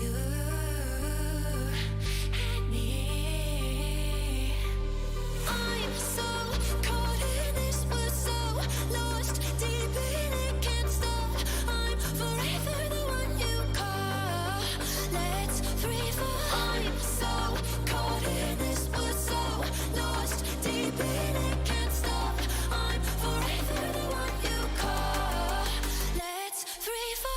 You and me. I'm so caught in this, we're so lost deep in it, can't stop. I'm forever the one you call. Let's free fall. I'm so caught in this, we're so lost deep in it, can't stop. I'm forever the one you call. Let's free fall.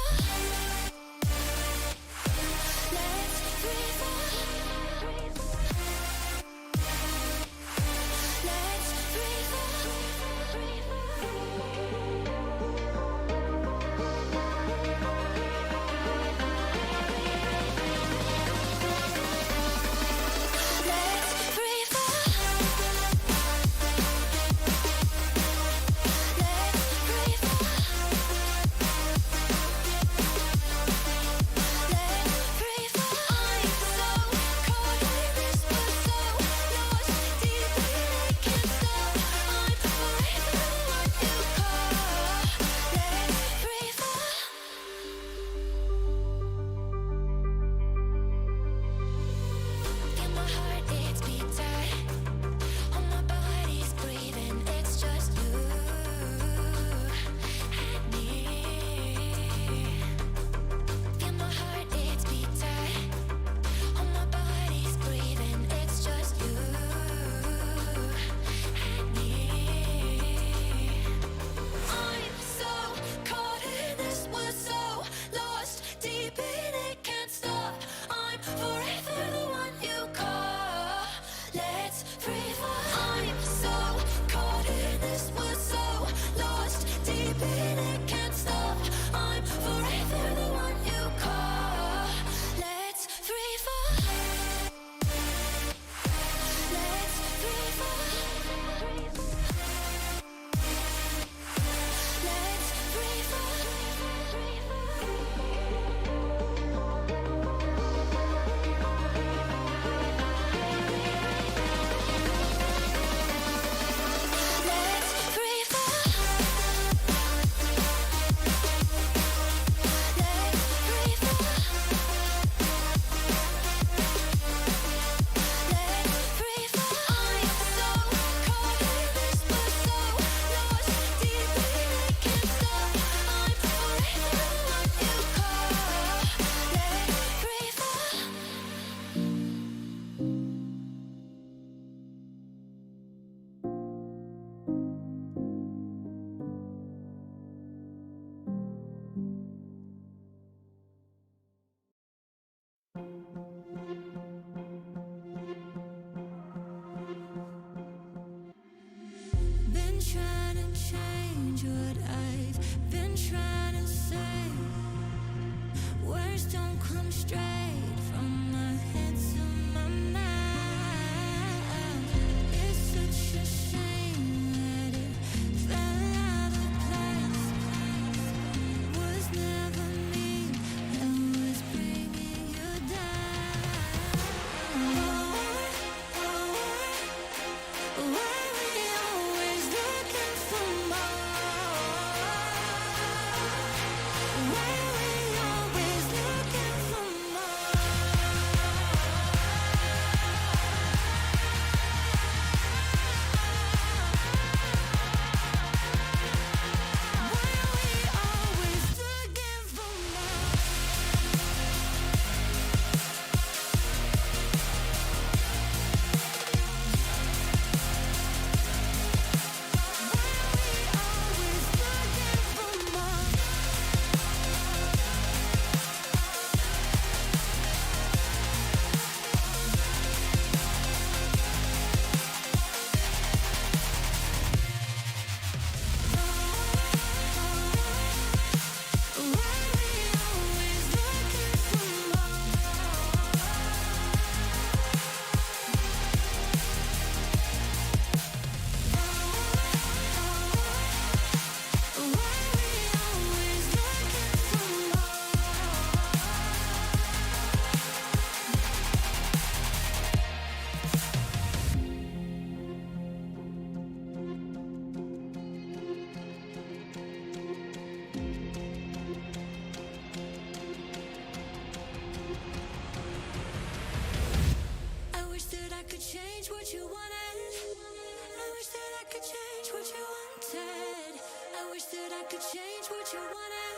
could change what you wanted.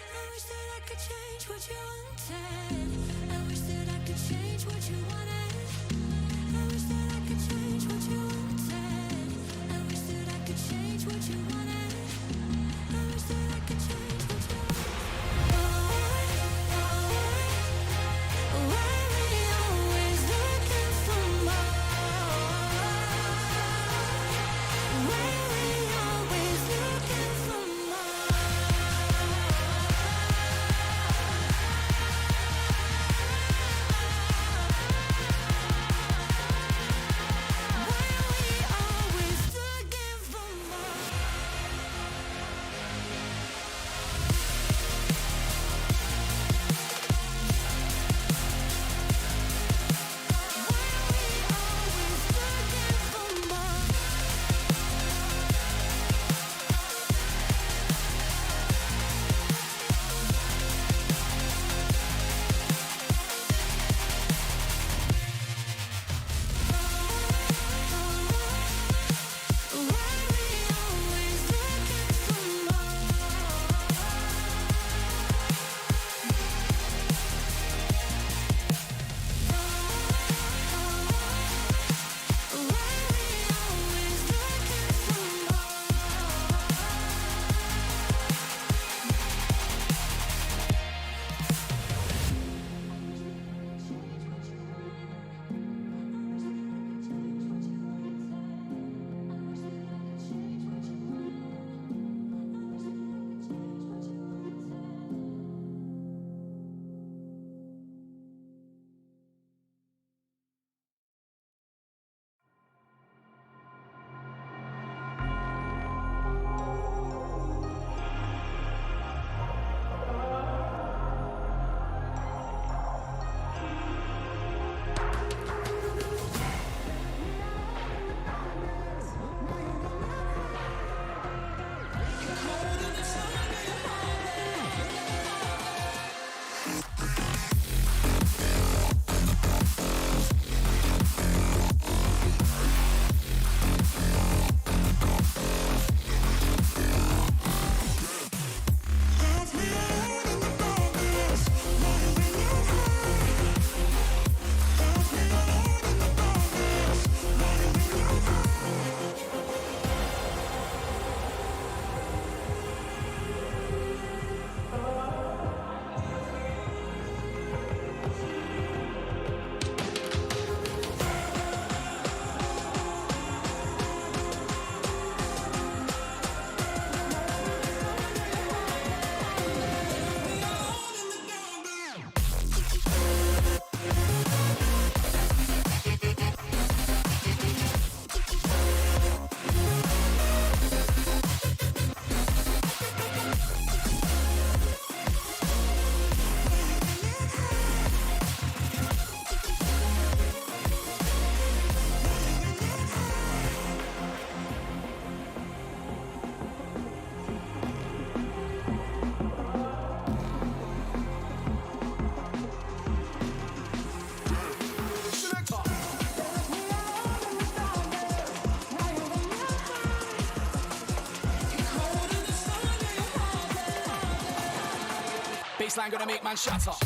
I wish that I could change what you wanted. I wish that I could change what you wanted. I wish that I could change what you wanted. I wish that I could change what you wanted. I wish that I could change what you wanted. Why we always looking for more? Why we always looking for more? Bassline gonna make man shut up.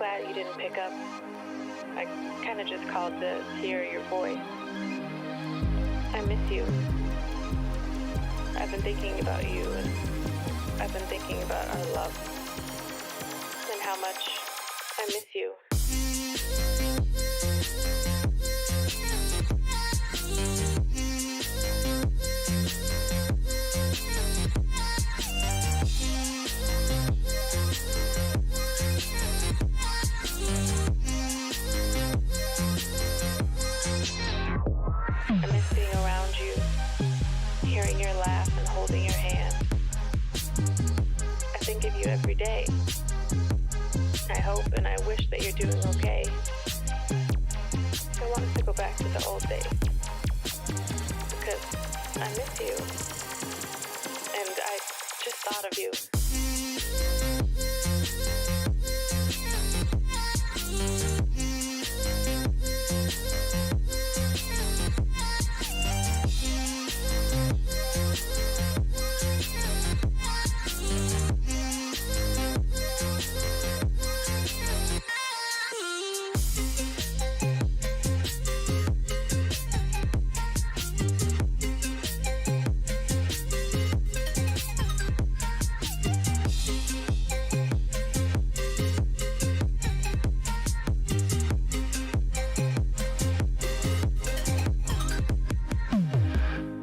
glad you didn't pick up. I kind of just called to hear your voice. I miss you. I've been thinking about you, and I've been thinking about our love and how much I miss you. I miss being around you, hearing your laugh and holding your hand. I think of you every day. I hope and I wish that you're doing okay. I want us to go back to the old days, because I miss you, and I just thought of you.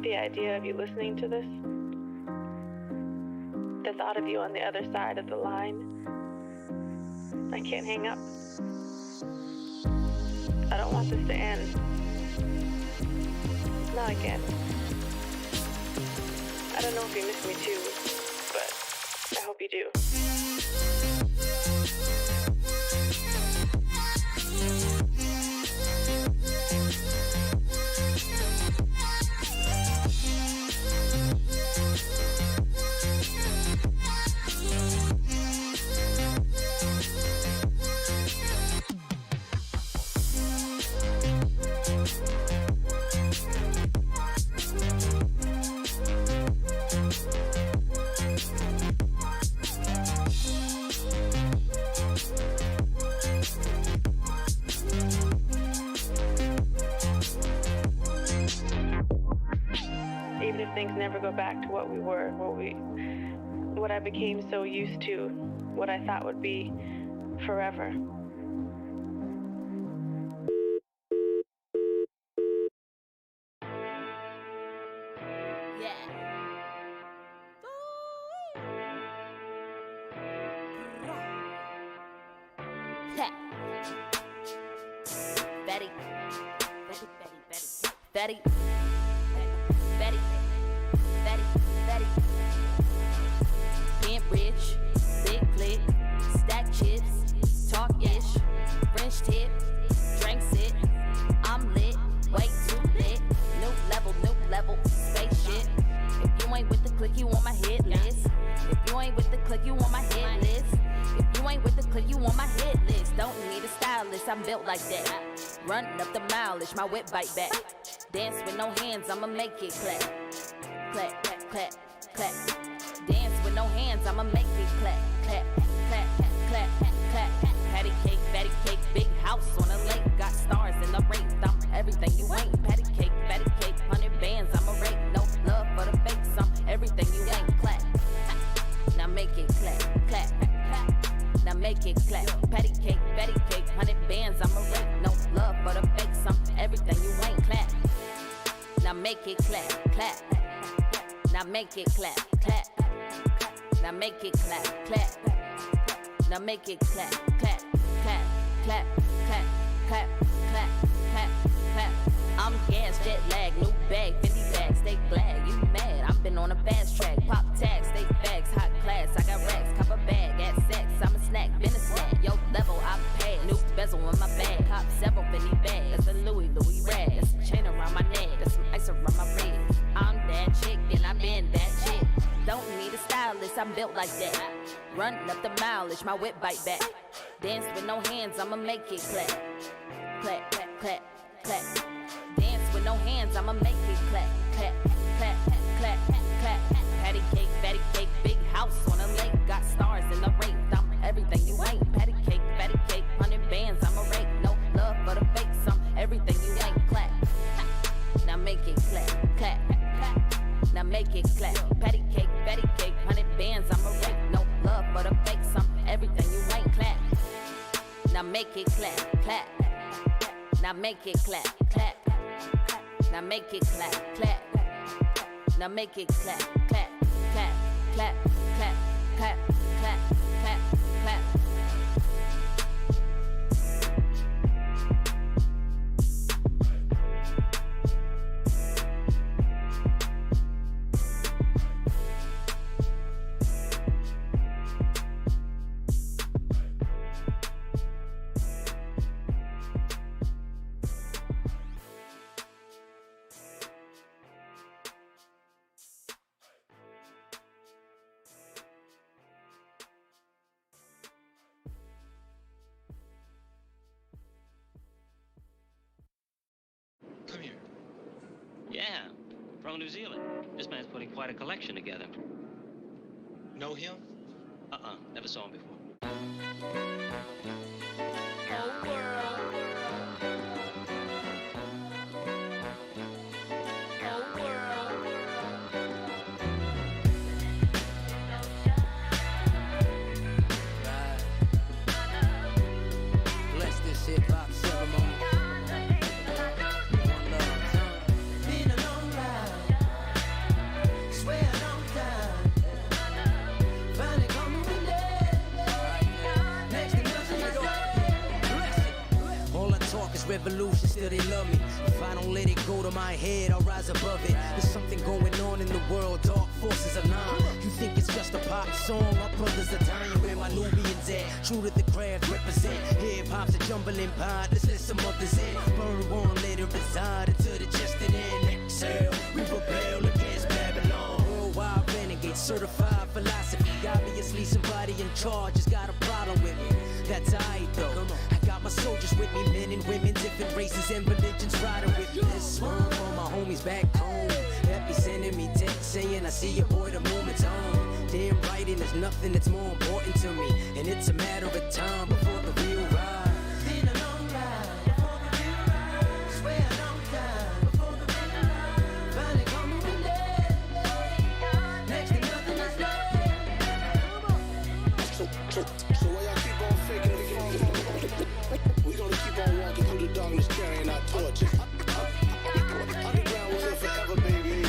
The idea of you listening to this, the thought of you on the other side of the line, I can't hang up. I don't want this to end. Not again. I don't know if you miss me too, but I hope you do. Even if things never go back to what we were, what I became so used to, what I thought would be forever. Yeah. Betty. Betty. Being rich, big click, stack chips, talk ish, French tip, drinks it, I'm lit, way too lit, new level, spaceship. If you ain't with the click, you on my hit list. If you ain't with the click, you on my hit list. If you ain't with the click, you on my hit list. Don't need a stylist, I'm built like that. Running up the mileage, my whip bite back. Dance with no hands, I'ma make it clap. Clap, clap, clap, clap. Dance with no hands, I'ma make it clap, clap, clap, clap, clap. Patty cake, big house on the lake. Got stars in the rain, I'm everything you ain't. Patty cake, 100 bands, I'ma rake. No love for the fakes, I'm everything you ain't. Clap, now make it clap, clap, clap. Now make it clap. Patty cake, 100 bands, I'ma rake. No love for the fakes, I'm everything you ain't. Clap, now make it clap, clap. Now make it clap, clap. Now make it clap, clap. Now make it clap, clap, clap, clap, clap, clap, clap, clap, clap. I'm gas, jet lag, new bag, 50 bags, stay glad. You mad? I've been on a fast track, pop tags, stay bags, hot class. I got racks, cop a bag, at sex. I'm a snack, been a snack. Yo, level, I pay. New bezel in my bag, cop several 50 bags. That's a Louis rag. That's a chain around my neck. That's some ice around my wrist. I'm that chick, and I've been that chick. Don't need a stylist, I'm built like that. Running up the mileage, my whip bite back. Dance with no hands, I'ma make it clap. Clap, clap, clap, clap. Dance with no hands, I'ma make it clap. Clap, clap, clap, clap. Patty cake, big house on the lake. Got stars in the rain, I'm everything you ain't. Patty cake, Now make it clap, clap. Now make it clap, clap. Now make it clap, clap, clap, clap, clap, clap, clap, clap, clap. Come here. Yeah, from New Zealand. This man's putting quite a collection together. Know him? Never saw him before. Bless this hip-hop ceremony. Revolution, still they love me. If I don't let it go to my head, I'll rise above it. There's something going on in the world, dark forces align. You think it's just a pop song? Our brothers are dying. Where my Nubians at? True to the craft, represent. Hip-hop's a jumbling pot. Let's let some others in. Burn one, let it reside until the chest and end. Exhale, we rebel against Babylon. Worldwide renegade, certified philosophy. Obviously somebody in charge has got a problem with me. That's alright though. I got my soldiers with me, men and women, different races and religions riding with me. This one for my homies back home. That be sending me text saying I see your boy, the moment's on. Damn right, and there's nothing that's more important to me. And it's a matter of time before the real ride. Been a long ride before the real ride. Swear a long time before the real ride. Finally coming with that. Next to nothing is love. So why y'all keep on faking it? We gonna keep on walking through the darkness, carrying our torches. Underground will live forever, baby.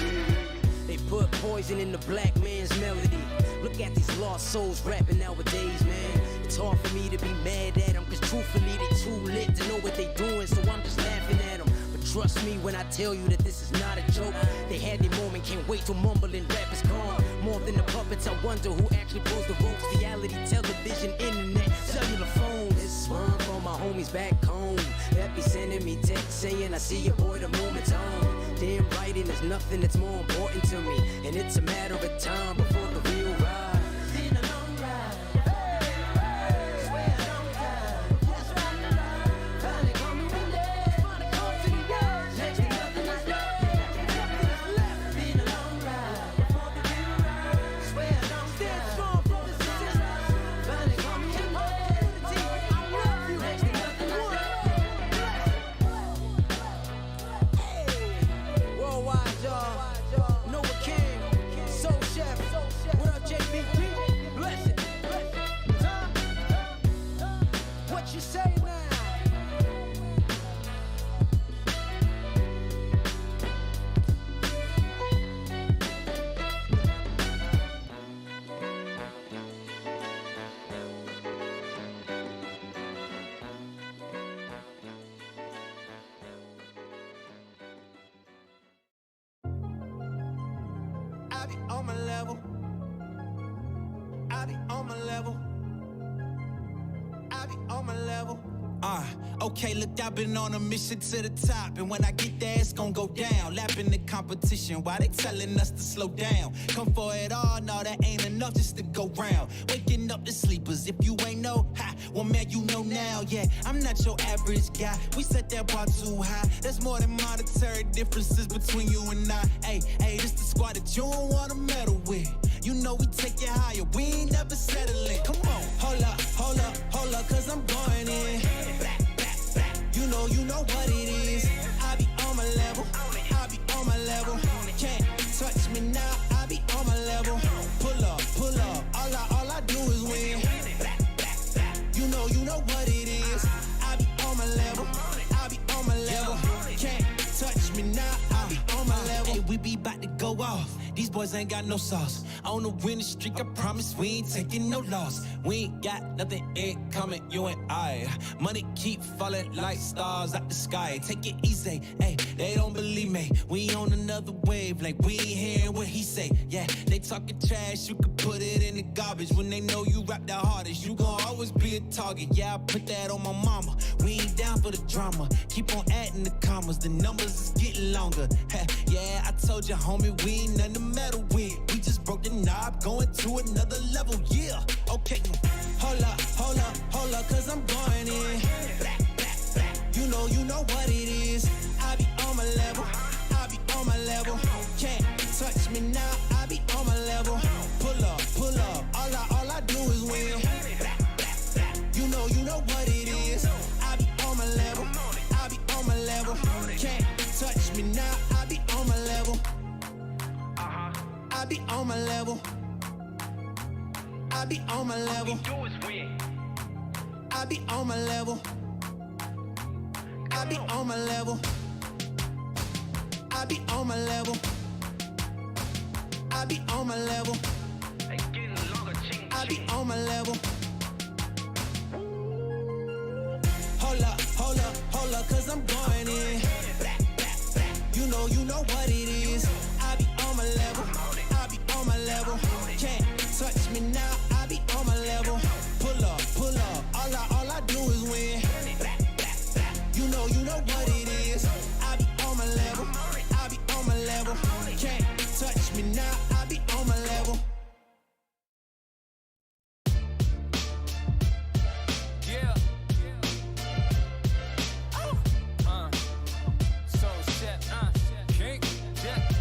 They put poison in the black man's melody. Look at these lost souls rapping nowadays, man. It's hard for me to be mad at them, cause truthfully they too lit to know what they doing, so I'm just laughing at them. But trust me when I tell you that this is not a joke. They had their moment, can't wait till mumbling rap is gone. More than the puppets, I wonder who actually pulls the ropes. Reality, television, internet, cellular phones. This one for my homies back home. That be sending me text saying I see your boy, the moment's on. Damn right, and there's nothing that's more important to me. And it's a matter of time before the real ride. Been a long ride. Swear a long time. Finally coming with that. Next to nothing is left. Been a long ride before the real ride. Swear a long time. Finally coming with that. Next to nothing is left. Worldwide, y'all. Noah King, Soul Chef. What up, JBD? Bless it. What you say now? I be on my level. I be on my level. I be on my level. Okay, look, I've been on a mission to the top. And when I get there, it's gonna go down. Lapping the competition, why they telling us to slow down? Come for it all, no, that ain't enough just to go round. Waking up the sleepers, if you ain't know, well, man, you know now, yeah. I'm not your average guy, we set that bar too high. There's more than monetary differences between you and I. Hey, this the squad that you don't wanna meddle with. You know we take it higher, we ain't never settling. Come on, hold up, cause I'm going in. You know what it is. I be on my level, I be on my level. Can't touch me now, I be on my level. Pull up, all I do is win. You know what it is. I be on my level, I be on my we be about to go off. These boys ain't got no sauce. On the winning streak, I promise we ain't taking no loss. We ain't got nothing in common, you and I. Money keep falling like stars out the sky. Take it easy, hey, they don't believe me. We on another wavelength, we ain't hearing what he say. Yeah, they talking trash, you could put it in the garbage. When they know you rap the hardest, you gon' always be a target. Yeah, I put that on my mama. We ain't down for the drama. Keep on adding the commas, the numbers is getting longer. Yeah, I told you, homie, we ain't nothing to meddle with. We just broke the knob, going to another level, yeah. Okay, hold up, cause I'm going in. You know what it is. I be on my level, I be on my level. Can't touch me now, I be on my level. Pull up, all I do is win. You know what it is. I be on my level, I be on my level. Can't touch me now, I be on my level. I be on my level. I be on my level. I be on my level. I be on my level. I be on my level. I be on my level. I be on my level. Hold up, cause I'm going in. You know what it is. I be on my level. I be on my level. Can't touch me now. I be on my level. Pull up. All I do is win. You know what it is. I be on my level. I be on my level. Can't touch me now. I be on my level. Yeah. So shit, king, yeah.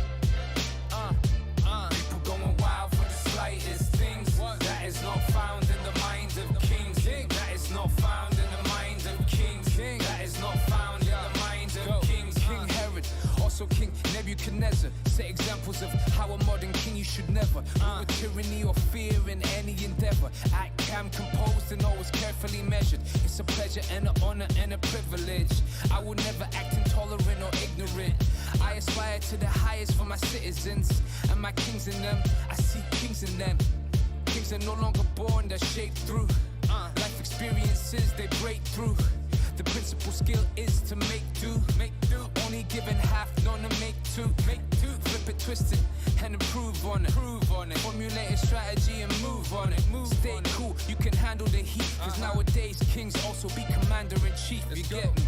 People going wild for the slightest things. That is not found in the mind of kings. That is not found in the mind of kings. That is not found in the mind of kings. King Herod, also King Nebuchadnezzar, set examples of how a modern king you should never rule with tyranny or fear in any endeavor. Act calm, composed, and always carefully measured. It's a pleasure and an honor and a privilege. I will never act intolerant or ignorant. I aspire to the highest for my citizens and my kings in them. I see kings in them. Kings are no longer born, they're shaped through life experiences, they break through. The principal skill is to make do. Only given half, known to make two. Flip it, twist it, and improve on it. Formulate a strategy and move on it. Stay cool, you can handle the heat. Cause nowadays kings also be commander-in-chief. You get me?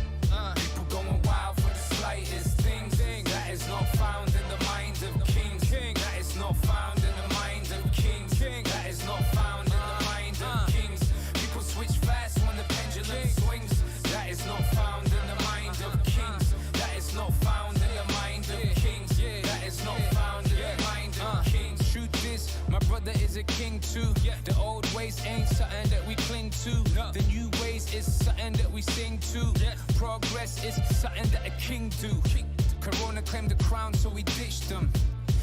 People going wild for the slightest things. That is not found in the mind of kings. That is not found in the mind of kings. That is not found in the mind of kings. People switch fast when the pendulum swings. That is not found in the mind of kings. That is not found in the mind of kings. That is not found in the mind of kings. Truth is, my brother is a king too. The old ways ain't something that we cling to. The new ways is something that we sing to. Progress is something that a king do. Corona claimed the crown, so we ditched them.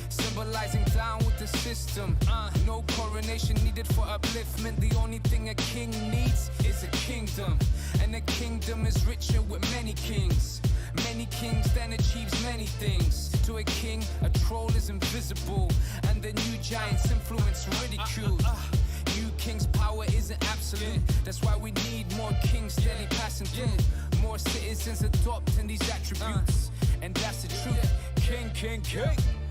Symbolizing down with the system. No coronation needed for upliftment. The only thing a king needs is a kingdom. And a kingdom is richer with many kings. Many kings then achieves many things. To a king, a troll is invisible. And the new giants influence ridicule. New king's power isn't absolute. That's why we need more kings steadily passing through. More citizens adopting these attributes. And that's the truth. King.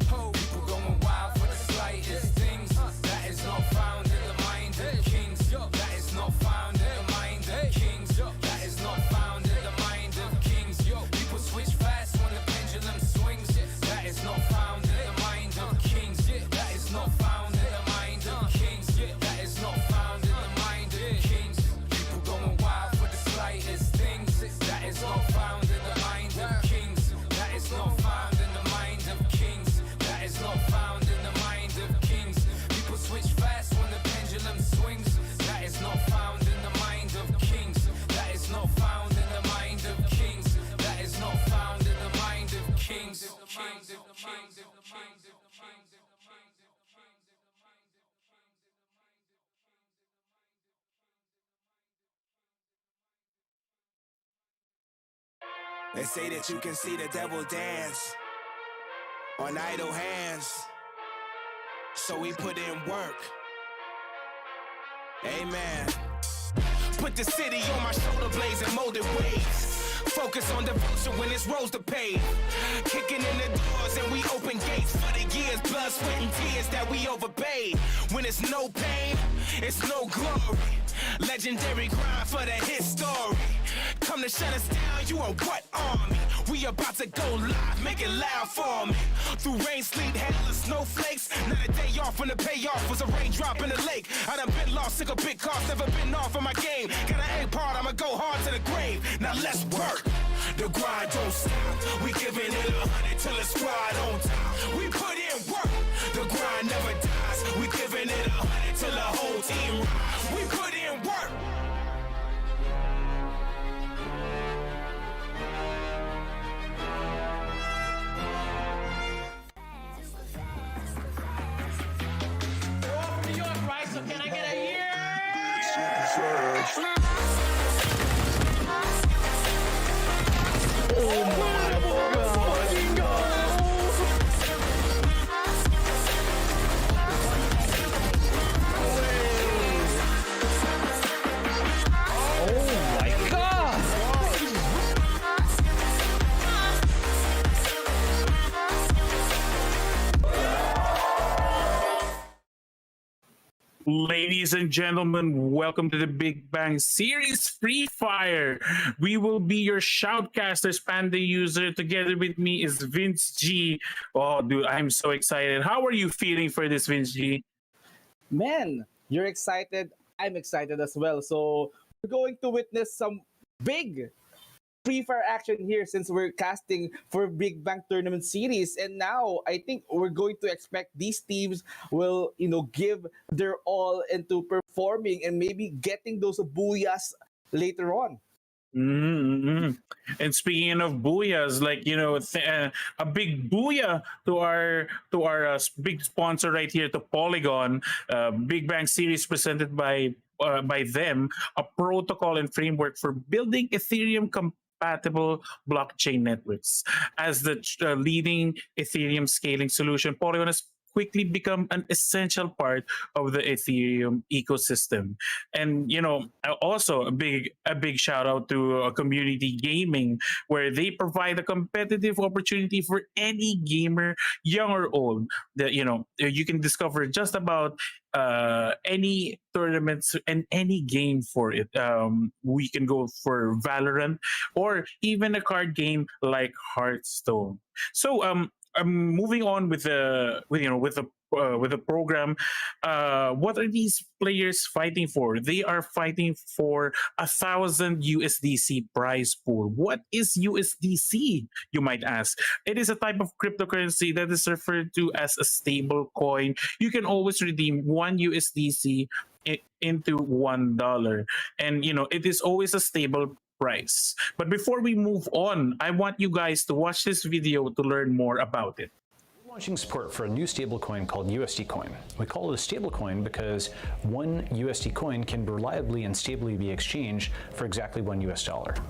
People going wild for the slightest things. That is not found in the mind of kings. That is not found in the mind of kings. That is not found in the mind of kings. People switch fast when the pendulum swings. That is not found in the mind of kings. That is not found in the mind of kings. That is not found in the mind of kings. People going wild for the slightest things. That is not found in the mind of kings. That is not found in the mind of kings. That is not found in the mind of kings. People switch fast when the pendulum swings. That is not found in the mind of kings. That is not found in the mind of kings. That is not found in the mind of kings. They say that you can see the devil dance, on idle hands. So we put in work. Amen. Put the city on my shoulder blades and molded waves. Focus on devotion when it's roads to pave. Kicking in the doors and we open gates for the years, blood, sweat, and tears that we overpaid. When it's no pain, it's no glory. Legendary grind for the hit story. Come to shut us down, you on what army? We about to go live, make it loud for me. Through rain, sleet, hail, and snowflakes. Not a day off when the payoff was a raindrop in the lake. I done been lost, took a big cost, never been off of my game. Got an A part, I'ma go hard to the grave. Now let's work. The grind don't stop. We giving it 100 till it's squad on top. We put in work. The grind never dies. We giving it 100 till the whole team rise. We put in work. New York, right? So can I get a year? Oh my god! Ladies and gentlemen, welcome to the Big Bang Series Free Fire. We will be your shoutcasters, Panda user. Together with me is Vince G. Oh, dude, I'm so excited. How are you feeling for this, Vince G? Man, you're excited. I'm excited as well. So we're going to witness some big Free Fire action here since we're casting for Big Bang Tournament Series. And now I think we're going to expect these teams will, give their all into performing and maybe getting those booyahs later on. Mm-hmm. And speaking of booyahs, a big booyah to our big sponsor right here, to Polygon, Big Bang Series presented by them, a protocol and framework for building Ethereum compatible blockchain networks. As the leading Ethereum scaling solution, Polygon has quickly become an essential part of the Ethereum ecosystem. And also a big shout out to Community Gaming, where they provide a competitive opportunity for any gamer, young or old, that you can discover just about any tournaments and any game for it. We can go for Valorant or even a card game like Hearthstone. So I'm moving on with the program. What are these players fighting for? They are fighting for 1,000 USDC prize pool. What is USDC, you might ask? It is a type of cryptocurrency that is referred to as a stable coin. You can always redeem 1 USDC into $1, and it is always a stable price. But before we move on, I want you guys to watch this video to learn more about it. Launching support for a new stablecoin called USD Coin. We call it a stablecoin because one USD coin can reliably and stably be exchanged for exactly $1.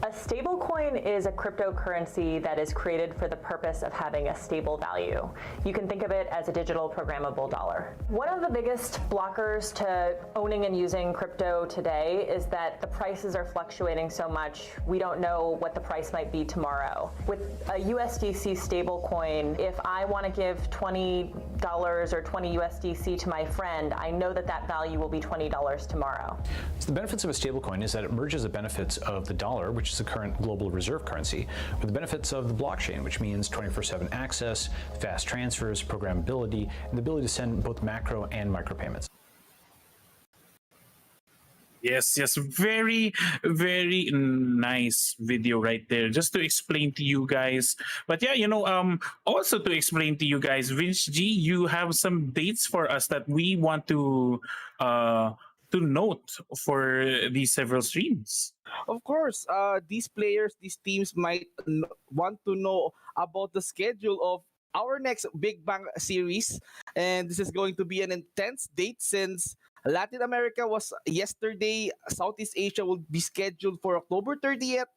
A stablecoin is a cryptocurrency that is created for the purpose of having a stable value. You can think of it as a digital programmable dollar. One of the biggest blockers to owning and using crypto today is that the prices are fluctuating so much, we don't know what the price might be tomorrow. With a USDC stablecoin, if I want to give $20 or 20 USDC to my friend, I know that that value will be $20 tomorrow. So the benefits of a stablecoin is that it merges the benefits of the dollar, which is the current global reserve currency, with the benefits of the blockchain, which means 24/7 access, fast transfers, programmability, and the ability to send both macro and micro payments. Yes, very, very nice video right there, just to explain to you guys. But yeah, also to explain to you guys, Vince G, you have some dates for us that we want to note for these several streams. Of course, these players, these teams might want to know about the schedule of our next Big Bang series. And this is going to be an intense date since Latin America was yesterday. Southeast Asia will be scheduled for October 30th.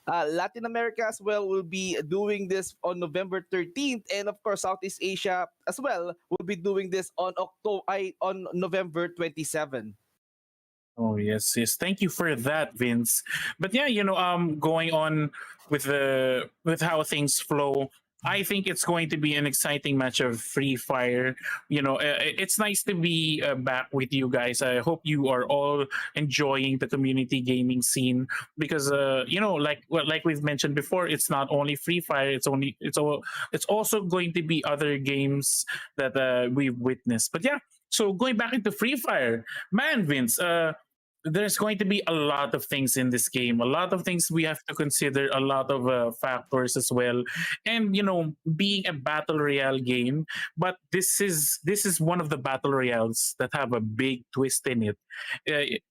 Latin America as well will be doing this on November 13th, and of course Southeast Asia as well will be doing this on November 27th. Oh yes, yes. Thank you for that, Vince. But yeah, going on with how things flow, I think it's going to be an exciting match of Free Fire. It's nice to be back with you guys. I hope you are all enjoying the community gaming scene because like we've mentioned before, it's not only Free Fire. It's also going to be other games that we've witnessed. But yeah, so going back into Free Fire, man, Vince. There's going to be a lot of things in this game, a lot of things we have to consider, a lot of factors as well. And being a battle royale game, but this is one of the battle royales that have a big twist in it.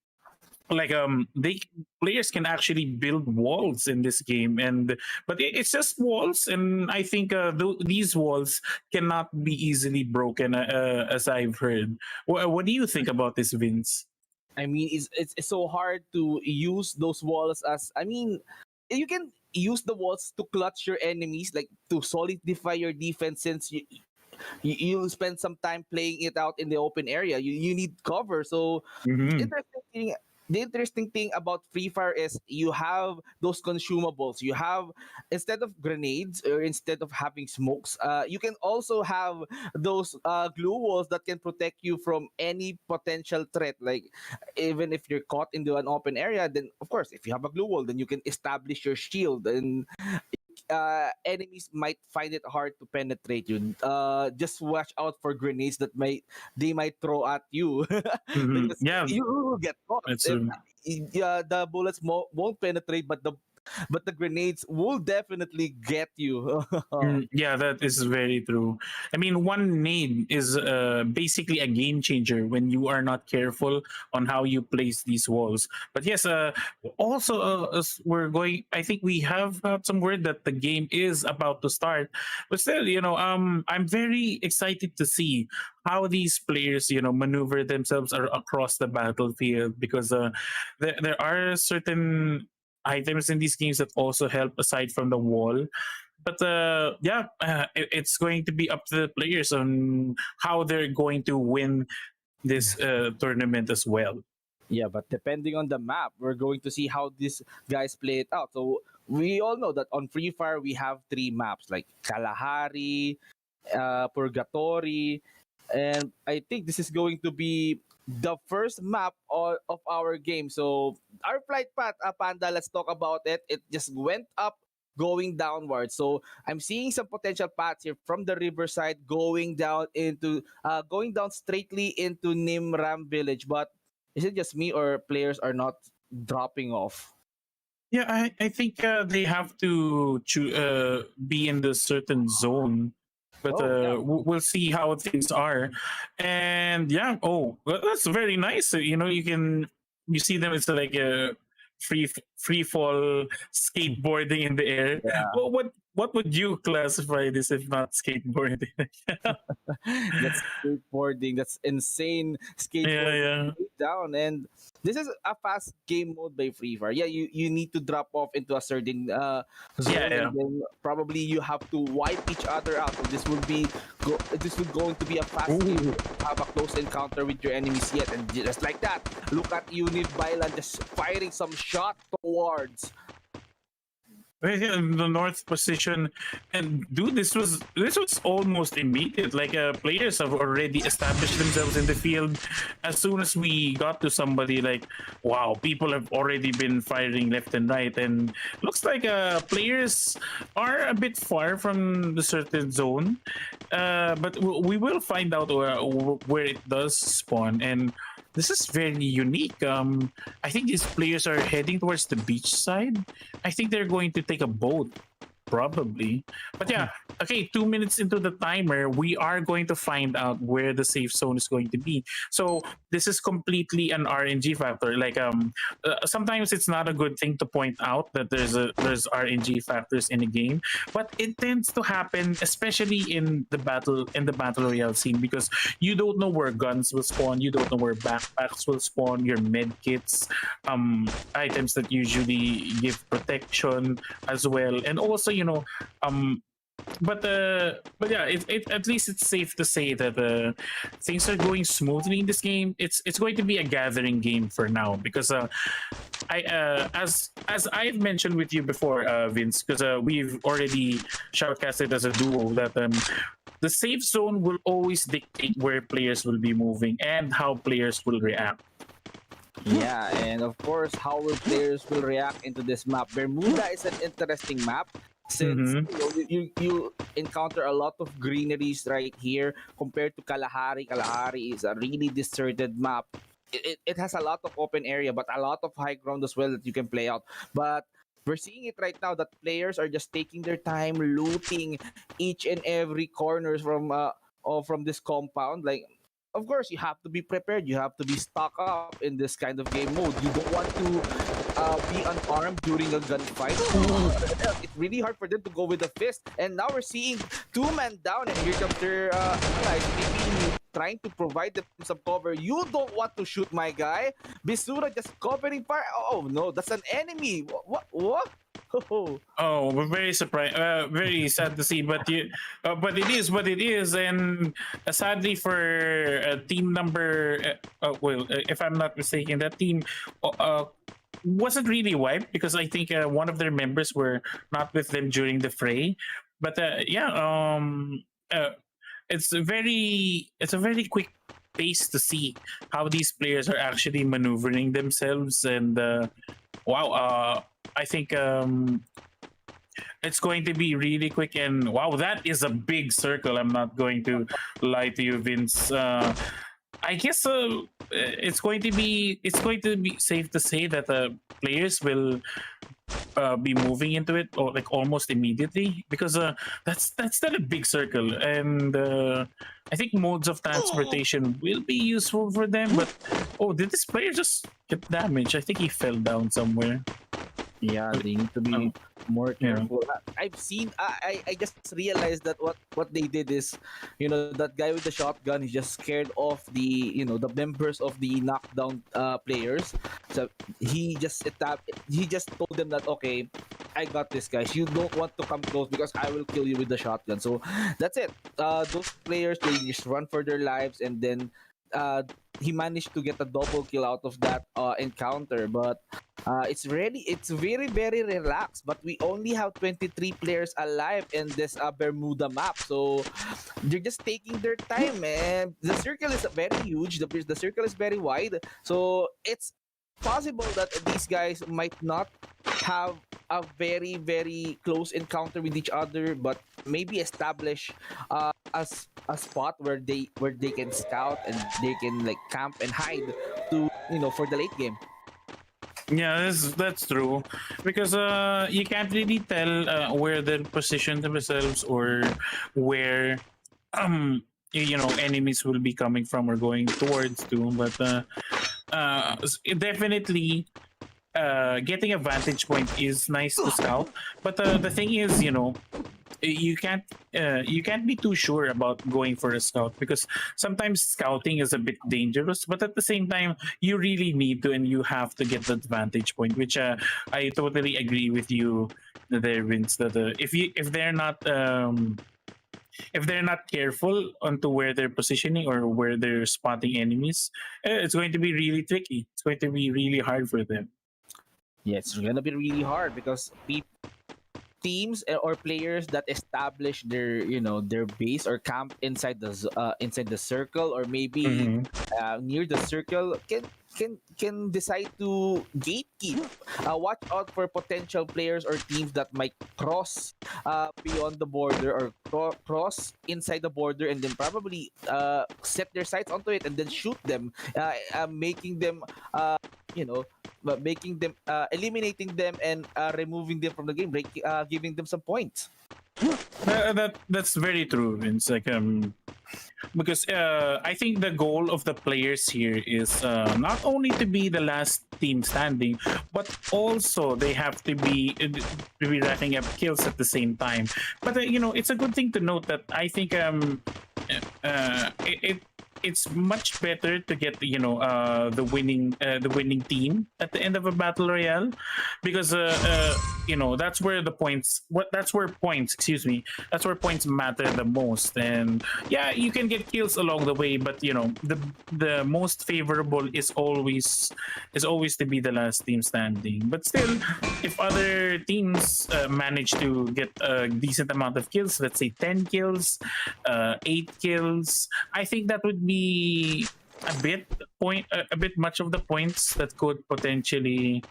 Like they players can actually build walls in this game, but it's just walls, and I think these walls cannot be easily broken, as I've heard. What do you think about this, Vince? I mean, it's so hard to use those walls as, I mean, you can use the walls to clutch your enemies, like to solidify your defense, since you'll spend some time playing it out in the open area. You need cover. So Mhm. interesting thing the interesting thing about Free Fire is you have those consumables. You have, instead of grenades or instead of having smokes, you can also have those glue walls that can protect you from any potential threat. Like even if you're caught into an open area, then of course if you have a glue wall, then you can establish your shield, and enemies might find it hard to penetrate you. Just watch out for grenades that they might throw at you, Mhm. because Yeah, you will get caught. it's And, yeah, the bullets won't penetrate, but the grenades will definitely get you. Yeah, that is very true. I mean, one nade is basically a game changer when you are not careful on how you place these walls. But yes, also, as we're going, I think we have got some word that the game is about to start. But still, I'm very excited to see how these players, maneuver themselves across the battlefield, because there are certain items in these games that also help aside from the wall. But yeah, it's going to be up to the players on how they're going to win this tournament as well. Yeah, but depending on the map, we're going to see how these guys play it out. So we all know that on Free Fire we have three maps like Kalahari, Purgatory, and I think this is going to be the first map of our game. So our flight path, Panda, let's talk about it. It just went up, going downward. So I'm seeing some potential paths here from the riverside going down straightly into Nimram village. But is it just me or players are not dropping off? Yeah, I think they have to be in the certain zone, but Oh yeah. we'll see how things are. And yeah, oh, well, that's very nice. You see them. It's like a free fall skateboarding in the air. Yeah. What would you classify this if not skateboarding? That's skateboarding. That's insane Yeah, skateboarding yeah. down. And this is a fast game mode by Free Fire. Yeah, you need to drop off into a certain Yeah, zone, yeah. and then probably you have to wipe each other out. So this will going to be a fast game. Ooh. Have a close encounter with your enemies yet, and just like that, look at Unit Bailan just firing some shot towards. Right here in the north position, and dude, this was almost immediate. Like players have already established themselves in the field. As soon as we got to somebody, like, wow, people have already been firing left and right, and looks like players are a bit far from the certain zone. But we will find out where it does spawn, and this is very unique. I think these players are heading towards the beach side. I think they're going to take a boat. Probably. But yeah, okay, 2 minutes into the timer, we are going to find out where the safe zone is going to be. So this is completely an RNG factor. Like sometimes it's not a good thing to point out that there's RNG factors in a game, but it tends to happen, especially in the battle royale scene, because you don't know where guns will spawn, you don't know where backpacks will spawn, your med kits, items that usually give protection as well, and also but yeah, at least it's safe to say that things are going smoothly in this game. It's going to be a gathering game for now because I as I've mentioned with you before, Vince, because we've already shoutcasted as a duo that the safe zone will always dictate where players will be moving and how players will react. Yeah, and of course, how will players will react into this map? Bermuda is an interesting map since you encounter a lot of greeneries right here compared to Kalahari. Kalahari is a really deserted map. It has a lot of open area, but a lot of high ground as well that you can play out. But we're seeing it right now that players are just taking their time looting each and every corners from this compound. Like, of course, you have to be prepared. You have to be stocked up in this kind of game mode. You don't want to be unarmed during a gunfight. It's really hard for them to go with a fist. And now we're seeing two-man down, and here comes their allies, maybe trying to provide them some cover. You don't want to shoot my guy. Bisura just covering fire. Oh no, that's an enemy. What? Oh, we're very surprised. Very sad to see, but it is what it is, and sadly for team number, if I'm not mistaken, that team wasn't really wiped because I think one of their members were not with them during the fray. But it's a very quick pace to see how these players are actually maneuvering themselves, and wow. I think it's going to be really quick, and wow, that is a big circle. I'm not going to lie to you, Vince. I guess it's going to be safe to say that players will be moving into it or like almost immediately because that's still a big circle, and I think modes of transportation will be useful for them. But did this player just get damaged? I think he fell down somewhere. Yeah, they need to be more careful. I've seen. I just realized that what they did is, that guy with the shotgun, he just scared off the the members of the knockdown players. So he just told them that, okay, I got this, guys. You don't want to come close because I will kill you with the shotgun. So that's it. Those players, they just run for their lives, and then he managed to get a double kill out of that encounter. But it's very very relaxed. But we only have 23 players alive in this Bermuda map, so they're just taking their time, man. The circle is very huge. The circle is very wide, so it's possible that these guys might not have a very very close encounter with each other, but maybe establish a spot where they can scout and they can like camp and hide to for the late game. Yeah, that's true because you can't really tell where they position themselves or where enemies will be coming from or going towards to, but definitely getting a vantage point is nice to scout, but the thing is, you can't be too sure about going for a scout because sometimes scouting is a bit dangerous, but at the same time you really need to and you have to get the vantage point, which I totally agree with you there, Vince, that if they're not careful onto where they're positioning or where they're spotting enemies, it's going to be really tricky. It's going to be really hard for them. Yeah, it's gonna be really hard because teams or players that establish their base or camp inside the circle, or maybe near the circle, can decide to gatekeep. Watch out for potential players or teams that might cross beyond the border or cross inside the border and then probably set their sights onto it and then shoot them, making them making them, eliminating them, and removing them from the game, giving them some points. That's very true, Vince. Like because I think the goal of the players here is not only to be the last team standing, but also they have to be racking up kills at the same time. But it's a good thing to note that I think it's much better to get the winning team at the end of a battle royale, because that's where the points that's where points, excuse me, that's where points matter the most. And yeah, you can get kills along the way, but the most favorable is always to be the last team standing. But still, if other teams manage to get a decent amount of kills, let's say 10 kills, 8 kills, I think that would be a bit much of the points that could potentially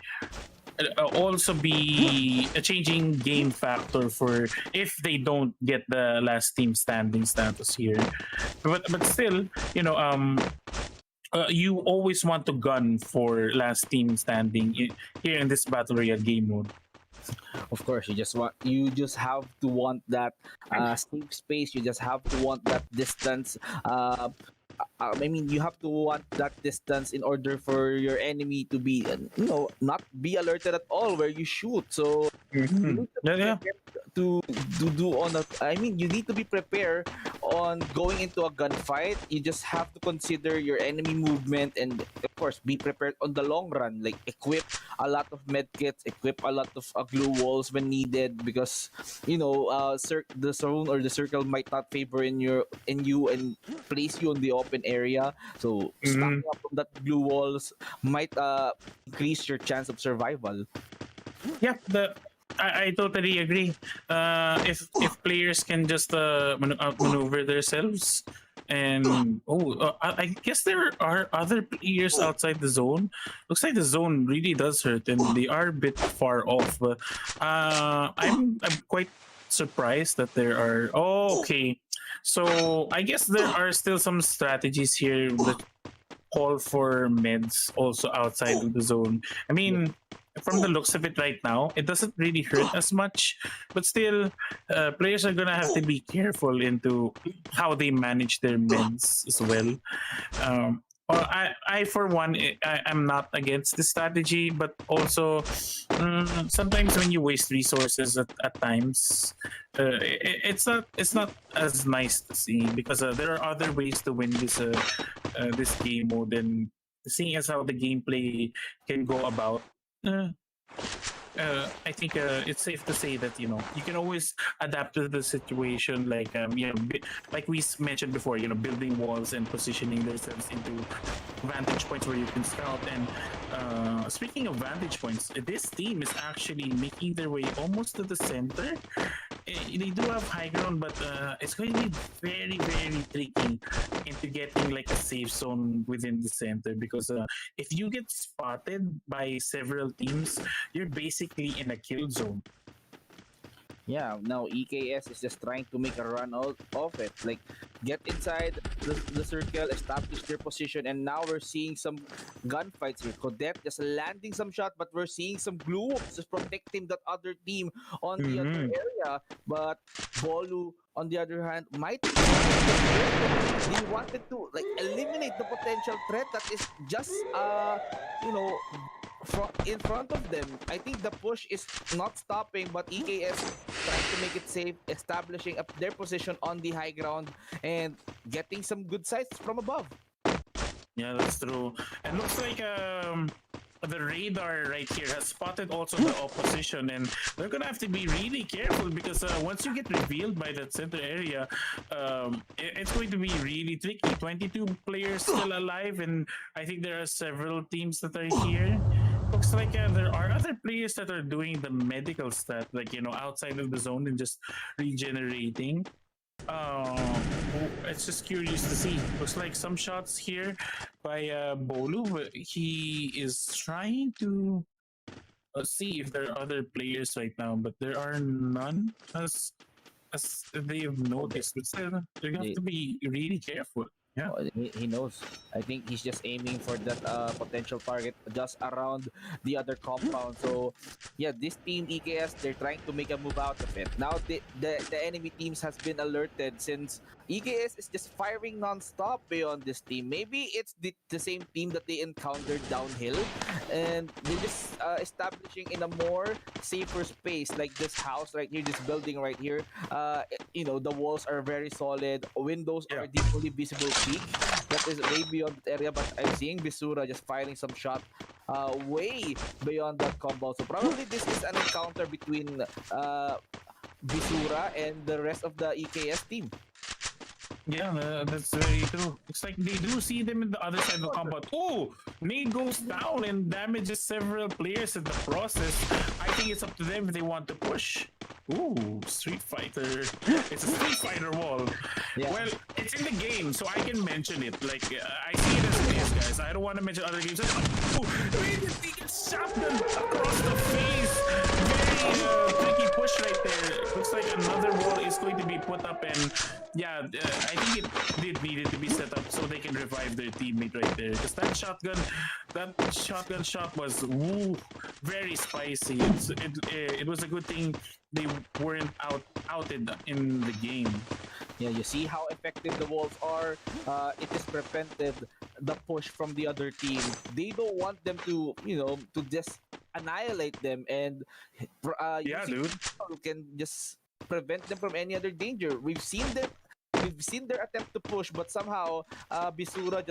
also be a changing game factor for if they don't get the last team standing status here. But still, you always want to gun for last team standing here in this battle royale game mode. Of course, you just have to want that safe space. You just have to want that distance. I mean, you have to want that distance in order for your enemy to be, not be alerted at all where you shoot. So you need to be prepared to do on a. I mean, you need to be prepared on going into a gunfight. You just have to consider your enemy movement, and of course, be prepared on the long run. Like equip a lot of medkits, equip a lot of glue walls when needed, because the zone or the circle might not favor in you and place you on the open area. So stocking up on that glue walls might increase your chance of survival. Yeah, I totally agree. If players can just outmaneuver themselves, and I guess there are other players outside the zone. Looks like the zone really does hurt, and they are a bit far off. But I'm quite surprised that there are. Oh, okay. So I guess there are still some strategies here that call for meds also outside of the zone. I mean, from the looks of it right now, it doesn't really hurt as much, but still, players are gonna have to be careful into how they manage their meds as well. Well, I for one, I'm not against this strategy, but also sometimes when you waste resources at times, it's not as nice to see, because there are other ways to win this game mode, and seeing as how the gameplay can go about. Uh, I think it's safe to say that you can always adapt to the situation, like like we mentioned before, building walls and positioning themselves into vantage points where you can scout. And speaking of vantage points, this team is actually making their way almost to the center. They do have high ground, but it's going to be very, very tricky into getting like a safe zone within the center, because if you get spotted by several teams, you're basically in a kill zone. Yeah, now EKS is just trying to make a run out of it. Like, get inside the circle, establish their position, and now we're seeing some gunfights here. Kodet just landing some shot, but we're seeing some glue just protecting that other team on the other area. But Bolu, on the other hand, might they wanted to like eliminate the potential threat that is just in front of them. I think the push is not stopping, but EKS trying to make it safe, establishing up their position on the high ground and getting some good sights from above. Yeah, that's true. And looks like the radar right here has spotted also the opposition, and they're gonna have to be really careful, because once you get revealed by that center area, it's going to be really tricky. 22 players still alive, and I think there are several teams that are here. Looks like there are other players that are doing the medical stat, like outside of the zone and just regenerating. It's just curious to see. Looks like some shots here by Bolu. He is trying to see if there are other players right now, but there are none as they've noticed. But still, they have to be really careful. Yeah. He knows. I think he's just aiming for that potential target just around the other compound. So, yeah, this team EKS, they're trying to make a move out of it. Now, the enemy teams has been alerted since EKS is just firing non-stop beyond this team. Maybe it's the same team that they encountered downhill, and they're just establishing in a more safer space, like this house right here, this building right here. The walls are very solid. Windows are the only visible peak that is way beyond that area. But I'm seeing Bisura just firing some shot way beyond that combo. So probably this is an encounter between Bisura and the rest of the EKS team. Yeah, that's very true. It's like they do see them in the other side of the compound. Oh, nade goes down and damages several players in the process. I think it's up to them if they want to push. Ooh, Street Fighter. It's a Street Fighter wall. Yeah. Well, it's in the game, so I can mention it. Like, I see it as it is, guys. I don't want to mention other games. Oh, he gets shotgun across the face. Very tricky push right there. Looks like another wall is going to be put up, and yeah, I think it did need it to be set up so they can revive their teammate right there. Because that shotgun shot was very spicy. It was a good thing they weren't outed in the game. Yeah, you see how effective the walls are. It has prevented the push from the other team. They don't want them to just annihilate them, and dude, can just prevent them from any other danger. We've seen their attempt to push, but somehow Bisura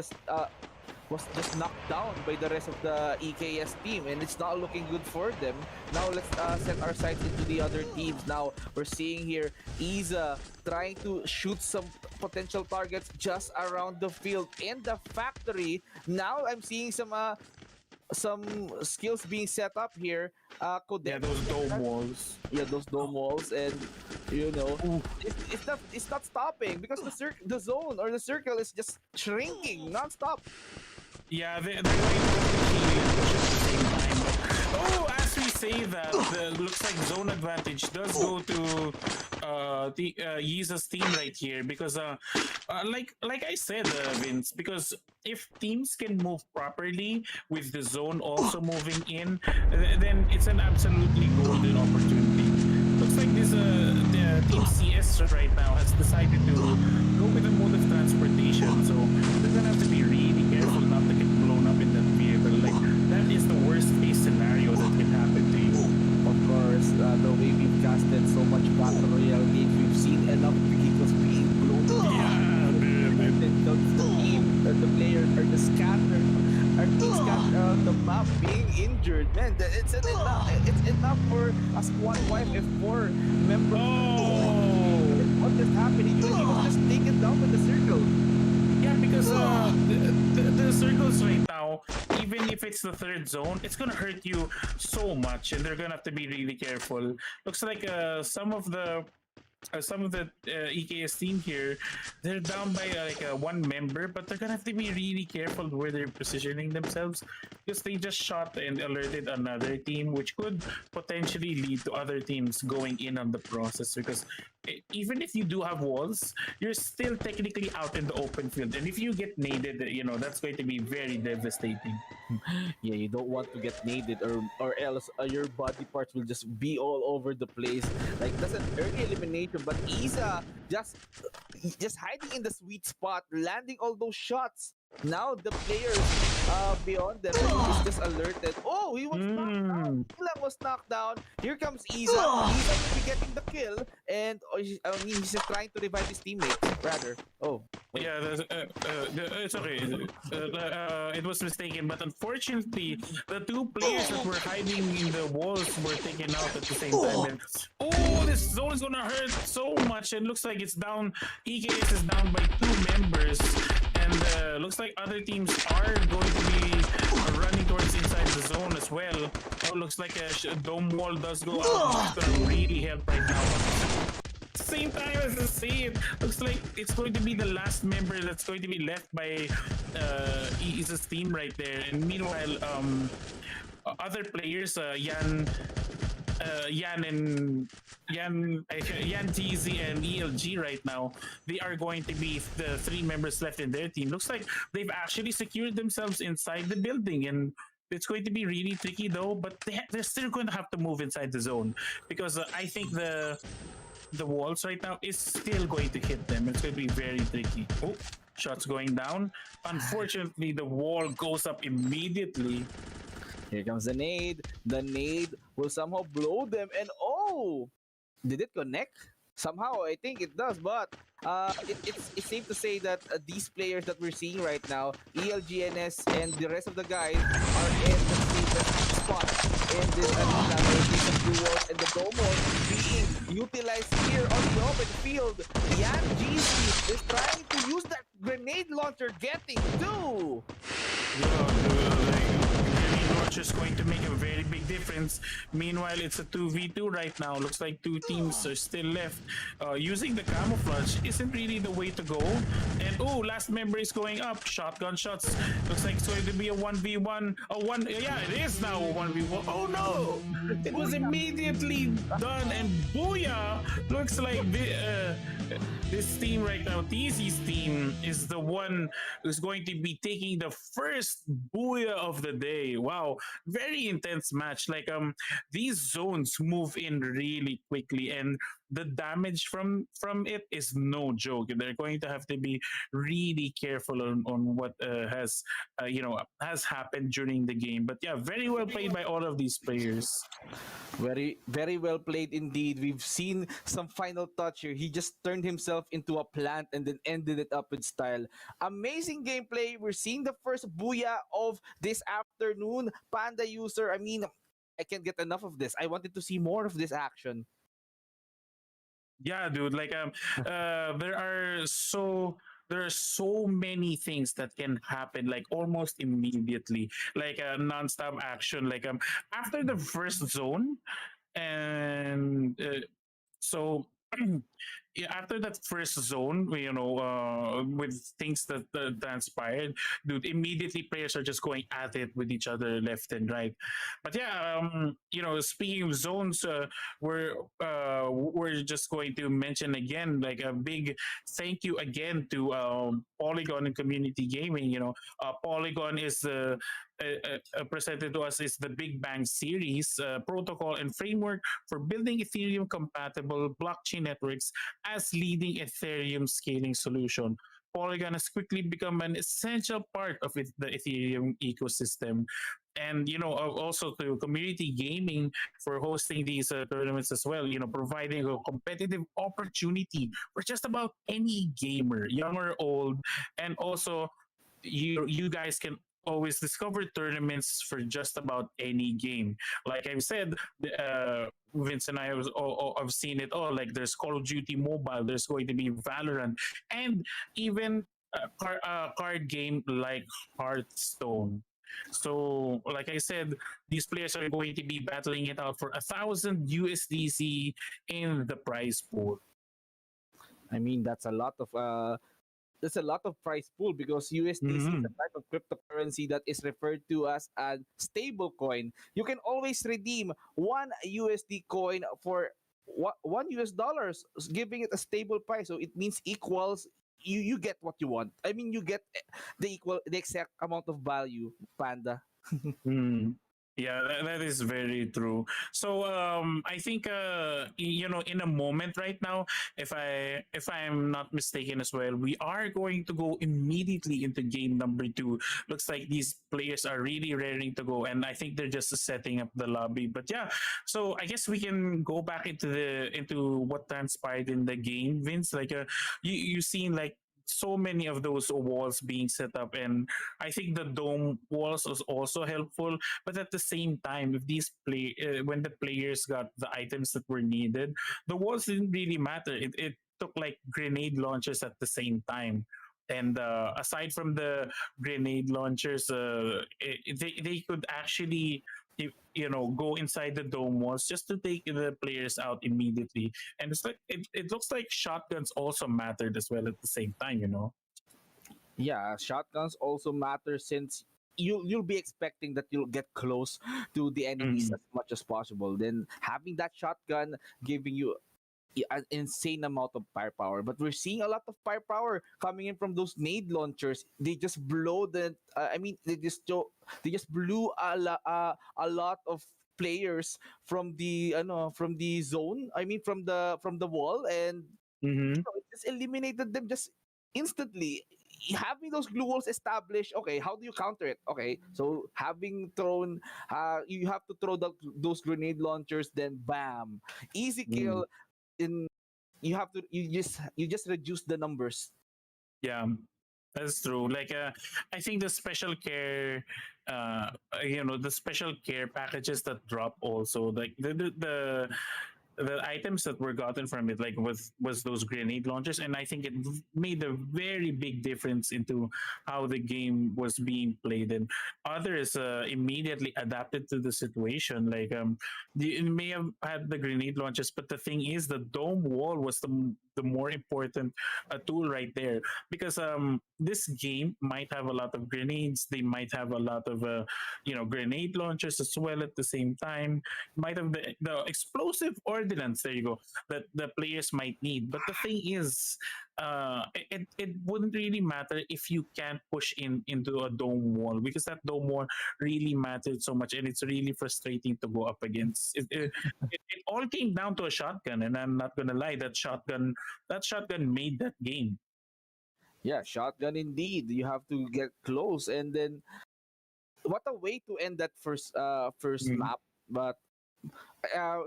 was just knocked down by the rest of the EKS team, and it's not looking good for them. Now let's set our sights into the other teams. Now we're seeing here Iza trying to shoot some potential targets just around the field in the factory. Now I'm seeing some skills being set up here. Yeah, those dome walls. Yeah, those dome walls, and it's not stopping because the zone or the circle is just shrinking non-stop. Yeah, they're going to push at the same time. But, as we say that, looks like zone advantage does go to the Yiza's team right here because, like I said, Vince, because if teams can move properly with the zone also moving in, then it's an absolutely golden opportunity. Looks like this the team CS right now has decided to go with a mode of transportation, so they're gonna have to be really careful not to get blown up in that vehicle. Like, that is the worst case scenario that can happen to you. Of course, the way we've casted so much battle royale games, we've seen enough vehicles being blown up. The players are just scattered. Are being scattered around the map, being injured. Man, it's enough for a squad wipe if 4 members. What just happened? He was just taken down by the circle. Yeah, because the circles right now, even if it's the third zone, it's gonna hurt you so much, and they're gonna have to be really careful. Looks like some of the EKS team here, they're down by one member, but they're gonna have to be really careful where they're positioning themselves because they just shot and alerted another team, which could potentially lead to other teams going in on the process. Because even if you do have walls, you're still technically out in the open field, and if you get naded, that's going to be very devastating. Yeah, you don't want to get naded, or else your body parts will just be all over the place. Like, that's an early elimination, but Isa just hiding in the sweet spot, landing all those shots. Now the players beyond them is just alerted. Oh, he was knocked down. Kulang was knocked down. Here comes Isa. Isa will be getting the kill, and he's just trying to revive his teammate. Rather, yeah, it's okay. It was mistaken, but unfortunately, the 2 players that were hiding in the walls were taken out at the same time. And, this zone is gonna hurt so much. And looks like it's down. EKS is down by 2 members. And looks like other teams are going to be running towards inside the zone as well. Looks like a dome wall does go out. It's going to really help right now. Same time as I say it, looks like it's going to be the last member that's going to be left by Isa's team right there. And meanwhile, other players, Yan Yan and Yan TZ and ELG right now, they are going to be the three members left in their team. Looks like they've actually secured themselves inside the building, and it's going to be really tricky though. But they're still going to have to move inside the zone because I think the walls right now is still going to hit them. It's going to be very tricky. Oh, shots going down. Unfortunately, the wall goes up immediately. Here comes the nade. The nade will somehow blow them. And oh, did it connect? Somehow, I think it does. But it's safe to say that these players that we're seeing right now, ELGNS and the rest of the guys, are in the safest spot in this arena. The blue walls and the dome walls being utilized here on the open field. Yan GC is trying to use that grenade launcher, getting two. Just going to make a very big difference. Meanwhile, it's a 2v2 right now. Looks like two teams are still left. Using the camouflage isn't really the way to go. And oh, last member is going up. Shotgun shots. Looks like it's going to be a 1v1. Yeah, it is now a 1v1. Oh no! It was immediately done. And booyah! Looks like this team right now, TZ's team, is the one who's going to be taking the first booyah of the day. Wow, very intense match. Like these zones move in really quickly, and the damage from it is no joke. They're going to have to be really careful on what has happened during the game. But yeah, very well played by all of these players. Very, very well played indeed. We've seen some final touch here. He just turned himself into a plant and then ended it up with style. Amazing gameplay. We're seeing the first booyah of this afternoon. Panda user, I mean, I can't get enough of this. I wanted to see more of this action. Yeah, dude. Like there are so many things that can happen like almost immediately, like a non-stop action. Like after the first zone, and so yeah, after that first zone, with things that transpired, dude, immediately players are just going at it with each other left and right. But yeah, speaking of zones, we're just going to mention again, like a big thank you again to Polygon and Community Gaming. Polygon is presented to us is the Big Bang series protocol and framework for building Ethereum compatible blockchain networks as leading Ethereum scaling solution. Polygon has quickly become an essential part of the Ethereum ecosystem. And also to Community Gaming for hosting these tournaments as well. Providing a competitive opportunity for just about any gamer, young or old, and also you guys can always discover tournaments for just about any game. Like I've said, Vince and I have seen it all. Like there's Call of Duty Mobile, there's going to be Valorant, and even a card game like Hearthstone. So, like I said, these players are going to be battling it out for 1,000 USDC in the prize pool. I mean, that's a lot of price pool because USDC is a type of cryptocurrency that is referred to as a stable coin. You can always redeem one USD coin for $1, giving it a stable price. So it means equals you get what you want. I mean, you get the exact amount of value, Panda. Yeah, that is very true. So I think in a moment right now, if I'm not mistaken as well, we are going to go immediately into game number 2. Looks like these players are really raring to go, and I think they're just setting up the lobby. But yeah, so I guess we can go back into what transpired in the game, Vince. Like you seen like so many of those walls being set up, and I think the dome walls was also helpful. But at the same time, if when the players got the items that were needed, the walls didn't really matter. It took like grenade launchers at the same time. And aside from the grenade launchers, they could actually go inside the dome walls just to take the players out immediately. And it's like it looks like shotguns also mattered as well at the same time. Yeah, shotguns also matter since you'll be expecting that you'll get close to the enemies Mhm. as much as possible. Then having that shotgun giving you an insane amount of firepower. But we're seeing a lot of firepower coming in from those nade launchers. They just blow the. I mean, they just blew a lot of players from the from the zone. I mean, from the wall, and Mhm. it just eliminated them just instantly. Having those glue walls established, okay, how do you counter it? Okay, so having thrown, you have to throw those grenade launchers, then bam, easy Mm. kill. In you just reduce the numbers. Yeah, that's true. Like, I think the special care, the special care packages that drop also, like the items that were gotten from it, like was those grenade launchers, and I think it made a very big difference into how the game was being played, and others immediately adapted to the situation. Like, you may have had the grenade launchers, but the thing is, the dome wall was the more important tool right there, because this game might have a lot of grenades, they might have a lot of grenade launchers as well at the same time, might have the explosive ordnance, there you go, that the players might need. But the thing is, it wouldn't really matter if you can't push into a dome wall, because that dome wall really mattered so much, and it's really frustrating to go up against. It all came down to a shotgun, and I'm not gonna lie, that shotgun made that game. Yeah, shotgun indeed. You have to get close, and then what a way to end that first Mm. map. But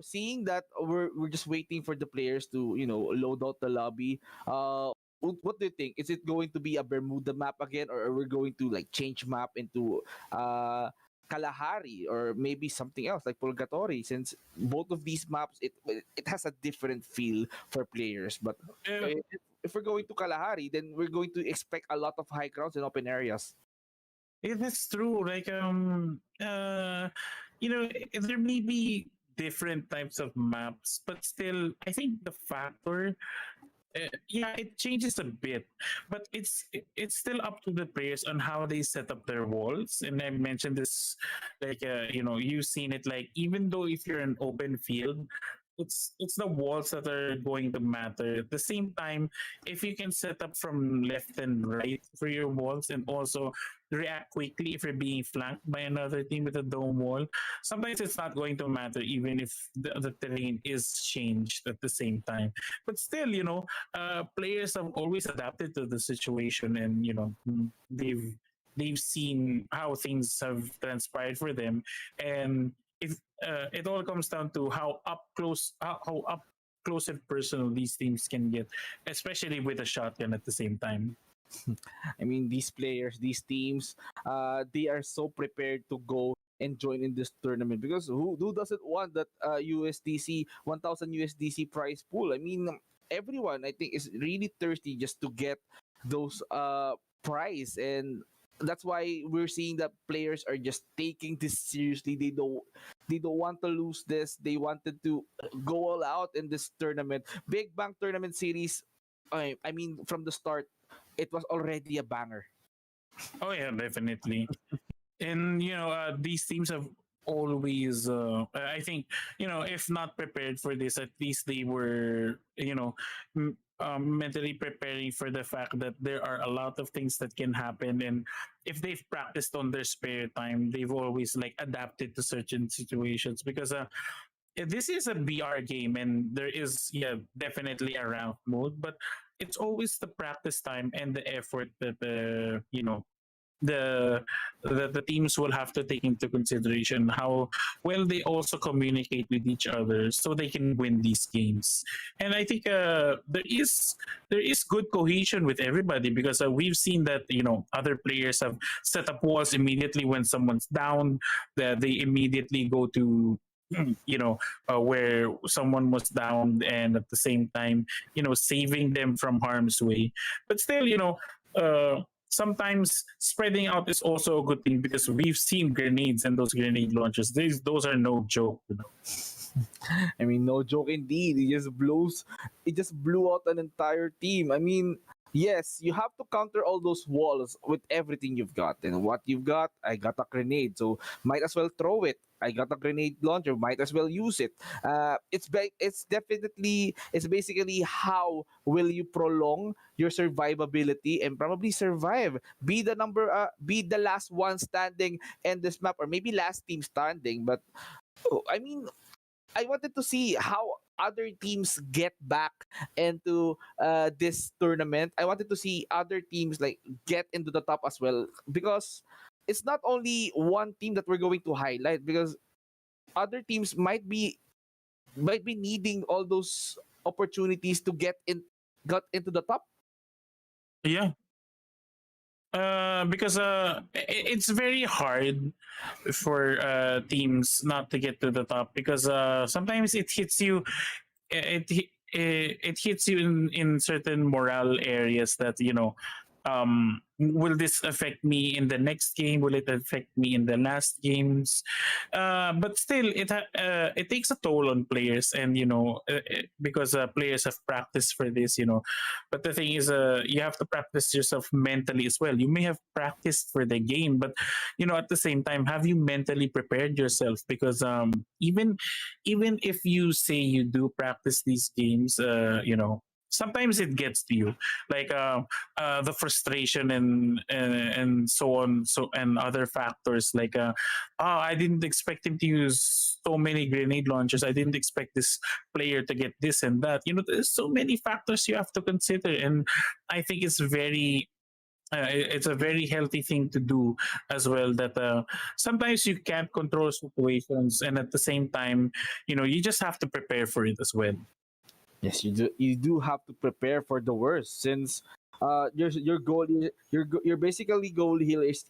seeing that we're just waiting for the players to load out the lobby. What do you think? Is it going to be a Bermuda map again, or are we going to like change map into Kalahari, or maybe something else like Purgatory? Since both of these maps, it has a different feel for players. But Uh, if we're going to Kalahari, then we're going to expect a lot of high grounds and open areas. It is true. Like, there may be different types of maps, but still, I think the factor, yeah, it changes a bit, but it's still up to the players on how they set up their walls. And I mentioned this, like, you've seen it. Like, even though if you're an open field, it's the walls that are going to matter. At the same time, if you can set up from left and right for your walls, and also react quickly if you're being flanked by another team with a dome wall, sometimes it's not going to matter even if the terrain is changed at the same time. But still, players have always adapted to the situation, and they've seen how things have transpired for them, and if it all comes down to how up close and personal these teams can get, especially with a shotgun at the same time. I mean, these players, these teams, they are so prepared to go and join in this tournament, because who doesn't want that USDC 1000 USDC prize pool? I mean, everyone I think is really thirsty just to get those prize, and that's why we're seeing that players are just taking this seriously. They don't want to lose this. They wanted to go all out in this tournament. Big Bang Tournament Series, I mean, from the start, it was already a banger. Oh yeah, definitely. And these teams have always, I think, if not prepared for this, at least they were, mentally preparing for the fact that there are a lot of things that can happen, and if they've practiced on their spare time, they've always like adapted to certain situations, because this is a BR game, and there is, yeah, definitely a rank mode, but it's always the practice time and the effort that the the teams will have to take into consideration, how well they also communicate with each other so they can win these games. And I think there is good cohesion with everybody, because we've seen that other players have set up walls immediately when someone's down, that they immediately go to where someone was down, and at the same time saving them from harm's way. But still, uh sometimes spreading out is also a good thing, because we've seen grenades and those grenade launchers. Those are no joke. I mean, no joke indeed. It just blew out an entire team. I mean, yes, you have to counter all those walls with everything you've got. And what you've got, I got a grenade, so might as well throw it. I got a grenade launcher, might as well use it. It's basically how will you prolong your survivability and probably survive. Be the last one standing in this map, or maybe last team standing. But I mean, I wanted to see how other teams get back into this tournament. I wanted to see other teams like get into the top as well, because it's not only one team that we're going to highlight, because other teams might be needing all those opportunities to got into the top. Yeah. Because it's very hard for teams not to get to the top, because sometimes it hits you, it hits you in certain moral areas that, will this affect me in the next game, will it affect me in the last games, but still it takes a toll on players, and because players have practiced for this, but the thing is, you have to practice yourself mentally as well. You may have practiced for the game, but at the same time, have you mentally prepared yourself? Because even if you say you do practice these games, sometimes it gets to you, like the frustration and so on, and other factors, like oh, I didn't expect him to use so many grenade launchers, I didn't expect this player to get this and that. There's so many factors you have to consider, and I think it's a very healthy thing to do as well, that sometimes you can't control situations, and at the same time, you just have to prepare for it as well. Yes, you do. You do have to prepare for the worst, since your goal your basically goal here is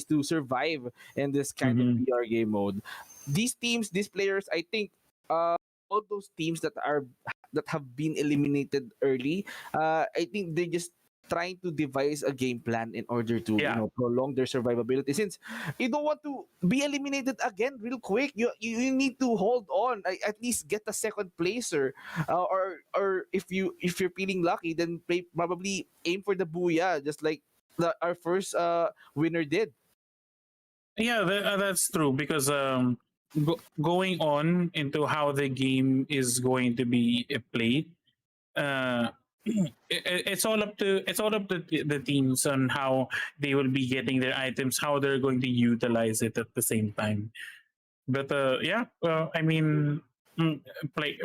to survive in this kind of Mm-hmm. VR game mode. These teams, these players, I think, all those teams that have been eliminated early, I think they just trying to devise a game plan in order to Yeah. prolong their survivability, since you don't want to be eliminated again real quick. You need to hold on, at least get a second placer, or if you're feeling lucky, then probably aim for the booyah, just like our first winner did. Yeah, that's true, because going on into how the game is going to be played, uh, it's all up to the teams on how they will be getting their items, how they're going to utilize it at the same time. But yeah, I mean, mm,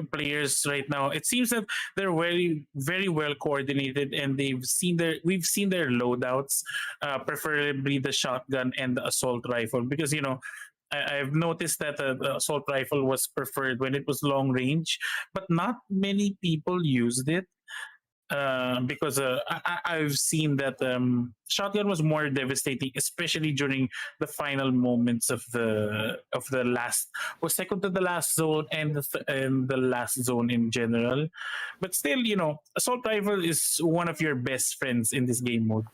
players right now, it seems that they're very very well coordinated, and we've seen their loadouts, preferably the shotgun and the assault rifle, because I've noticed that the assault rifle was preferred when it was long range, but not many people used it, because I've seen that shotgun was more devastating, especially during the final moments of the last, or second to the last zone, and the last zone in general. But still, assault rifle is one of your best friends in this game mode.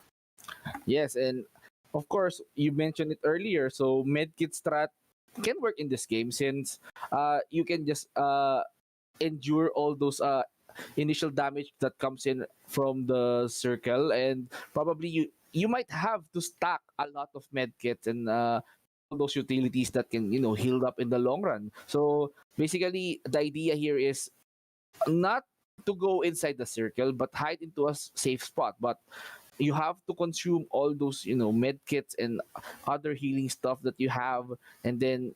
Yes, and of course you mentioned it earlier. So medkit strat can work in this game, since you can just endure all those initial damage that comes in from the circle, and probably you might have to stack a lot of medkits and all those utilities that can heal up in the long run. So basically the idea here is not to go inside the circle, but hide into a safe spot. But you have to consume all those med kits and other healing stuff that you have, and then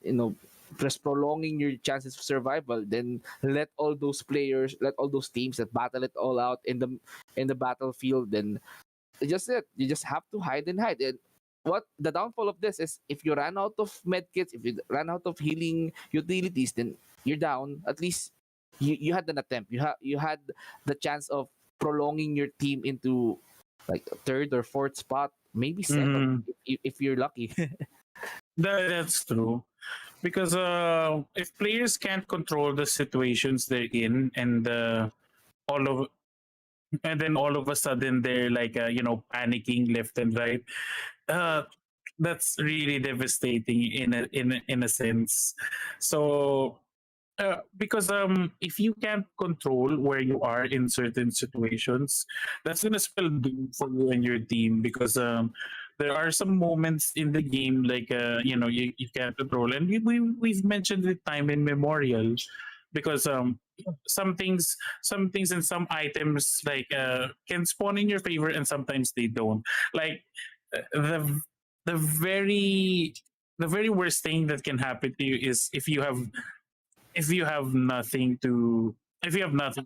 just prolonging your chances of survival. Then let all those teams that battle it all out in the battlefield. Then just it, you just have to hide and hide. And what the downfall of this is, if you run out of med kits, if you run out of healing utilities, then you're down. At least you had an attempt. You had the chance of prolonging your team into like third or fourth spot, maybe second, Mhm. if you're lucky. That's true. Because if players can't control the situations they're in, and all of and then all of a sudden they're like panicking left and right, uh, that's really devastating in a sense. So because if you can't control where you are in certain situations, that's gonna spell doom for you and your team because there are some moments in the game like you can't control, and we've mentioned it time in memorial because some things and some items like can spawn in your favor and sometimes they don't. Like the the very the very worst thing that can happen to you is if you have nothing to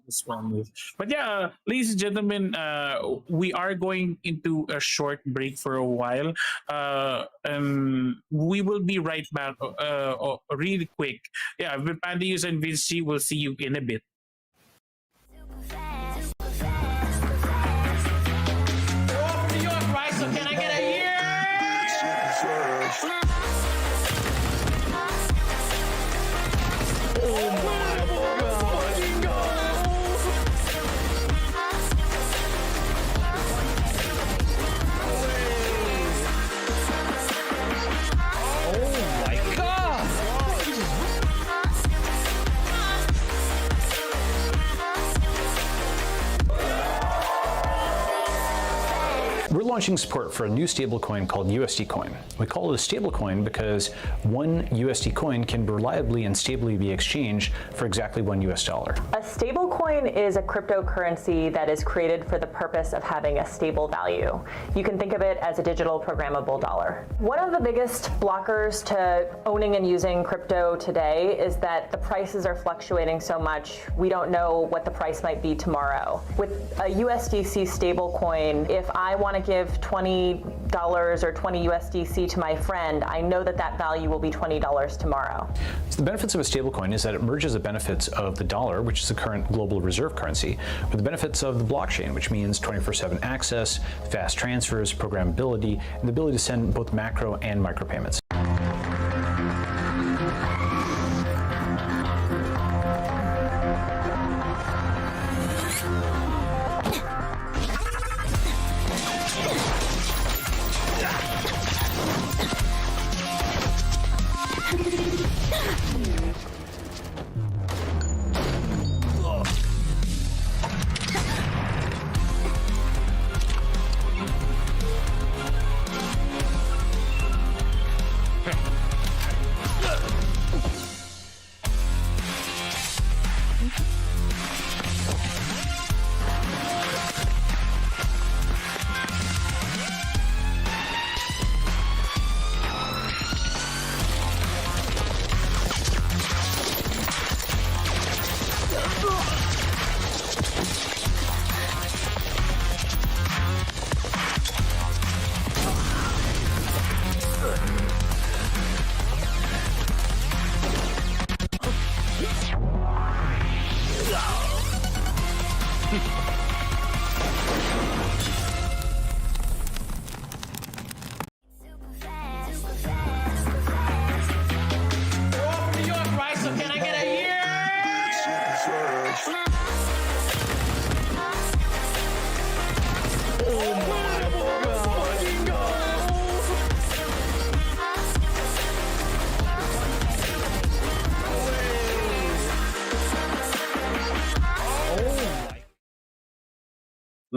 respond with. But yeah, ladies and gentlemen, we are going into a short break for a while, and we will be right back really quick. Yeah, I've been Pandius and Vinci. We'll see you in a bit. We're all from New York, right? So can I get a year? We're launching support for a new stablecoin called USD Coin. We call it a stablecoin because one USD coin can reliably and stably be exchanged for exactly $1. A stablecoin is a cryptocurrency that is created for the purpose of having a stable value. You can think of it as a digital programmable dollar. One of the biggest blockers to owning and using crypto today is that the prices are fluctuating so much, we don't know what the price might be tomorrow. With a USDC stablecoin, if I want to give $20 or 20 USDC to my friend, I know that that value will be $20 tomorrow. So the benefits of a stablecoin is that it merges the benefits of the dollar, which is the current global reserve currency, with the benefits of the blockchain, which means 24/7 access, fast transfers, programmability, and the ability to send both macro and micro payments.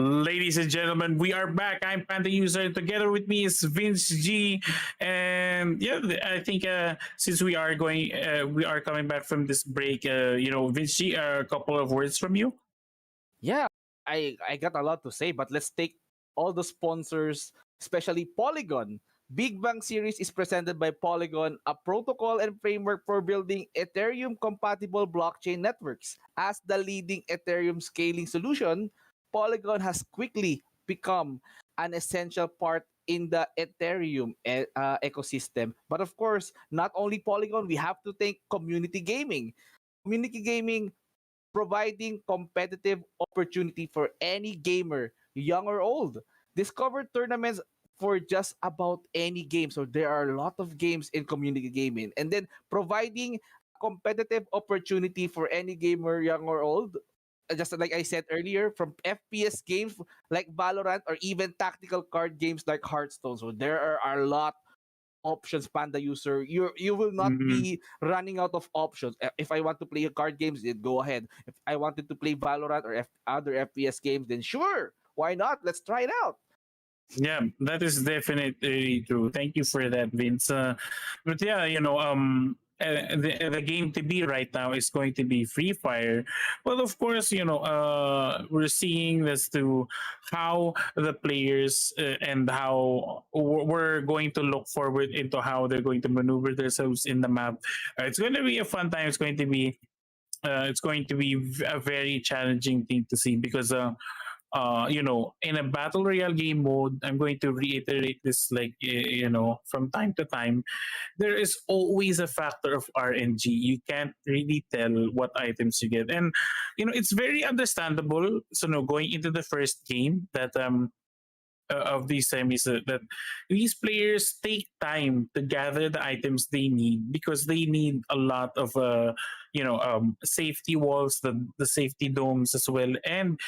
Ladies and gentlemen, we are back. I'm Panda User, and together with me is Vince G. And yeah, I think since we are coming back from this break, Vince G, a couple of words from you. Yeah, I got a lot to say, but let's take all the sponsors, especially Polygon. Big Bang series is presented by Polygon, a protocol and framework for building Ethereum compatible blockchain networks. As the leading Ethereum scaling solution, Polygon has quickly become an essential part in the Ethereum ecosystem. But of course, not only Polygon, we have to thank community gaming. Community gaming providing competitive opportunity for any gamer, young or old. Discover tournaments for just about any game. So there are a lot of games in community gaming. And then providing competitive opportunity for any gamer, young or old. Just like I said earlier, from FPS games like Valorant or even tactical card games like Hearthstone. So there are a lot options, Panda user. You will not Mhm. be running out of options. If I want to play card games, then go ahead. If I wanted to play Valorant or other FPS games, then sure, why not? Let's try it out. Yeah, that is definitely true. Thank you for that, Vince. But yeah, the game to be right now is going to be Free Fire. Well, of course, we're seeing this to how the players and how we're going to look forward into how they're going to maneuver themselves in the map. It's going to be a fun time. It's going to be a very challenging thing to see because in a battle royale game mode, I'm going to reiterate this like from time to time, there is always a factor of RNG. You can't really tell what items you get, and it's very understandable. So, no, going into the first game of these semis that these players take time to gather the items they need because they need a lot of safety walls, the safety domes as well, and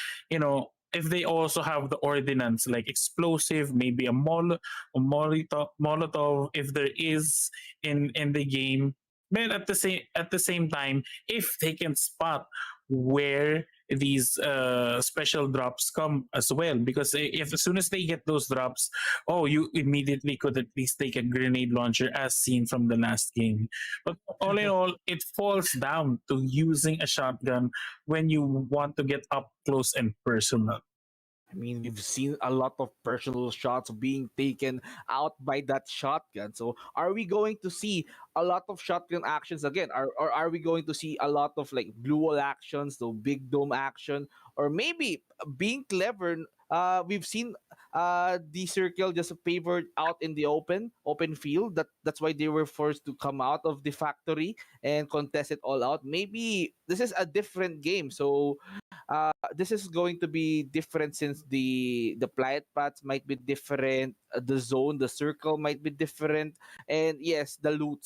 if they also have the ordnance like explosive, maybe a molotov if there is in the game. But at the same time, if they can spot where these special drops come as well, because if as soon as they get those drops, oh, you immediately could at least take a grenade launcher as seen from the last game. But all in all, it falls down to using a shotgun when you want to get up close and personal. I mean, we've seen a lot of personal shots being taken out by that shotgun. So, are we going to see a lot of shotgun actions again? Or are we going to see a lot of like blue wall actions, the big dome action, or maybe being clever? We've seen the circle just favored out in the open field. That's why they were forced to come out of the factory and contest it all out. Maybe this is a different game, so this is going to be different since the plight paths might be different, the zone, the circle might be different, and yes, the loot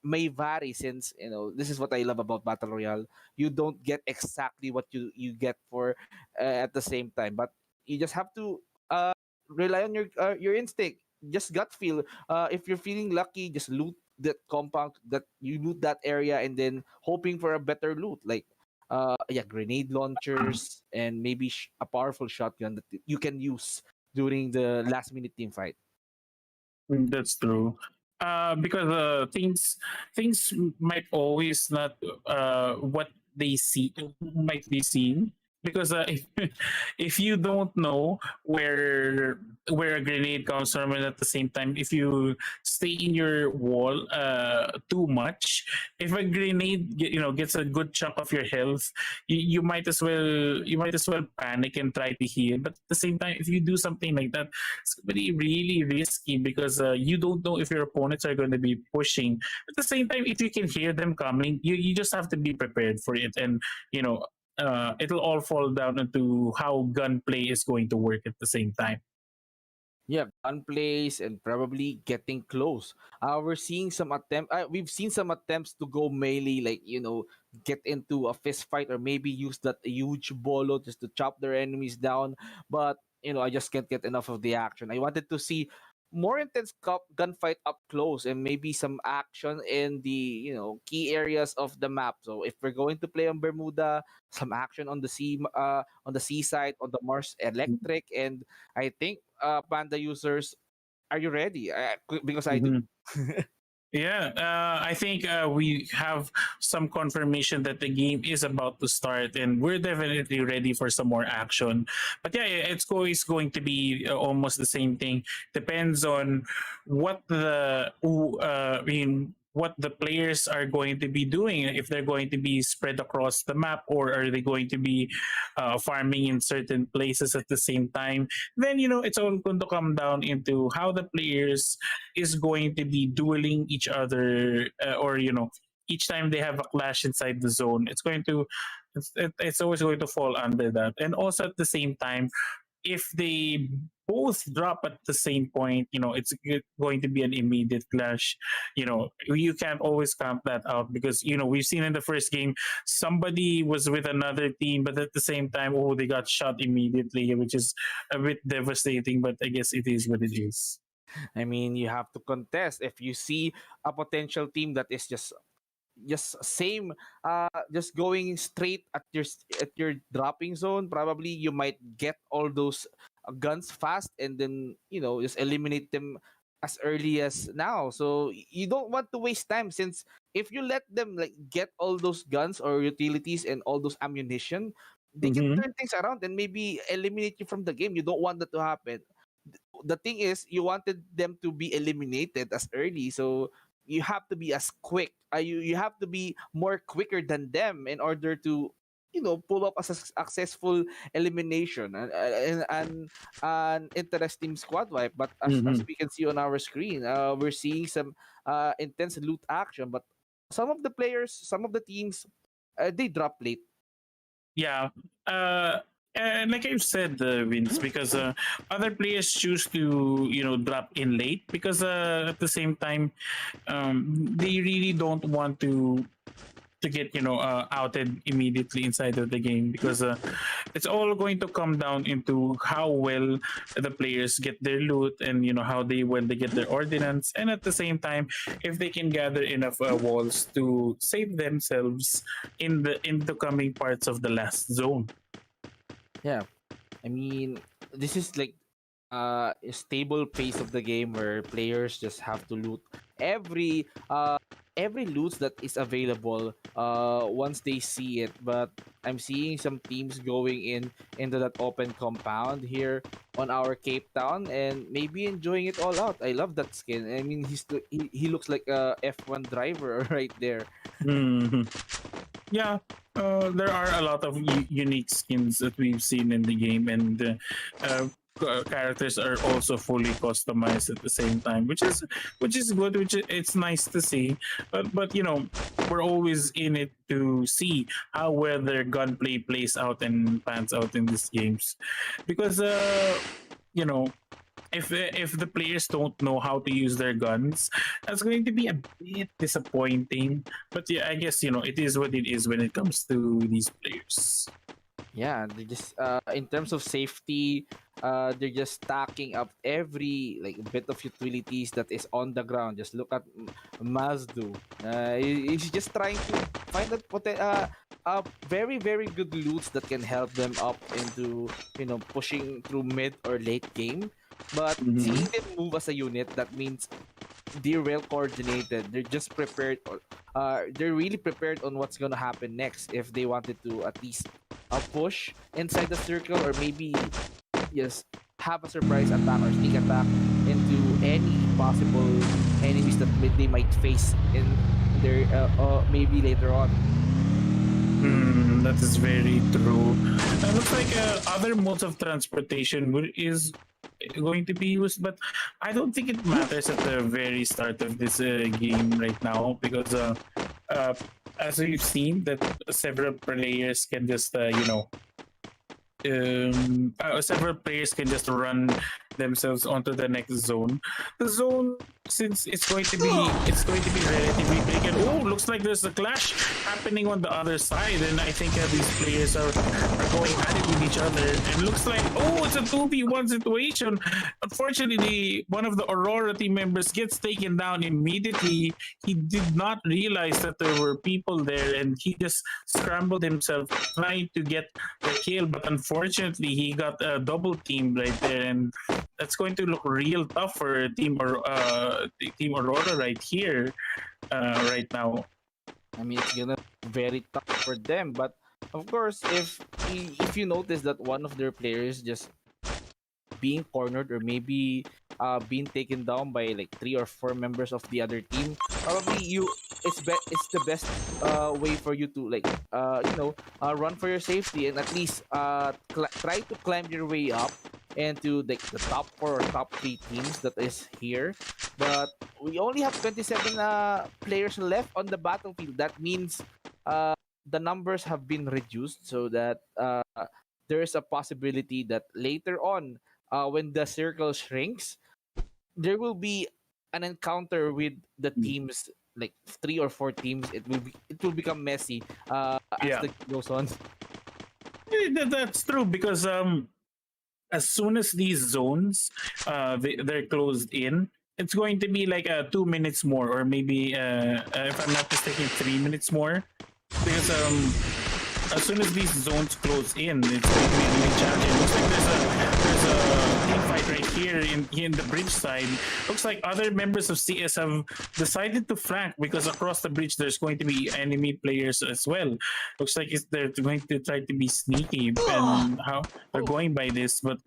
may vary since this is what I love about battle royale. You don't get exactly what you get for at the same time, but you just have to rely on your instinct, just gut feel. If you're feeling lucky, just loot that compound, that you loot that area, and then hoping for a better loot like yeah, grenade launchers and maybe a powerful shotgun that you can use during the last minute team fight. That's true. Because things might always not what they see might be seen. Because if you don't know where a grenade comes from, and at the same time, if you stay in your wall too much, if a grenade gets a good chunk of your health, you might as well panic and try to heal. But at the same time, if you do something like that, it's going to be really risky because you don't know if your opponents are going to be pushing. At the same time, if you can hear them coming, you just have to be prepared for it, and it'll all fall down into how gunplay is going to work at the same time. Yeah, gun plays and probably getting close. We've seen some attempts to go melee, like get into a fist fight or maybe use that huge bolo just to chop their enemies down. But I just can't get enough of the action. I wanted to see more intense gunfight up close and maybe some action in the key areas of the map. So if we're going to play on Bermuda, some action on the on the seaside, on the Mars Electric, and I think Panda users, are you ready? Because I do. Mhm. Yeah, I think we have some confirmation that the game is about to start, and we're definitely ready for some more action. But yeah, it's always going to be almost the same thing. Depends on what the players are going to be doing. If they're going to be spread across the map, or are they going to be farming in certain places at the same time? Then it's all going to come down into how the players is going to be dueling each other, or each time they have a clash inside the zone, it's always going to fall under that. And also at the same time, if they both drop at the same point, it's going to be an immediate clash. You can't always count that out because we've seen in the first game somebody was with another team, but at the same time, oh, they got shot immediately, which is a bit devastating. But I guess it is what it is. I mean, you have to contest. If you see a potential team that is just same just going straight at your dropping zone, probably you might get all those guns fast, and then just eliminate them as early as now. So you don't want to waste time, since if you let them like get all those guns or utilities and all those ammunition, they can Mm-hmm. turn things around and maybe eliminate you from the game. You don't want that to happen. The thing is, you wanted them to be eliminated as early, so you have to be as quick. You have to be more quicker than them in order to pull up a successful elimination, and an interesting squad wipe. But as Mm-hmm. we can see on our screen, we're seeing some intense loot action, but some of the players, some of the teams, they drop late. Yeah. Uh, and like I've said, Vince, because other players choose to drop in late because at the same time they really don't want to get outed immediately inside of the game, because it's all going to come down into how well the players get their loot, and how they get their ordinance, and at the same time if they can gather enough walls to save themselves in the coming parts of the last zone. Yeah, I mean, this is like a stable pace of the game where players just have to loot every uh every loot that is available once they see it. But I'm seeing some teams going into that open compound here on our Cape Town and maybe enjoying it all out. I love that skin. I mean, he looks like a F1 driver right there. Mhm. Yeah, there are a lot of unique skins that we've seen in the game, and characters are also fully customized at the same time, which is good. It's nice to see, but we're always in it to see how well their gunplay plays out and pans out in these games, because you know if the players don't know how to use their guns, that's going to be a bit disappointing. But yeah, I guess it is what it is when it comes to these players. Yeah, they just in terms of safety, they're just stacking up every like bit of utilities that is on the ground. Just look at Mazdu. He's just trying to find very very good loots that can help them up into pushing through mid or late game. But Mhm. seeing them move as a unit, that means they're well coordinated. They're just prepared. They're really prepared on what's gonna happen next if they wanted to at least push inside the circle, or maybe just have a surprise attack or sneak attack into any possible enemies that they might face in their maybe later on. That is very true. It looks like other modes of transportation is going to be used, but I don't think it matters at the very start of this game right now, because uh, as we've seen that several players can just several players can just run themselves onto the next zone. The zone, since it's going to be relatively big, and looks like there's a clash happening on the other side, and I think these players are going at it with each other, and looks like it's a 2v1 situation. Unfortunately, one of the Aurora team members gets taken down immediately. He did not realize that there were people there, and he just scrambled himself trying to get the kill, but unfortunately he got a double team right there, and that's going to look real tough for Team Aurora right here, right now. I mean, it's gonna be very tough for them. But of course, if you notice that one of their players just being cornered, or maybe being taken down by like three or four members of the other team, probably it's the best way for you to like run for your safety, and at least try to climb your way up into like the top four or top three teams that is here. But we only have 27 players left on the battlefield. That means the numbers have been reduced, so that there is a possibility that later on, when the circle shrinks, there will be an encounter with the teams, like three or four teams. It will become messy as Yeah, the game goes on. that's true, because as soon as these zones they're closed in, it's going to be like 2 minutes more, or maybe if I'm not mistaken, 3 minutes more, because as soon as these zones close in, it's going to be really challenging. It looks like there's a team fight right here in the bridge side. Looks like other members of CS have decided to flank, because across the bridge there's going to be enemy players as well. Looks like they're going to try to be sneaky and how they're going by this. But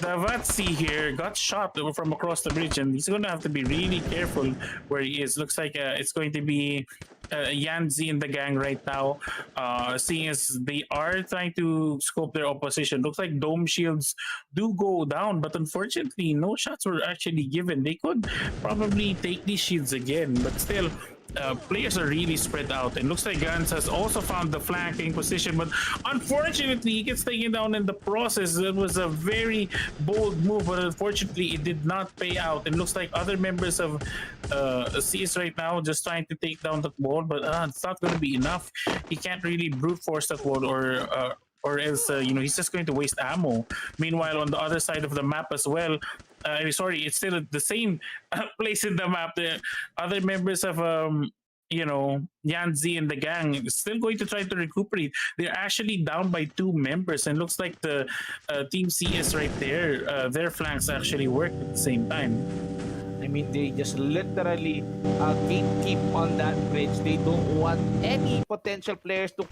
Davatsi here got shot from across the bridge, and he's going to have to be really careful where he is. Looks like it's going to be Yanzi in the gang right now, seeing as they are trying to scope their opposition. Looks like dome shields do go down, but unfortunately no shots were actually given. They could probably take these shields again, but still players are really spread out, and looks like Gans has also found the flanking position, but unfortunately he gets taken down in the process. It was a very bold move, but unfortunately it did not pay out. It looks like other members of CS right now just trying to take down the wall, but it's not going to be enough. He can't really brute force that wall, or else he's just going to waste ammo. Meanwhile, on the other side of the map as well, it's still the same place in the map. The other members of Yanzi and the gang still going to try to recuperate. They're actually down by 2 members, and looks like the team CS right there, their flanks actually worked at the same time. I mean, they just literally gatekeep on that bridge. They don't want any potential players to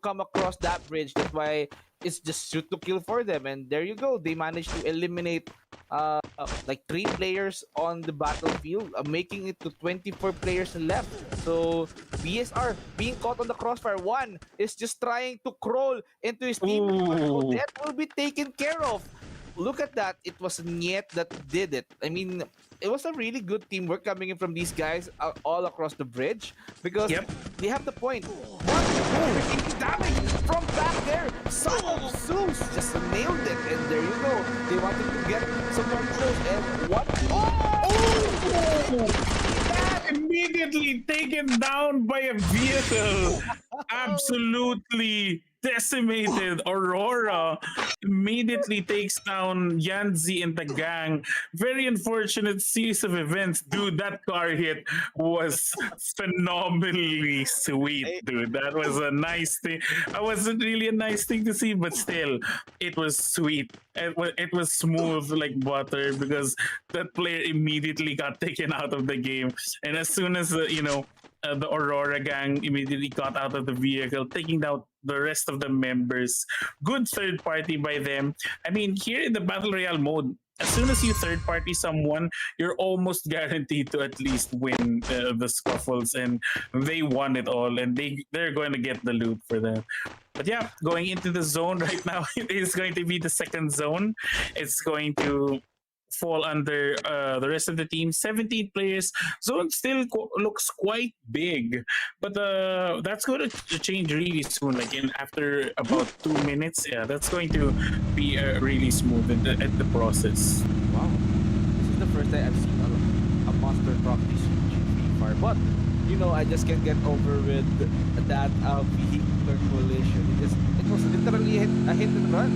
come across that bridge. That's why it's just shoot to kill for them. And there you go. They managed to eliminate like 3 players on the battlefield, making it to 24 players left. So BSR being caught on the crossfire. One is just trying to crawl into his team. So that will be taken care of. Look at that. It was Niet that did it. I mean, it was a really good teamwork coming in from these guys all across the bridge, because they have the point. One damage from back there. Son of Zeus just nailed it, and there you go. They wanted to get some more kills, and what? Immediately taken down by a vehicle. Absolutely decimated. Aurora immediately takes down Yanzi and the gang. Very unfortunate series of events. Dude, that car hit was phenomenally sweet, dude. That was a nice thing. It wasn't really a nice thing to see, but still, it was sweet. It was smooth like butter, because that player immediately got taken out of the game. And as soon as the Aurora gang immediately got out of the vehicle, taking out the rest of the members. Good third party by them. I mean, here in the Battle Royale mode, as soon as you third party someone, you're almost guaranteed to at least win the scuffles, and they won it all, and they're going to get the loot for that. But yeah, going into the zone right now, it is going to be the second zone. It's going to fall under the rest of the team. 17 players. Zone still looks quite big, but that's going to change really soon. Like after about 2 minutes, yeah, that's going to be really smooth at the process. Wow, this is the first time I've seen a monster drop this huge far. But I just can't get over with that vehicular collision. It was literally a hit and run.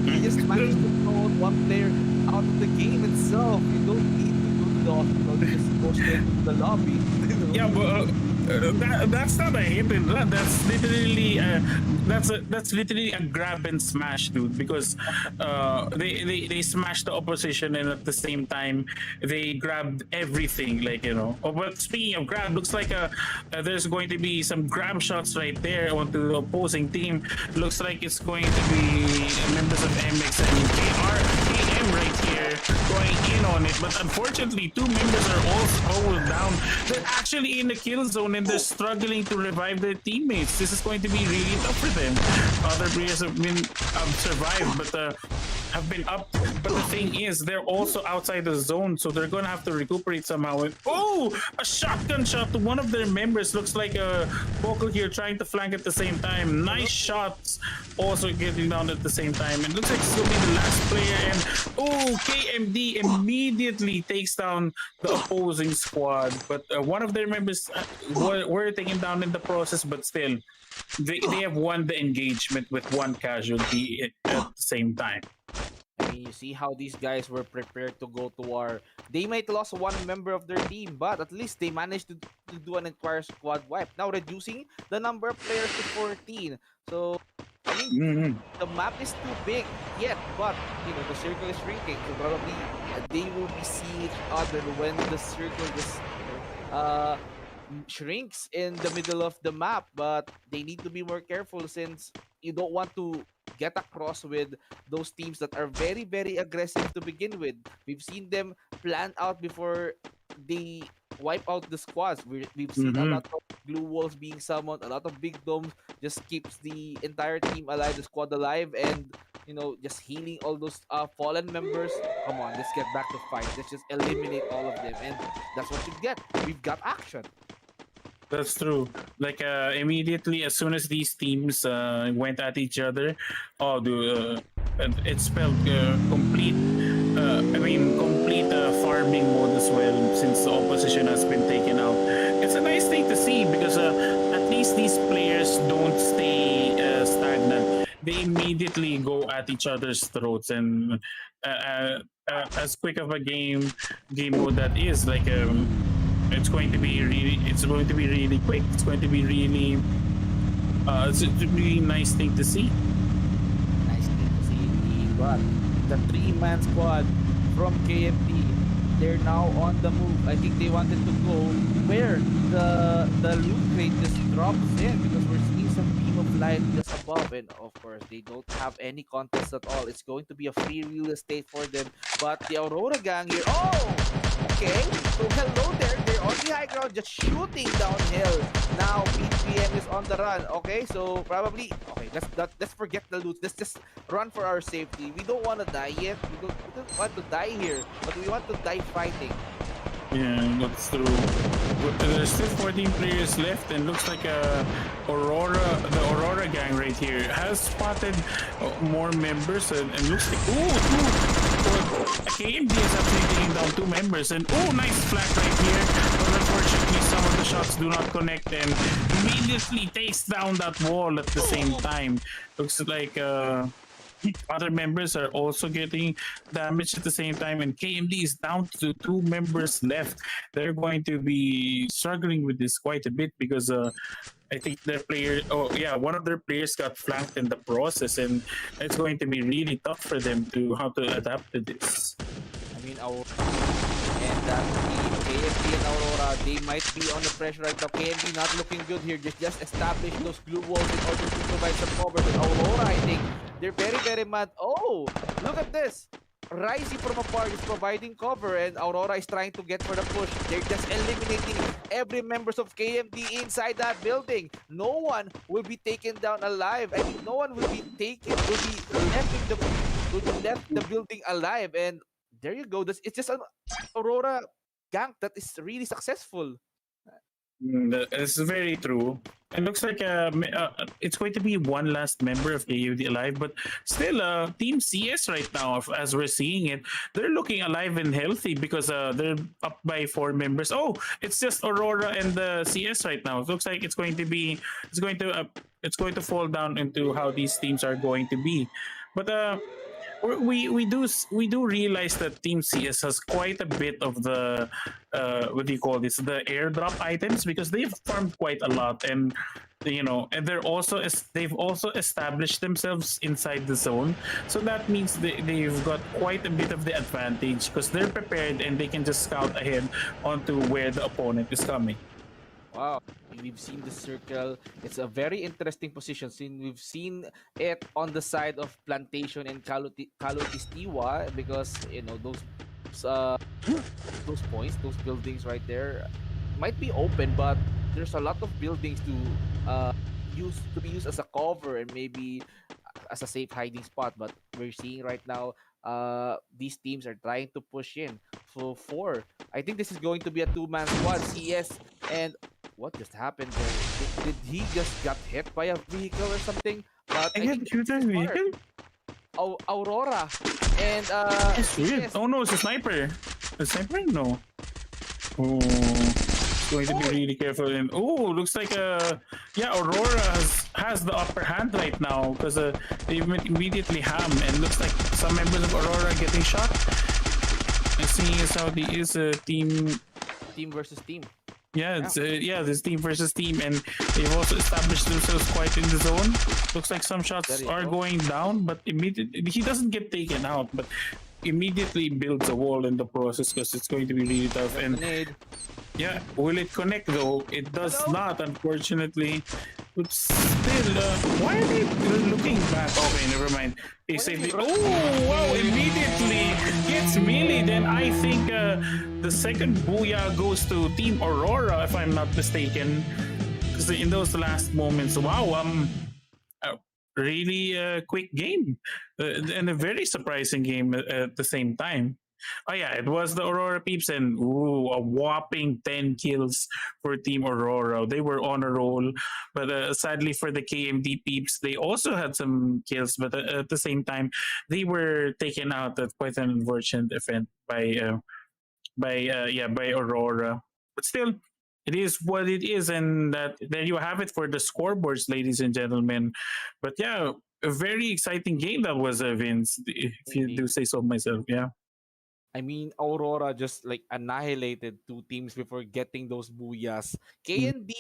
He just managed to throw one player out of the game itself. You don't need to go to the hospital, just go straight to the lobby. Yeah, but that's not a hit and run. That's literally a grab and smash, dude. Because they smashed the opposition, and at the same time they grabbed everything. Oh, but speaking of grab, looks like there's going to be some grab shots right there onto the opposing team. Looks like it's going to be members of MX and KM right here going in on it. But unfortunately, 2 members are all down. They're actually in the kill zone, and they're struggling to revive their teammates. This is going to be really tough for them. Other players have survived, but have been up. But the thing is, they're also outside the zone, so they're gonna have to recuperate somehow. And a shotgun shot to one of their members. Looks like a vocal here trying to flank at the same time. Nice shots, also getting down at the same time. And looks like it's gonna be the last player. And KMD immediately takes down the opposing squad, but one of their members were taken down in the process, but still, they have won the engagement with one casualty at the same time. I mean, you see how these guys were prepared to go to war. They might lost one member of their team, but at least they managed to do an entire squad wipe. Now reducing the number of players to 14. So, I mean, the map is too big yet, but you know the circle is shrinking. So probably they will be seeing each other when the circle just shrinks in the middle of the map. But they need to be more careful since you don't want to get across with those teams that are very, very aggressive to begin with. We've seen them plan out before they wipe out the squads. We've seen a lot of blue walls being summoned, a lot of big domes just keeps the entire team alive, the squad alive, and you know, just healing all those fallen members. Come on, let's get back to fight. Let's just eliminate all of them, and that's what you get. We've got action. That's true. Like immediately as soon as these teams went at each other, it spelled complete. Complete farming mode as well. Since the opposition has been taken out, it's a nice thing to see because at least these players don't stay stagnant. They immediately go at each other's throats, and as quick of a game mode that is, like it's going to be really quick. It's going to be really it's a really nice thing to see. Nice thing to see indeed. But the three-man squad from KMD, they're now on the move. I think they wanted to go where the loot crate just drops in because we're seeing some beam of light just above, and of course they don't have any contest at all. It's going to be a free real estate for them. But the Aurora gang here, okay, so hello there. They're on the high ground, just shooting downhill. Now BPM is on the run. Okay, so probably let's forget the loot. Let's just run for our safety. We don't want to die yet. We don't want to die here, but we want to die fighting. Yeah, that's true. But there's still 14 players left, and looks like the Aurora gang right here has spotted more members, and looks like KMD is actually taking down 2 members, and nice flag right here. But unfortunately, some of the shots do not connect, and immediately takes down that wall at the same time. Looks like other members are also getting damaged at the same time, and KMD is down to 2 members left. They're going to be struggling with this quite a bit because I think their player, one of their players got flanked in the process, and it's going to be really tough for them to how to adapt to this. I mean, that team, KMD and Aurora, they might be on the pressure right now. KMD not looking good here. Just establish those glue walls in order to provide some cover. But Aurora, I think, they're very, very mad. Oh, look at this. Risey from afar is providing cover, and Aurora is trying to get for the push. They're just eliminating every members of KMD inside that building. No one will be taken down alive. I mean, no one will be left the building alive. And there you go. It's just an Aurora gank that is really successful. It's very true. It looks like it's going to be one last member of KMD alive, but still, Team CS right now, as we're seeing it, they're looking alive and healthy because they're up by 4 members. Oh, it's just Aurora and the CS right now. It looks like it's going to fall down into how these teams are going to be, but we do realize that Team CS has quite a bit of the what do you call this, the airdrop items, because they've farmed quite a lot, and and they've also established themselves inside the zone, so that means they've got quite a bit of the advantage because they're prepared and they can just scout ahead onto where the opponent is coming. Wow, we've seen the circle. It's a very interesting position since we've seen it on the side of Plantation and Kalutistiwa, because those points, those buildings right there might be open, but there's a lot of buildings to be used as a cover and maybe as a safe hiding spot. But we're seeing right now these teams are trying to push in. So 4, I think this is going to be a 2-man squad. CS and what just happened there? Did he just got hit by a vehicle or something? But I think Aurora. And That's weird. Oh no, it's a sniper. A sniper? No. Oh, it's going to be really careful. And oh, looks like yeah, Aurora has the upper hand right now because they immediately ham, and looks like some members of Aurora are getting shot. And seeing as how there is a team versus team. Yeah, it's this team versus team, and they've also established themselves quite in the zone. Looks like some shots are going down, but immediately he doesn't get taken out, but immediately builds a wall in the process because it's going to be really tough. And yeah, will it connect though? It does not, unfortunately. But still, why are they looking back? Okay, never mind. They say, oh wow, immediately gets melee. Then I think the second booyah goes to Team Aurora, if I'm not mistaken. Because in those last moments, wow, really quick game and a very surprising game at the same time. Oh yeah, it was the Aurora peeps, and ooh, a whopping 10 kills for Team Aurora. They were on a roll, but sadly for the KMD peeps, they also had some kills, but at the same time, they were taken out at quite an unfortunate event by Aurora. But still, it is what it is, and there you have it for the scoreboards, ladies and gentlemen. But yeah, a very exciting game that was, Vince, if you do say so myself. Yeah. I mean, Aurora just like annihilated two teams before getting those booyahs. KND,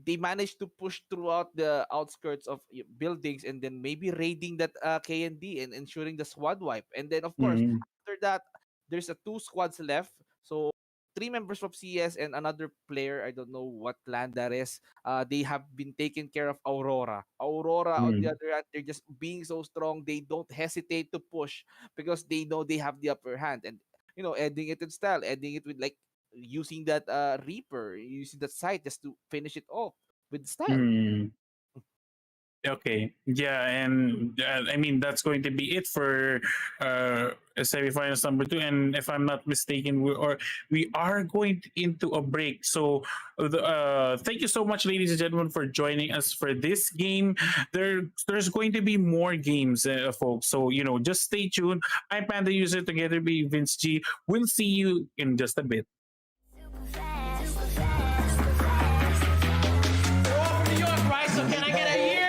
they managed to push throughout the outskirts of buildings and then maybe raiding that KND and ensuring the squad wipe. And then, of course, after that, there's two squads left. So 3 members of CS and another player, I don't know what clan that is, they have been taking care of Aurora. Aurora, on the other hand, they're just being so strong, they don't hesitate to push because they know they have the upper hand. And, ending it in style, ending it with like using that Reaper, using that site just to finish it off with style. Okay, yeah, and I mean that's going to be it for semifinals number 2. And if I'm not mistaken, we are going into a break. So thank you so much, ladies and gentlemen, for joining us for this game. There's going to be more games, folks. So just stay tuned. I'm Panda User, together with Vince G. We'll see you in just a bit. New York, right? So can I get a year?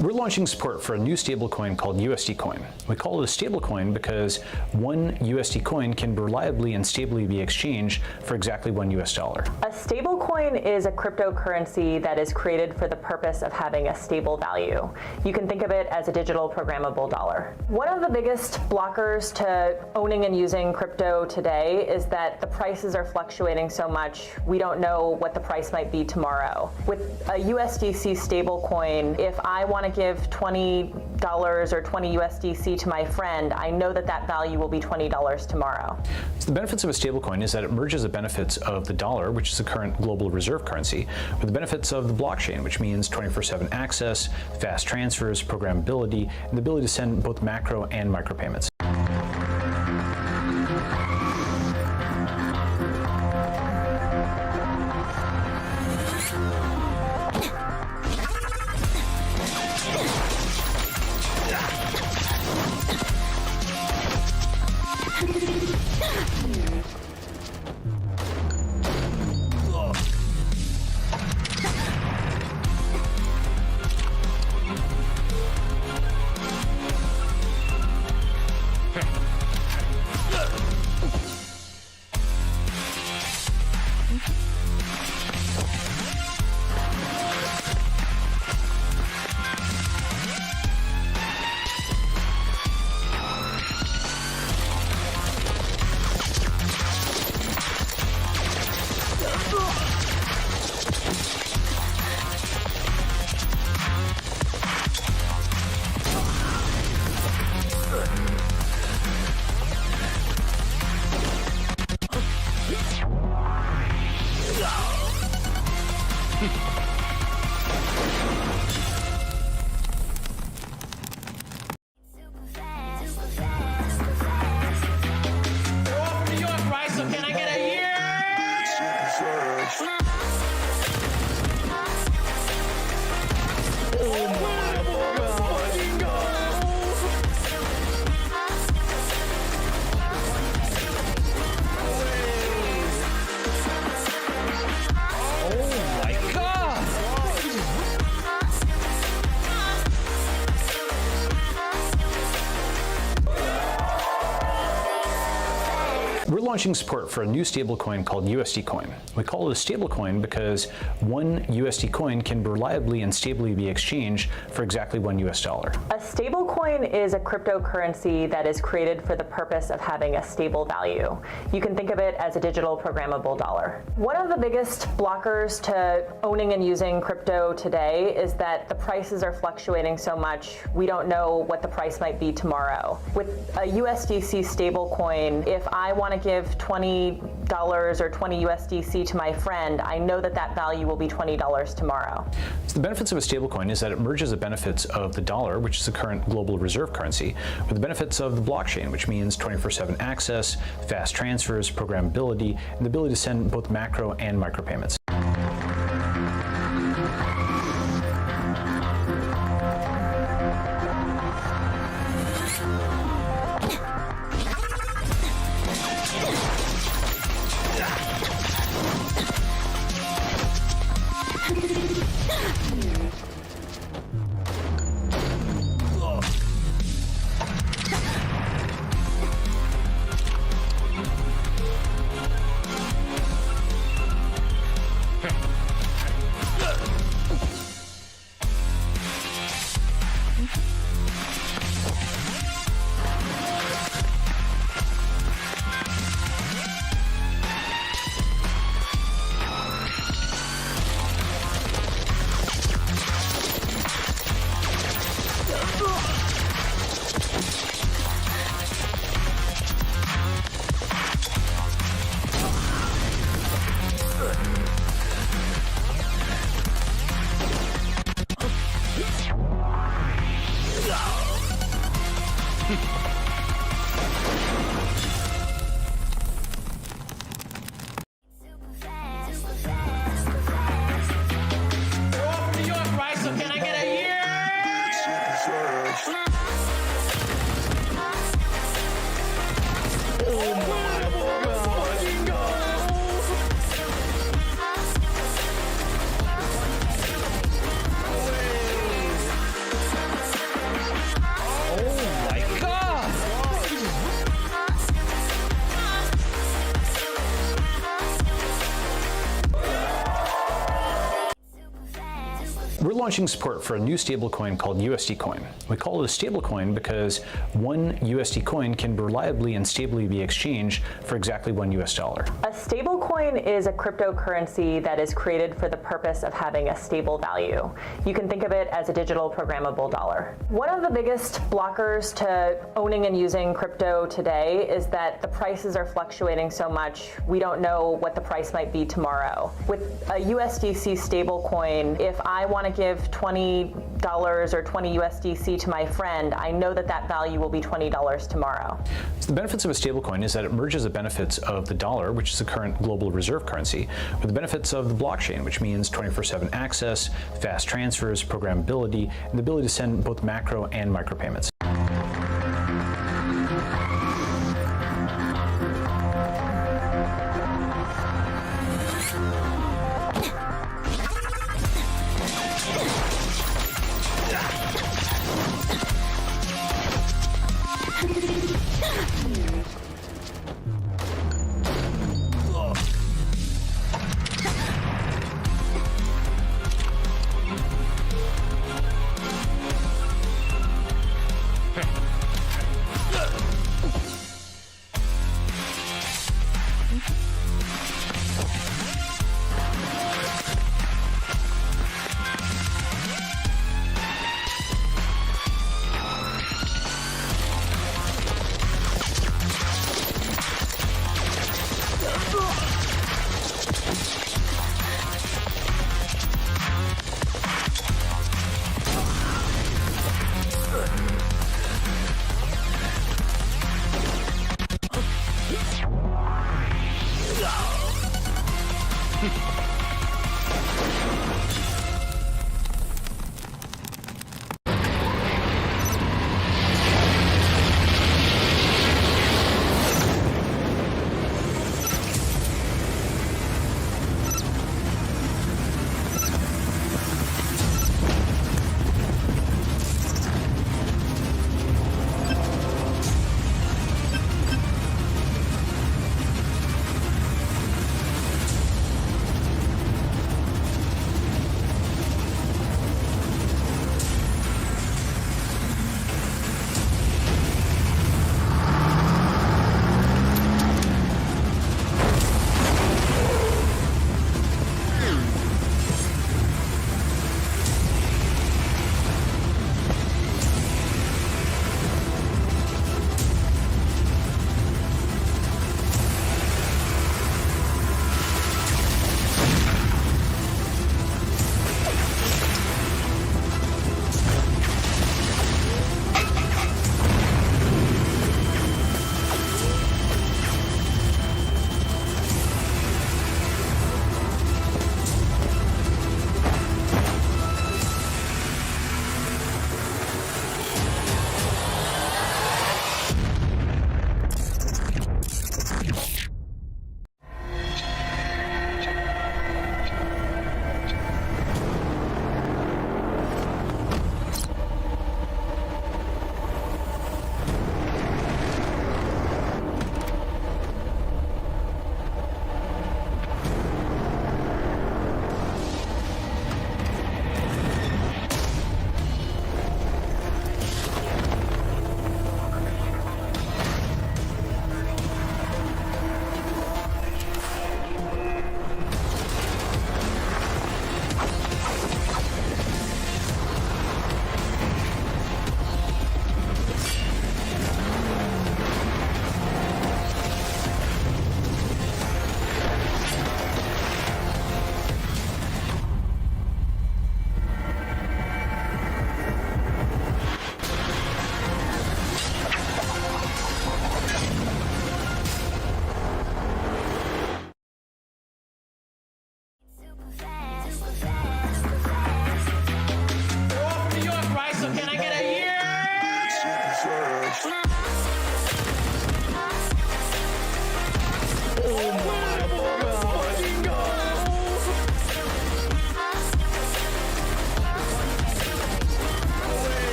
We're launching support for a new stablecoin called USD Coin. We call it a stablecoin because one USD coin can reliably and stably be exchanged for exactly $1 US. A stablecoin is a cryptocurrency that is created for the purpose of having a stable value. You can think of it as a digital programmable dollar. One of the biggest blockers to owning and using crypto today is that the prices are fluctuating so much, we don't know what the price might be tomorrow. With a USDC stablecoin, if I want to give $20 or 20 USDC to my friend, I know that that value will be $20 tomorrow. So the benefits of a stablecoin is that it merges the benefits of the dollar, which is the current global reserve currency, with the benefits of the blockchain, which means 24/7 access, fast transfers, programmability, and the ability to send both macro and micro payments. We're all from New York, right? So can I get a year? Oh my god! We're launching support for a new stablecoin called USD Coin. We call it a stablecoin because one USD coin can reliably and stably be exchanged for exactly $1. A stablecoin is a cryptocurrency that is created for the purpose of having a stable value. You can think of it as a digital programmable dollar. One of the biggest blockers to owning and using crypto today is that the prices are fluctuating so much, we don't know what the price might be tomorrow. With a USDC stablecoin, if I want to give $20 or 20 USDC to my friend, I know that that value will be $20 tomorrow. So the benefits of a stablecoin is that it merges the benefits of the dollar, which is the current global reserve currency, with the benefits of the blockchain, which means 24/7 access, fast transfers, programmability, and the ability to send both macro and micro payments. We're all from New York, right? So can I get a year? Oh my god! We're launching support for a new stablecoin called USD Coin. We call it a stablecoin because one USD coin can reliably and stably be exchanged for exactly $1. A stablecoin is a cryptocurrency that is created for the purpose of having a stable value. You can think of it as a digital programmable dollar. One of the biggest blockers to owning and using crypto today is that the prices are fluctuating so much, we don't know what the price might be tomorrow. With a USDC stablecoin, if I want to give $20 or 20 USDC to my friend, I know that that value will be $20 tomorrow. So the benefits of a stablecoin is that it merges the benefits of the dollar, which is the current global reserve currency, with the benefits of the blockchain, which means 24/7 access, fast transfers, programmability, and the ability to send both macro and micro payments.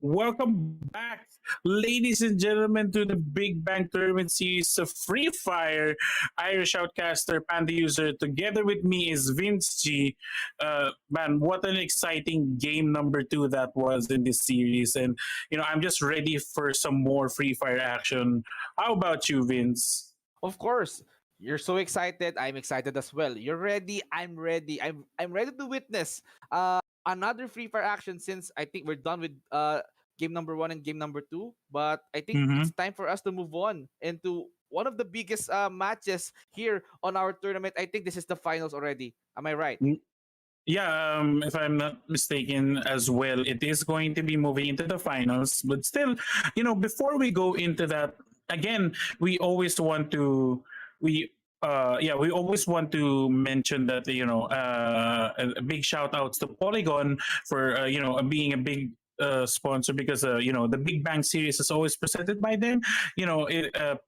Welcome back, ladies and gentlemen, to the Big Bang Tournament series of Free Fire. Irish Outcaster, Panda User. Together with me is Vince G. Man, what an exciting game number two that was in this series. And, I'm just ready for some more Free Fire action. How about you, Vince? Of course, you're so excited. I'm excited as well. You're ready. I'm ready. I'm ready to witness another Free Fire action since I think we're done with game number one and game number two. But I think it's time for us to move on into one of the biggest matches here on our tournament. I think this is the finals already. Am I right? Yeah, if I'm not mistaken as well, it is going to be moving into the finals. But still, before we go into that, again, we always want to we we always want to mention that a big shout outs to Polygon for being a big sponsor because the Big Bang series is always presented by them.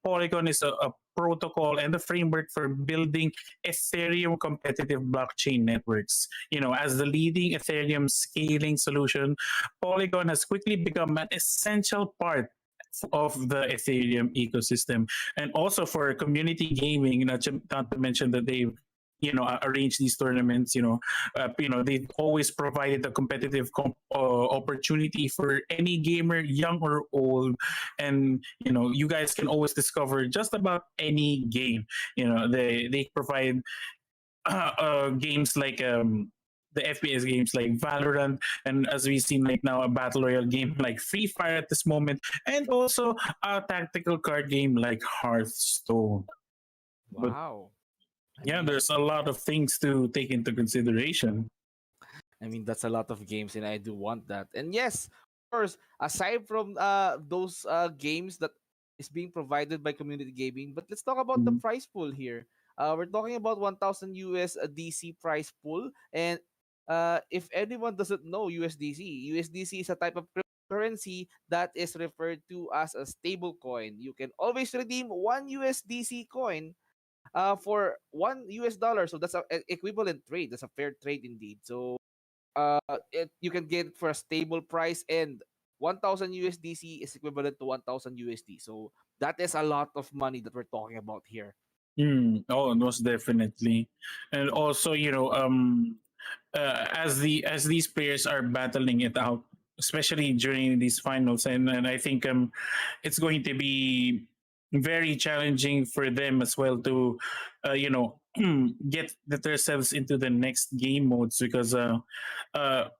Polygon is a protocol and the framework for building Ethereum competitive blockchain networks. As the leading Ethereum scaling solution, Polygon has quickly become an essential part of the Ethereum ecosystem, and also for community gaming. Not to mention that they arrange these tournaments. They've always provided a competitive opportunity for any gamer, young or old, and you guys can always discover just about any game. They provide games like the FPS games like Valorant, and as we've seen right now, a battle royale game like Free Fire at this moment, and also a tactical card game like Hearthstone. Wow. Yeah, there's a lot of things to take into consideration. I mean, that's a lot of games, and I do want that. And yes, of course, aside from those games that is being provided by community gaming, but let's talk about the prize pool here. We're talking about 1,000 USDC prize pool, and if anyone doesn't know USDC is a type of currency that is referred to as a stable coin. You can always redeem one USDC coin for $1. So that's a equivalent trade. That's a fair trade indeed. So you can get it for a stable price, and 1,000 USDC is equivalent to 1,000 USD. So that is a lot of money that we're talking about here. Oh, most definitely, and also as these players are battling it out, especially during these finals, and I think it's going to be very challenging for them as well to get themselves into the next game modes because like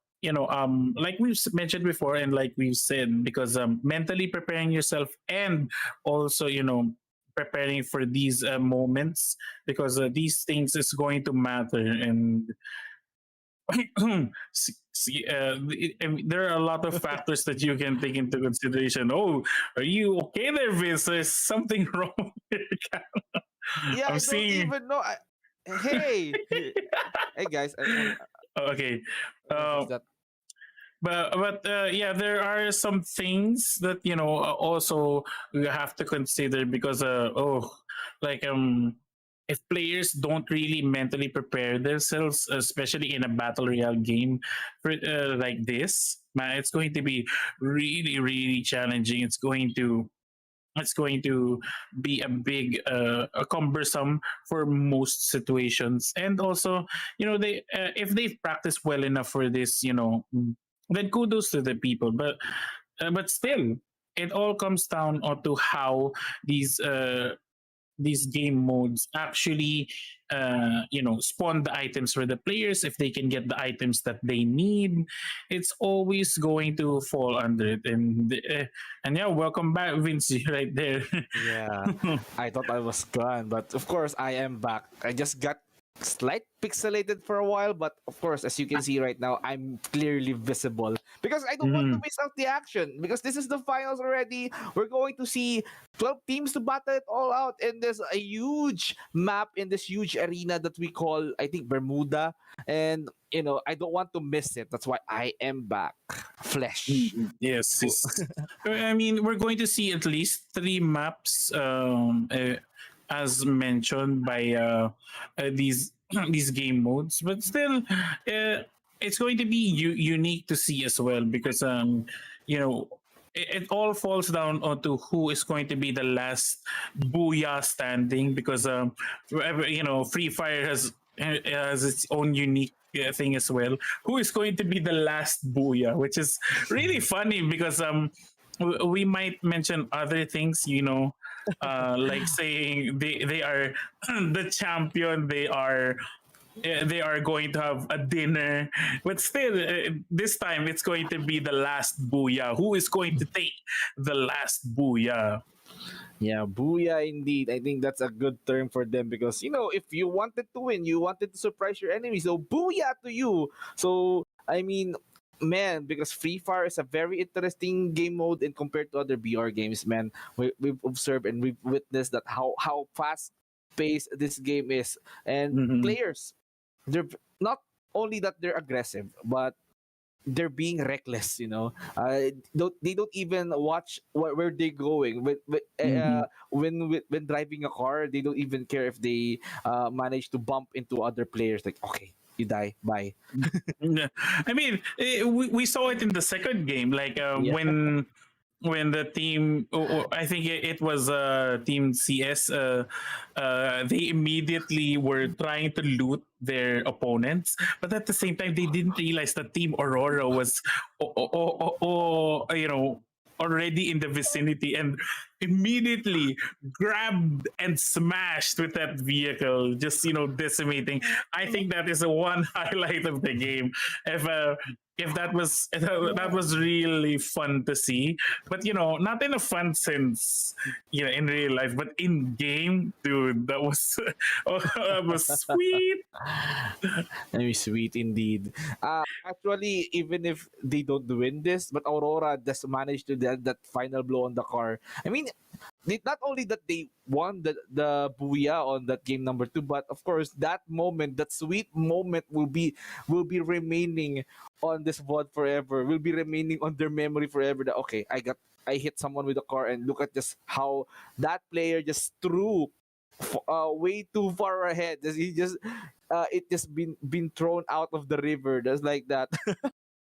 we've mentioned before and like we've said, because mentally preparing yourself and also preparing for these moments, because these things is going to matter. And there are a lot of factors that you can take into consideration. Oh, are you okay there, Vince? There's something wrong here. Yeah, I don't even know. Hey, hey guys. Okay. But yeah, there are some things that also you have to consider because if players don't really mentally prepare themselves, especially in a battle royale game for like this, man, it's going to be really really challenging. It's going to be a big a cumbersome for most situations. And also they if they've practiced well enough for this, then kudos to the people. But still, it all comes down to how these game modes actually spawn the items for the players. If they can get the items that they need, it's always going to fall under it. And yeah, welcome back, Vinci, right there. Yeah, I thought I was gone, but of course I am back. I just got slight pixelated for a while, but of course, as you can see right now, I'm clearly visible because I don't want to miss out the action, because this is the finals already. We're going to see 12 teams to battle it all out, and there's a huge map in this huge arena that we call, I think, Bermuda. And I don't want to miss it. That's why I am back. Flesh. Yes, I mean, we're going to see at least 3 maps as mentioned by these these game modes, but still it's going to be unique to see as well, because you know, it all falls down onto who is going to be the last booyah standing, because Free Fire has its own unique thing as well. Who is going to be the last booyah, which is really funny because we might mention other things, like saying they are the champion, they are going to have a dinner, but still, this time it's going to be the last booyah. Who is going to take the last booyah? Yeah, booyah indeed. I think that's a good term for them because if you wanted to win, you wanted to surprise your enemy. So booyah to you. So I mean, man, because Free Fire is a very interesting game mode and compared to other BR games, man. We've observed and we've witnessed that how fast paced this game is, and Mhm. players, they're not only that they're aggressive, but they're being reckless. They don't even watch where they're going. Mhm. When driving a car, they don't even care if they manage to bump into other players. Like, okay, you die, bye. Yeah. I mean, we saw it in the second game, like Yeah. when the team, I think it was team CS, they immediately were trying to loot their opponents, but at the same time they didn't realize that team Aurora was already in the vicinity, and immediately grabbed and smashed with that vehicle, just decimating. I think that is a one highlight of the game. If that was really fun to see, but not in a fun sense, in real life, but in game, dude, that was that was sweet. Very sweet indeed. Actually, even if they don't win this, but Aurora just managed to get that final blow on the car. I mean, not only that they won the booyah on that game number 2, but of course that moment, that sweet moment, will be remaining on this VOD forever. Will be remaining on their memory forever. That okay, I hit someone with a car, and look at just how that player just threw way too far ahead. He just it just been thrown out of the river. Just like that.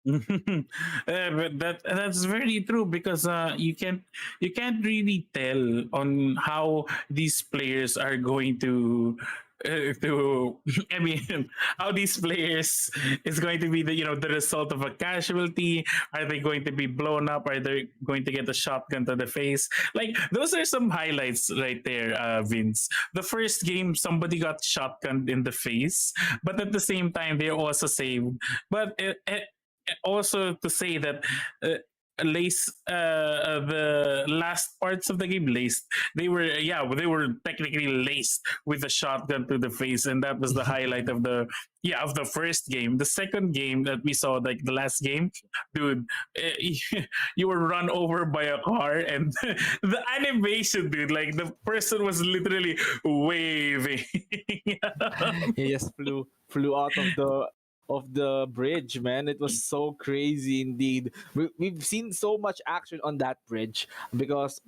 But that's very true, because you can't really tell on how these players are going to I mean, how these players is going to be the result of a casualty. Are they going to be blown up? Are they going to get a shotgun to the face? Like, those are some highlights right there, Vince. The first game, somebody got shotgunned in the face, but at the same time they're also saved. But also to say that lace the last parts of the game, laced, they were technically laced with a shotgun to the face, and that was the highlight of the first game. The second game that we saw, like the last game, dude, you were run over by a car, and the animation, dude, like the person was literally waving. He just flew out of the bridge, man. It was so crazy indeed. We've seen so much action on that bridge because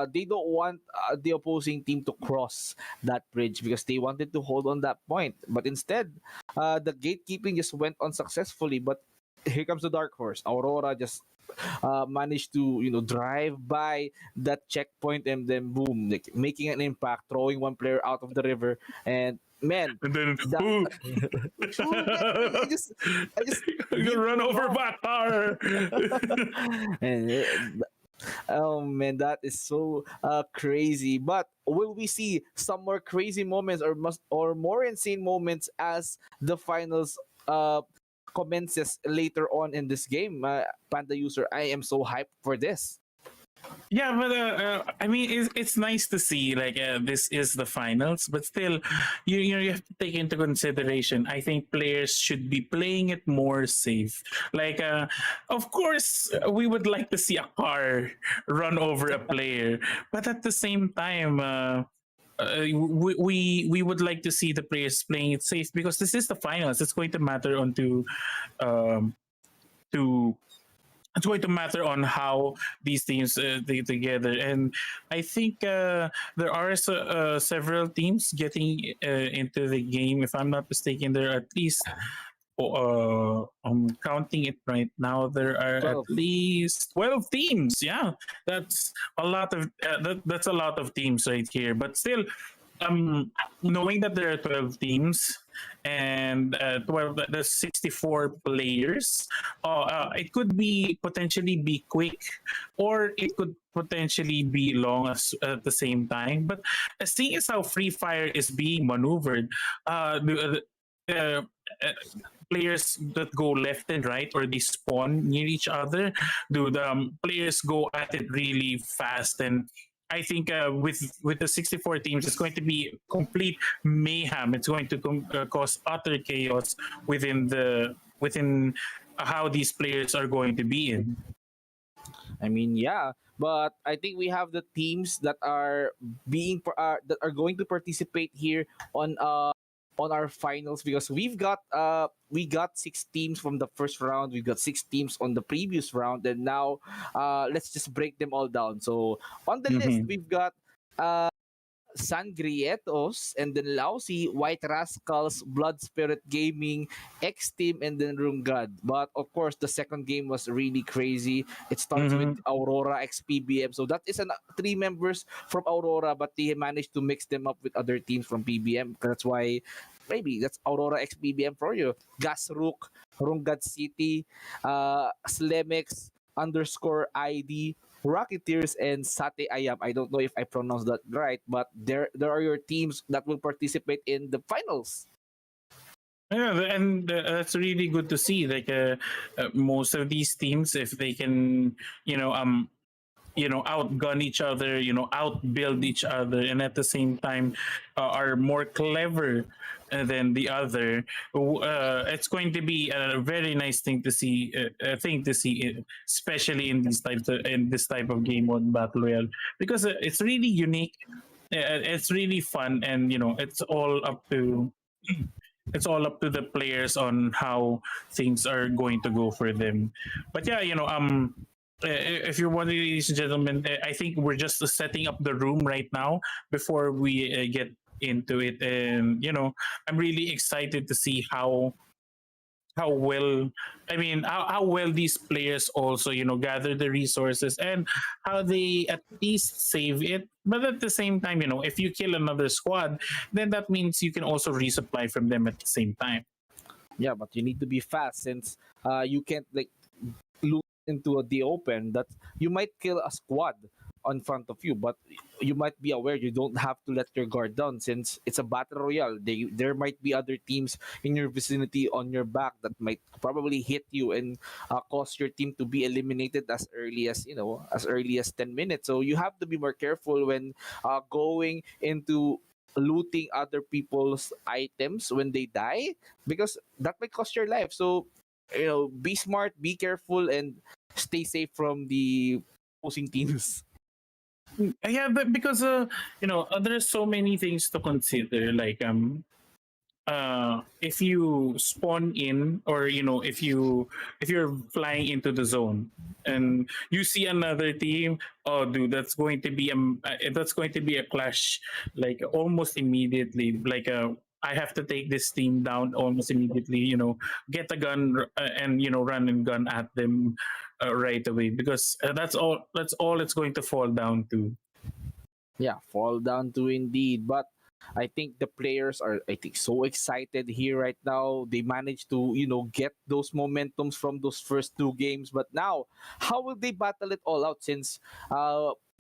they don't want the opposing team to cross that bridge because they wanted to hold on that point. But instead, the gatekeeping just went on successfully. But here comes the dark horse. Aurora just managed to drive by that checkpoint and then boom, like making an impact, throwing one player out of the river, and man, And then, that ooh, I just you been run too over long. by a car. And oh man, that is so crazy. But will we see some more crazy moments or more insane moments as the finals commences later on in this game? Panda user, I am so hyped for this. Yeah, but I mean, it's nice to see, like, this is the finals, but still, you have to take into consideration. I think players should be playing it more safe. Like, of course, we would like to see a car run over a player, but at the same time, we would like to see the players playing it safe, because this is the finals. It's going to matter um, to it's going to matter on how these teams they together. And I think there are several teams getting into the game. If I'm not mistaken, there are at least I'm counting it right now. There are at 12. least 12 teams. Yeah, that's a lot of that's a lot of teams right here. But still, um, knowing that there are 12 teams and 12, there's 64 players. It could be potentially be quick, or it could potentially be long at the same time. But seeing as how Free Fire is being maneuvered, uh, uh, players that go left and right or they spawn near each other, do the players go at it really fast. And I think with the 64 teams, it's going to be complete mayhem. It's going to cause utter chaos within how these players are going to be in. I mean, yeah, but I think we have the teams that are that are going to participate here on our finals, because we got 6 teams from the first round, we got 6 teams on the previous round, and now let's just break them all down. So on the list Mhm. we've got Sangrietos, and then Lousy, White Rascals, Blood Spirit Gaming, X Team, and then Rungad. But of course, the second game was really crazy. It starts with Mhm. Aurora X PBM. So that is 3 members from Aurora, but they managed to mix them up with other teams from PBM. That's why maybe that's Aurora X PBM for you. Gasrook, Rungad City, Slemex underscore ID, Rocketeers, and Sate Ayam. I don't know if I pronounced that right, but there are your teams that will participate in the finals. Yeah, and that's really good to see. Like most of these teams, if they can, you know, um, outgun each other, outbuild each other, and at the same time are more clever than the other. It's going to be a very nice thing to see. Especially in this type of game mode battle royale, because it's really unique. It's really fun, and it's all up to the players on how things are going to go for them. But yeah, if you're wondering, ladies and gentlemen, I think we're just setting up the room right now before we get into it. And I'm really excited to see how well how well these players also gather the resources, and how they at least save it. But at the same time, if you kill another squad, then that means you can also resupply from them at the same time. Yeah, but you need to be fast, since you can't like loot into the open. That you might kill a squad on front of you, but you might be aware you don't have to let your guard down, since it's a battle royale. There might be other teams in your vicinity on your back that might probably hit you and cause your team to be eliminated as early as 10 minutes. So you have to be more careful when going into looting other people's items when they die, because that might cost your life. So be smart, be careful, and stay safe from the opposing teams. Yeah, but because there's so many things to consider. Like if you spawn in, or if you're flying into the zone and you see another team, oh dude, that's going to be a clash, like almost immediately. Like I have to take this team down almost immediately, get a gun, and run and gun at them right away, because that's all it's going to fall down to. Yeah, fall down to indeed. But I think the players are, I think, so excited here right now. They managed to, get those momentums from those first 2 games. But now, how will they battle it all out, since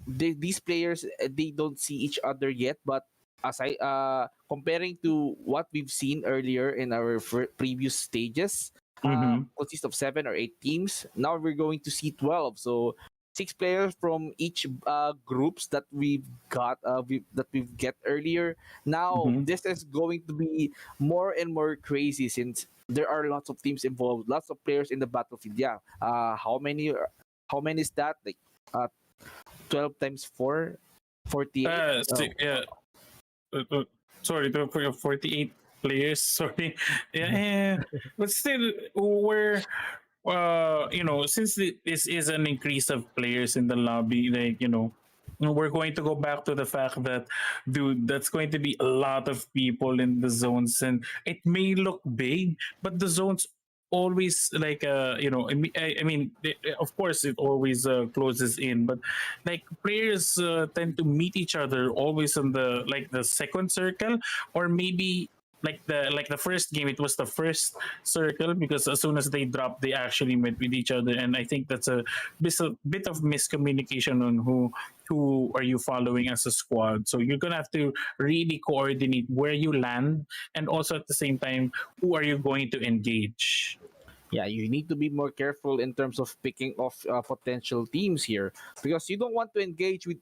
these players, they don't see each other yet. But as I comparing to what we've seen earlier in our previous stages, Mm-hmm. consists of 7 or 8 teams. Now we're going to see 12. So 6 players from each groups that we've get earlier. Now Mm-hmm. this is going to be more and more crazy, since there are lots of teams involved, lots of players in the battlefield. Yeah. How many is that? Like 12 times 4, 48. Oh, Yeah, sorry, 48 players. Sorry. Yeah, but still, we're since this is an increase of players in the lobby, like we're going to go back to the fact that, dude, that's going to be a lot of people in the zones, and it may look big, but the zones always like of course it always closes in, but like players tend to meet each other always on the like the second circle, or maybe like the first game, it was the first circle, because as soon as they dropped, they actually met with each other. And I think that's a bit of miscommunication on who are you following as a squad. So you're gonna have to really coordinate where you land, and also at the same time, who are you going to engage. Yeah, you need to be more careful in terms of picking off potential teams here, because you don't want to engage with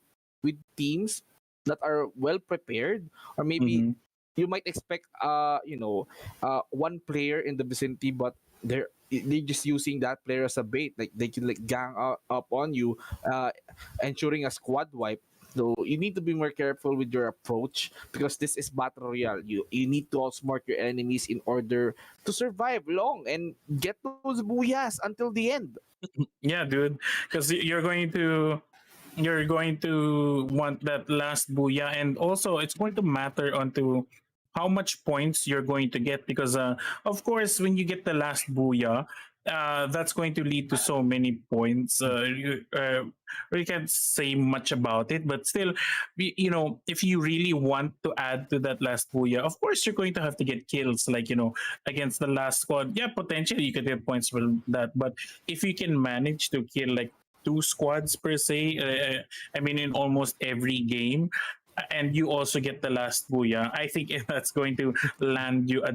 teams that are well prepared, or maybe Mm-hmm. you might expect one player in the vicinity, but they're just using that player as a bait, like they can like gang up on you, ensuring a squad wipe. So you need to be more careful with your approach, because this is battle royale. You need to outsmart your enemies in order to survive long and get those booyahs until the end. Yeah, dude, because you're going to want that last booyah, and also it's going to matter onto how much points you're going to get, because of course when you get the last booyah, that's going to lead to so many points. You can't say much about it, but still, if you really want to add to that last booyah, of course you're going to have to get kills, like against the last squad. Yeah, potentially you could get points for that, but if you can manage to kill like two squads per se, I mean, in almost every game, and you also get the last booyah, I think that's going to land you a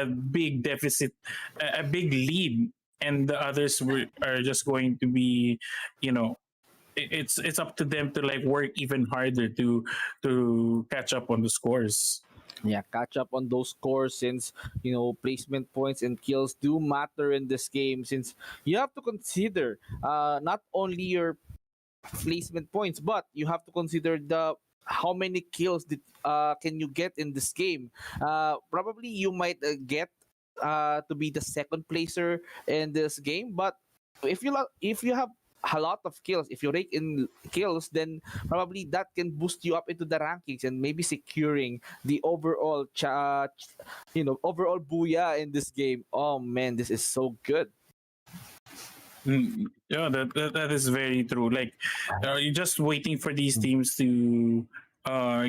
big deficit, a big lead, and the others are just going to be, you know, it's up to them to like work even harder to catch up on the scores. Yeah, catch up on those scores, since placement points and kills do matter in this game, since you have to consider not only your placement points, but you have to consider the how many kills can you get in this game. Probably you might get to be the second placer in this game, but if you have a lot of kills, if you rake in kills, then probably that can boost you up into the rankings and maybe securing the overall overall booyah in this game. Oh man, this is so good. Yeah, that is very true. Like, you're just waiting for these teams to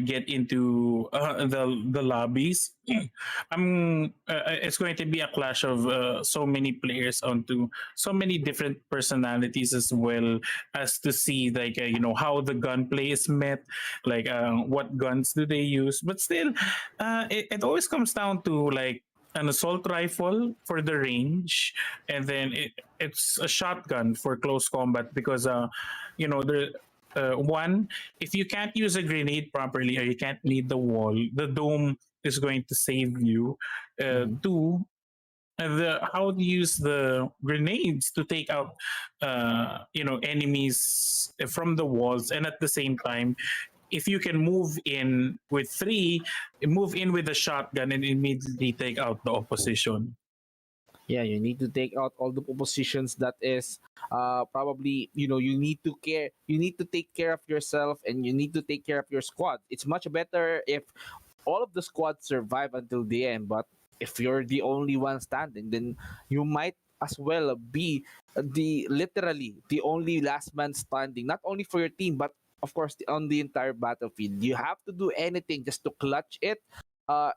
get into the lobbies. It's going to be a clash of so many players onto so many different personalities, as well as to see like how the gunplay is met, like what guns do they use. But still, it always comes down to like an assault rifle for the range, and then it's a shotgun for close combat, because the one, if you can't use a grenade properly, or you can't lead the wall, the dome is going to save you. Two, the how to use the grenades to take out enemies from the walls, and at the same time, if you can move in with three, move in with a shotgun and immediately take out the opposition. Yeah, you need to take out all the positions. That is probably, you need to take care of yourself, and you need to take care of your squad. It's much better if all of the squads survive until the end, but if you're the only one standing, then you might as well be the literally the only last man standing, not only for your team, but of course on the entire battlefield. You have to do anything just to clutch it.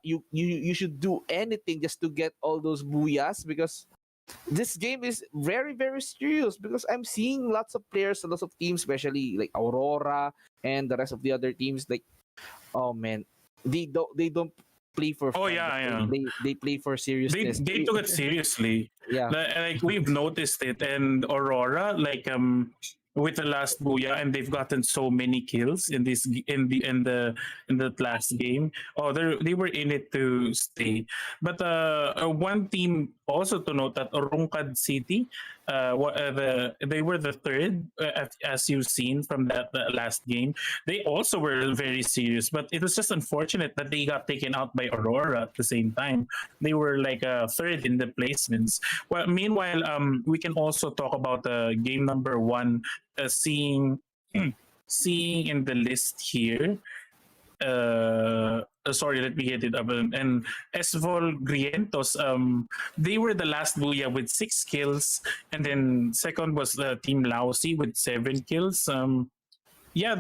You should do anything just to get all those booyahs, because this game is very very serious, because I'm seeing lots of players, lots of teams, especially like Aurora and the rest of the other teams, like, oh man, they don't play for Oh fun. yeah, yeah. They play for They seriousness. they took it seriously. Yeah. Like we've noticed it, and Aurora, like with the last booyah, and they've gotten so many kills in this in the last game. Oh, they were in it to stay. But one team also to note, that Orungkad City, they were the third, as you've seen from that last game. They also were very serious, but it was just unfortunate that they got taken out by Aurora at the same time. They were like third in the placements. Well, meanwhile, we can also talk about game number one, seeing seeing in the list here, sorry, let me get it up. And Esvol Grientos, they were the last Booyah with 6 kills, and then second was Team Laosi with 7 kills. Yeah,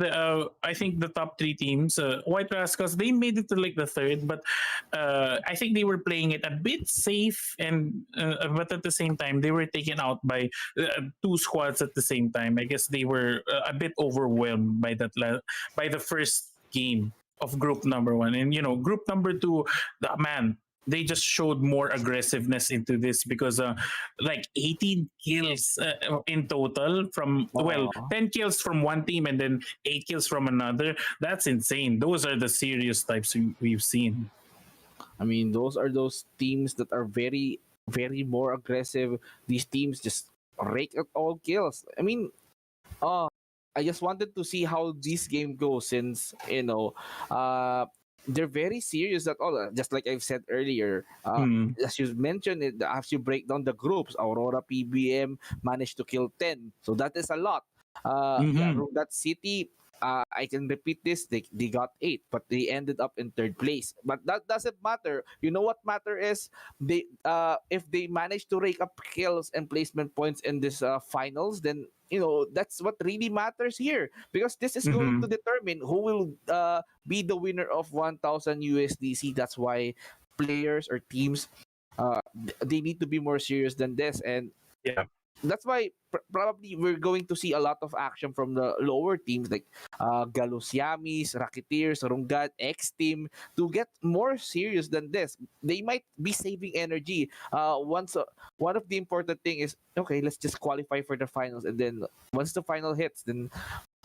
I think the top 3 teams, White Rascals, they made it to like the third, but I think they were playing it a bit safe, and but at the same time, they were taken out by 2 squads at the same time. I guess they were a bit overwhelmed by by the first game of group number 1, and group number 2, man, they just showed more aggressiveness into this because like 18 kills in total from 10 kills from one team and then 8 kills from another. That's insane. Those are the serious types we've seen. I mean, those are those teams that are very, very more aggressive. These teams just rake at all kills. I mean, I just wanted to see how this game goes since they're very serious at all. Just like I've said earlier, as you mentioned, as you break down the groups, Aurora PBM managed to kill 10, so that is a lot. Yeah, that city. I can repeat this. They got 8, but they ended up in 3rd place. But that doesn't matter. You know what matter is they if they manage to rake up kills and placement points in this finals, then that's what really matters here, because this is going to determine who will be the winner of 1,000 USDC. That's why players or teams they need to be more serious than this, and yeah. That's why probably we're going to see a lot of action from the lower teams like Galosiamis, Racketeers, Rungad, X-Team to get more serious than this. They might be saving energy. One of the important thing is, okay, let's just qualify for the finals, and then once the final hits, then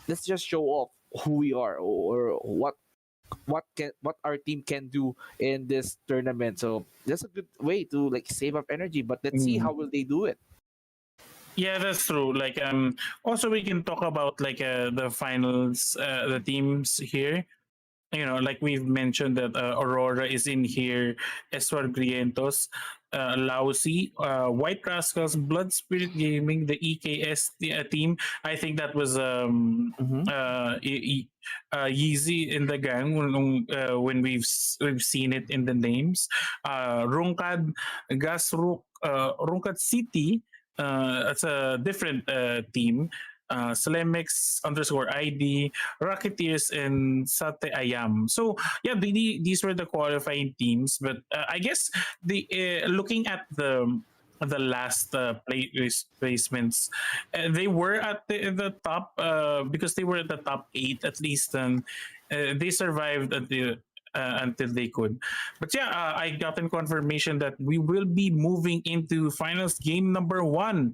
let's just show off who we are or what our team can do in this tournament. So that's a good way to like save up energy. But let's see how will they do it. Yeah, that's true. Like, also we can talk about like the finals, the teams here. Like we've mentioned that Aurora is in here, Eswar Grientos, Lausi, White Rascals, Blood Spirit Gaming, the EKS team. I think that was Yeezy in the gang when we've seen it in the names. Rungkad, Gasruk, Rungkad City. It's a different team. Slemix _ID, Rocketeers, and Sate Ayam. So yeah, these were the qualifying teams. But I guess looking at the last placements, they were at the top because they were at the top 8 at least, and they survived until they could. But yeah, I gotten confirmation that we will be moving into finals game number 1.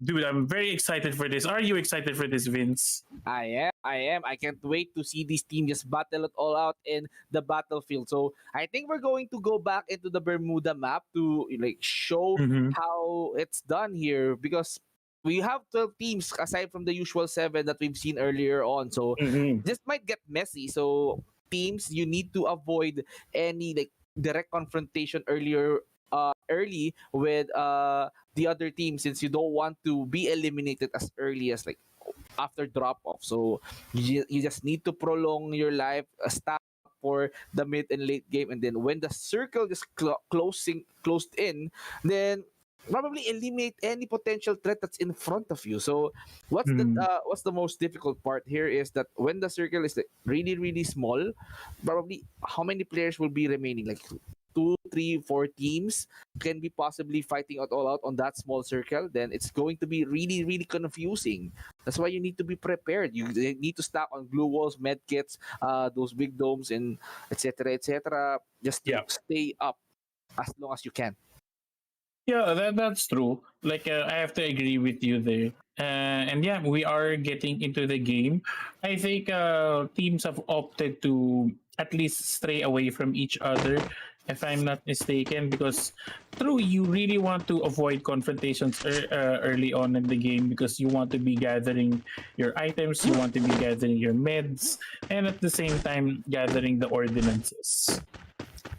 Dude, I'm very excited for this. Are you excited for this, Vince? I am. I can't wait to see this team just battle it all out in the battlefield. So I think we're going to go back into the Bermuda map to like show how it's done here, because we have 12 teams aside from the usual 7 that we've seen earlier on. So this might get messy. So teams, you need to avoid any like direct confrontation early with the other team, since you don't want to be eliminated as early as like after drop off. So you just need to prolong your life, stop for the mid and late game, and then when the circle is closed in, then probably eliminate any potential threat that's in front of you. So what's the most difficult part here is that when the circle is like really, really small, probably how many players will be remaining? Like 2, 3, 4 teams can be possibly fighting out all out on that small circle. Then it's going to be really, really confusing. That's why you need to be prepared. You need to stack on glue walls, med kits, those big domes, and etc. Just to stay up as long as you can. Yeah, that's true. Like, I have to agree with you there. And yeah, we are getting into the game. I think teams have opted to at least stray away from each other, if I'm not mistaken, because true, you really want to avoid confrontations early on in the game, because you want to be gathering your items, you want to be gathering your meds, and at the same time gathering the ordinances.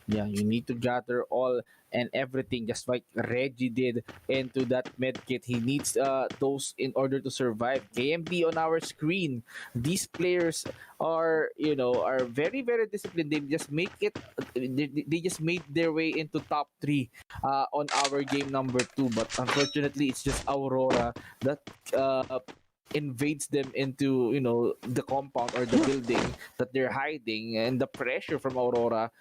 Yeah, you need to gather all and everything, just like Reggie did into that med kit. He needs those in order to survive. KMD on our screen. These players are, are very, very disciplined. They just make it. They just made their way into top three on our game number two. But unfortunately, it's just Aurora that invades them into the compound or the building that they're hiding, and the pressure from Aurora,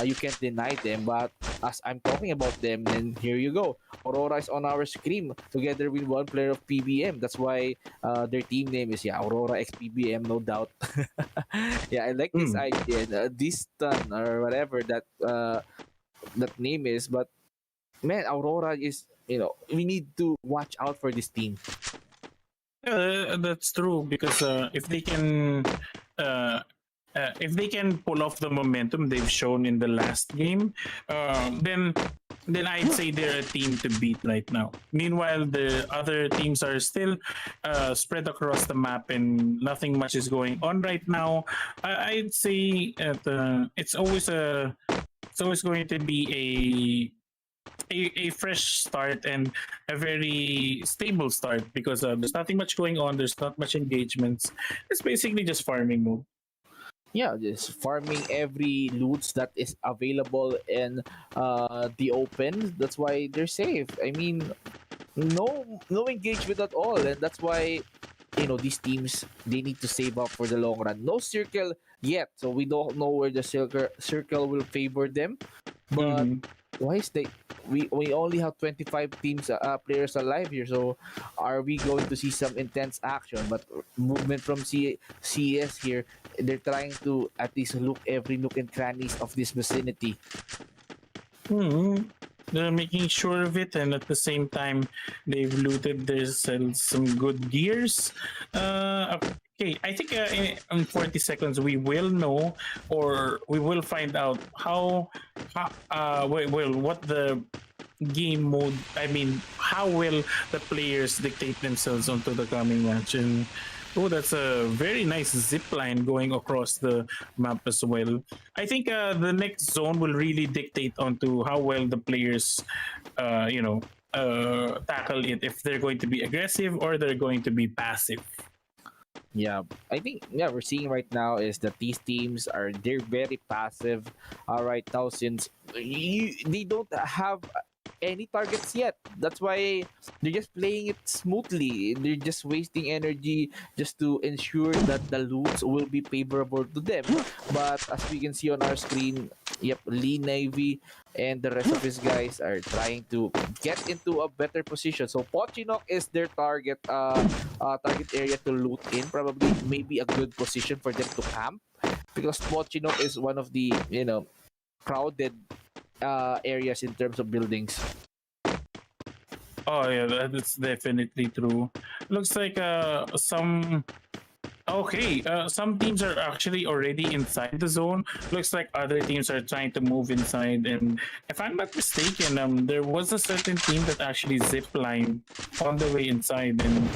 you can't deny them. But as I'm talking about them, then here you go. Aurora is on our screen together with one player of PBM. That's why their team name is Aurora X PBM, no doubt. Yeah, I like this idea, this stun or whatever that name is. But man, Aurora is, we need to watch out for this team. That's true because uh, if they can pull off the momentum they've shown in the last game, then I'd say they're a team to beat right now. Meanwhile, the other teams are still spread across the map and nothing much is going on right now. I'd say it's always going to be a fresh start and a very stable start because there's nothing much going on. There's not much engagements. It's basically just farming mode. Yeah, just farming every loots that is available in the open. That's why they're safe. I mean, no engagement at all, and that's why these teams, they need to save up for the long run. No circle yet, so we don't know where the circle will favor them. But why is we only have 25 teams players alive here, so are we going to see some intense action? But movement from CS here, they're trying to at least look every nook and crannies of this vicinity. They're making sure of it, and at the same time, they've looted themselves some good gears. Okay, I think in 40 seconds we will know, or we will find out what the game mode. I mean, how will the players dictate themselves onto the coming match? And that's a very nice zip line going across the map as well. I think the next zone will really dictate onto how well the players, tackle it. If they're going to be aggressive or they're going to be passive. Yeah, I think we're seeing right now is that these teams they're very passive right now, since they don't have any targets yet. That's why they're just playing it smoothly. They're just wasting energy just to ensure that the loots will be favorable to them. But as we can see on our screen, Lee Navy and the rest of his guys are trying to get into a better position. So Pochinok is their target area to loot in. Probably maybe a good position for them to camp, because Pochinok is one of the crowded areas in terms of buildings. Oh yeah, that's definitely true. Looks like some teams are actually already inside the zone. Looks like other teams are trying to move inside. And if I'm not mistaken, there was a certain team that actually ziplined on the way inside. And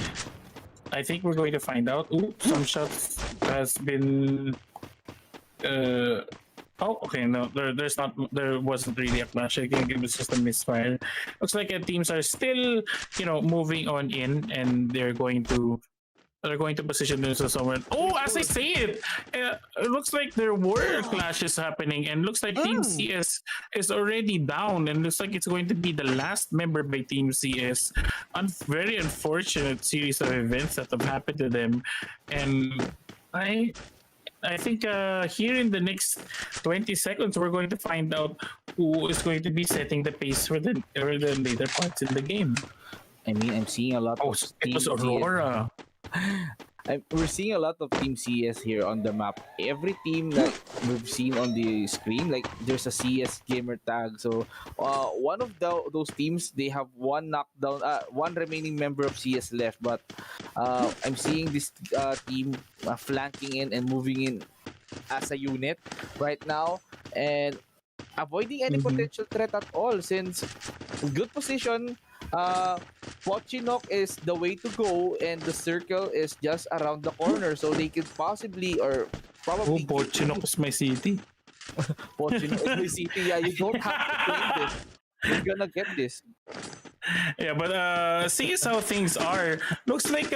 I think we're going to find out. Some shots has been. Oh, okay. No, there wasn't really a clash. I think it was just a misfire. Looks like teams are still, moving on in, and they're going to position themselves somewhere. Oh, as I say it, it looks like there were clashes happening, and looks like Team CS is already down, and looks like it's going to be the last member by Team CS. Very unfortunate series of events that have happened to them, and I think here in the next 20 seconds, we're going to find out who is going to be setting the pace for the later parts in the game. I mean, I'm seeing a lot of it was Aurora. We're seeing a lot of Team CS here on the map. Every team that we've seen on the screen, like there's a CS gamer tag. So one of those teams, they have one knockdown, one remaining member of CS left. But I'm seeing this team flanking in and moving in as a unit right now, and avoiding any potential threat at all, since good position. Pochinok is the way to go, and the circle is just around the corner, so they could possibly or probably. Pochinok is my city. Pochino City, yeah, you don't have to claim this. You're gonna get this. Yeah, but seeing as how things are, looks like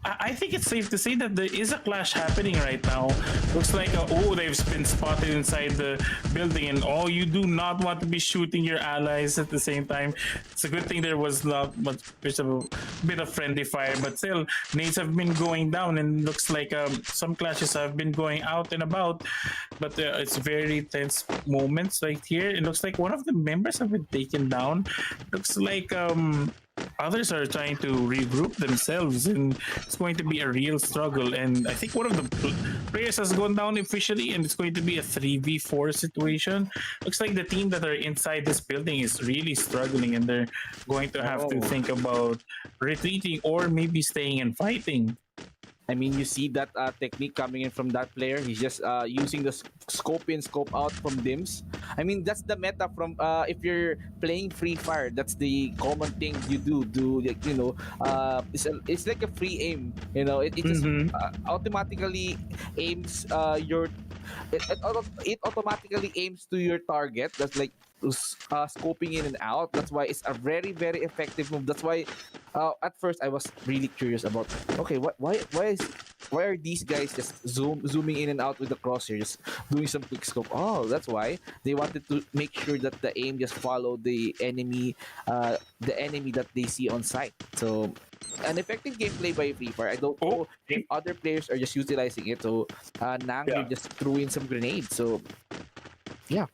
I think it's safe to say that there is a clash happening right now. Looks like they've been spotted inside the building, and you do not want to be shooting your allies at the same time. It's a good thing there was not much of a bit of friendly fire, but still nades have been going down, and looks like some clashes have been going out and about. But it's very tense moments right here. It looks like one of the members have been taken down. Looks like others are trying to regroup themselves, and it's going to be a real struggle. And I think one of the players has gone down officially, and it's going to be a 3v4 situation. Looks like the team that are inside this building is really struggling, and they're going to have to think about retreating or maybe staying and fighting. I mean, you see that technique coming in from that player. He's just using the scope in, scope out from dims. I mean, that's the meta from if you're playing Free Fire. That's the common thing you do. Like, it's like a free aim. It just automatically aims it automatically aims to your target. That's like scoping in and out. That's why it's a very, very effective move. That's why at first I was really curious about, okay, why are these guys just zooming in and out with the crosshair, just doing some quick scope? Oh, that's why they wanted to make sure that the aim just follow the enemy that they see on sight. So an effective gameplay by Free Fire. I don't know if other players are just utilizing it. So Nang just threw in some grenades. So yeah.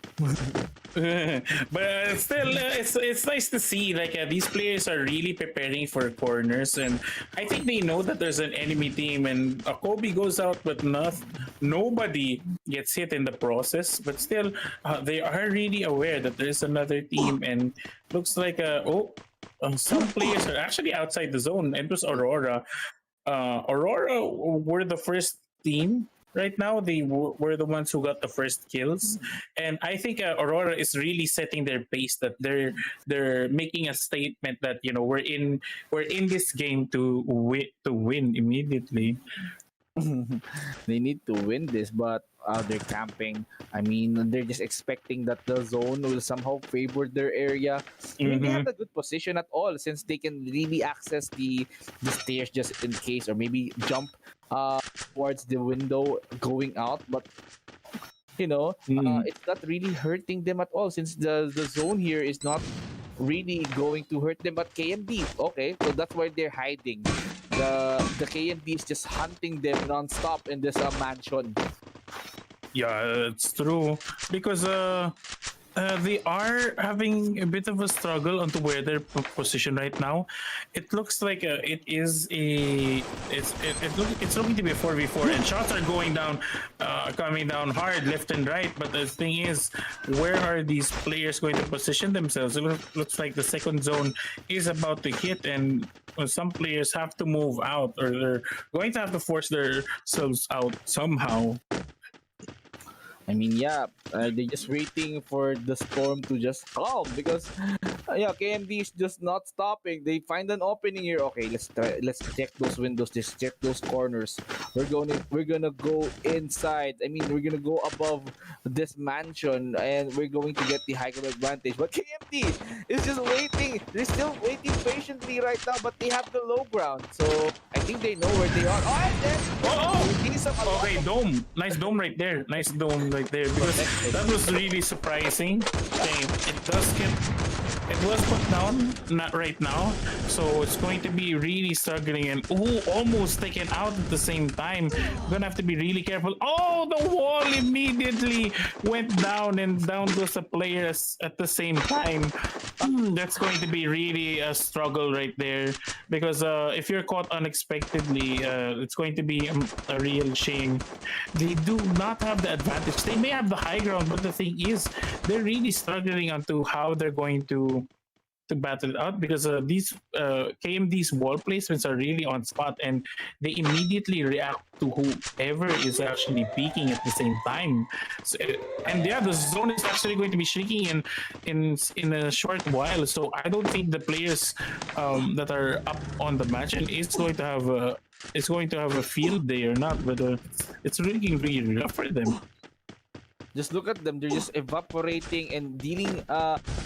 But still, it's nice to see like these players are really preparing for corners, and I think they know that there's an enemy team, and a Kobe goes out, but nobody gets hit in the process. But still, they are really aware that there's another team, and looks like some players are actually outside the zone. It was Aurora. Aurora were the first team. Right now, they were the ones who got the first kills, and I think Aurora is really setting their pace. That they're making a statement that we're in this game to win immediately. They need to win this, but they're camping. I mean, they're just expecting that the zone will somehow favor their area. I mean, they have a good position at all, since they can really access the stairs just in case, or maybe jump towards the window going out. But it's not really hurting them at all, since the zone here is not really going to hurt them. But KMD, okay, so that's why they're hiding. The KMD is just hunting them non-stop in this mansion. Yeah, it's true, because they are having a bit of a struggle onto where their position right now. It looks like it's looking to be a 4v4, and shots are going down, coming down hard left and right. But the thing is, where are these players going to position themselves? It looks like the second zone is about to hit, and some players have to move out, or they're going to have to force themselves out somehow. I mean, they're just waiting for the storm to just calm, because KMD is just not stopping. They find an opening here. Okay, let's check those windows, let's check those corners. We're gonna go inside. I mean, we're gonna go above this mansion, and we're going to get the high ground advantage. But KMD is just waiting. They're still waiting patiently right now, but they have the low ground. So I think they know where they are. Okay, dome. Nice dome right there. Nice dome right there, because that was really surprising. Okay, it was put down, not right now, so it's going to be really struggling, and almost taken out at the same time. Gonna have to be really careful. The wall immediately went down, and down goes the players at the same time. That's going to be really a struggle right there, because if you're caught unexpectedly, it's going to be a real shame. They do not have the advantage. They may have the high ground, but the thing is, they're really struggling onto how they're going to battle it out, because these KMD's wall placements are really on spot, and they immediately react to whoever is actually peeking at the same time. So, the zone is actually going to be shrinking in a short while. So I don't think the players that are up on the match and is going to have a field day or not, but it's really rough for them. Just look at them. They're just evaporating and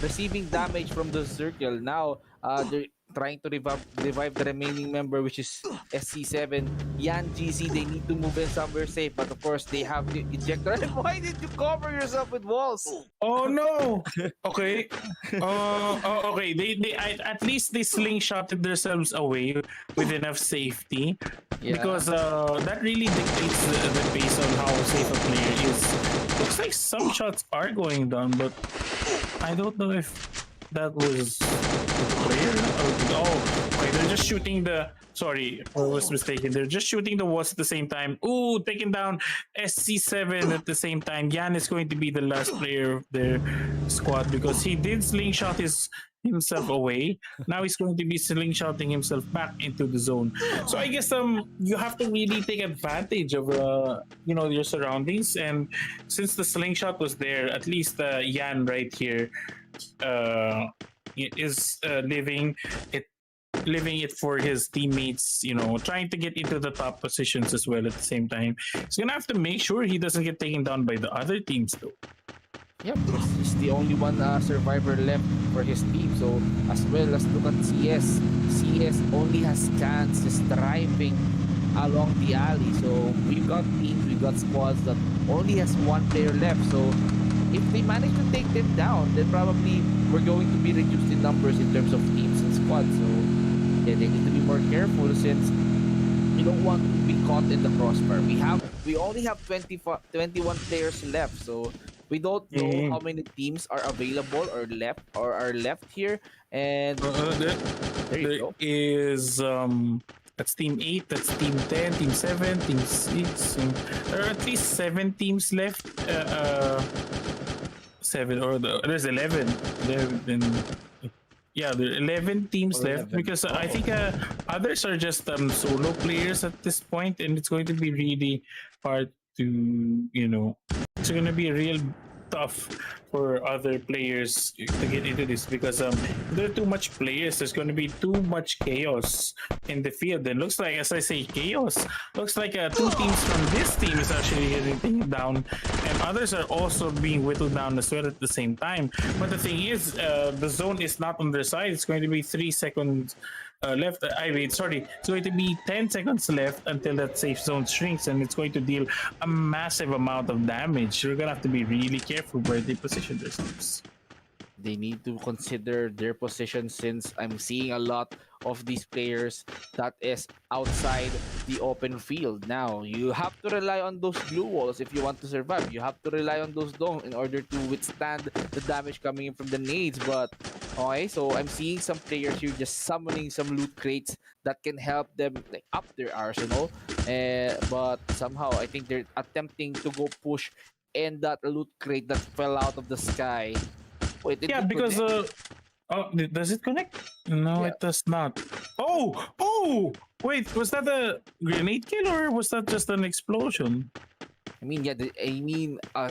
receiving damage from the circle. Now, they're trying to revive the remaining member, which is SC7. Yan GC, they need to move in somewhere safe, but of course, they have the ejector. And why did you cover yourself with walls? Oh no! Okay. Okay. At least they slingshotted themselves away with enough safety, because that really dictates the pace on how safe a player is. Looks like some shots are going down, but I don't know if that was the player. Okay, they're just shooting the. Sorry, I was mistaken. They're just shooting the walls at the same time. Ooh, taking down SC7 at the same time. Yan is going to be the last player of their squad because he did slingshot himself away. Now he's going to be slingshotting himself back into the zone. So I guess you have to really take advantage of your surroundings, and since the slingshot was there, at least Yan right here is living it for his teammates, trying to get into the top positions as well at the same time. He's gonna have to make sure he doesn't get taken down by the other teams though. Yep, he's the only one survivor left for his team. So as well as look at CS. CS only has scans just driving along the alley. So we've got teams, we've got squads that only has one player left. So if they manage to take them down, then probably we're going to be reduced in numbers in terms of teams and squads. So yeah, they need to be more careful since you don't want to be caught in the crossfire. We only have 21 players left, so we don't know how many teams are available or are left here. And there is that's team 8, that's team 10, team 7, team 6. There are at least 7 teams left. 7 or there's 11. Yeah, there are 11 teams left because I think others are just solo players at this point, and it's going to be really hard to, it's going to be real tough for other players to get into this because there are too much players. There's going to be too much chaos in the field. And looks like, as I say, chaos. Looks like 2 teams from this team is actually getting taken down, and others are also being whittled down as well at the same time. But the thing is, the zone is not on their side. It's going to be 3 seconds left. It's going to be 10 seconds left until that safe zone shrinks, and it's going to deal a massive amount of damage. You're gonna have to be really careful where they position themselves. They need to consider their position since I'm seeing a lot of these players that is outside the open field. Now, you have to rely on those blue walls if you want to survive. You have to rely on those domes in order to withstand the damage coming in from the nades. But, okay, so I'm seeing some players here just summoning some loot crates that can help them up their arsenal. But somehow, I think they're attempting to go push in that loot crate that fell out of the sky. Wait, because does it connect? No, it does not. Oh! Wait, was that a grenade kill or was that just an explosion?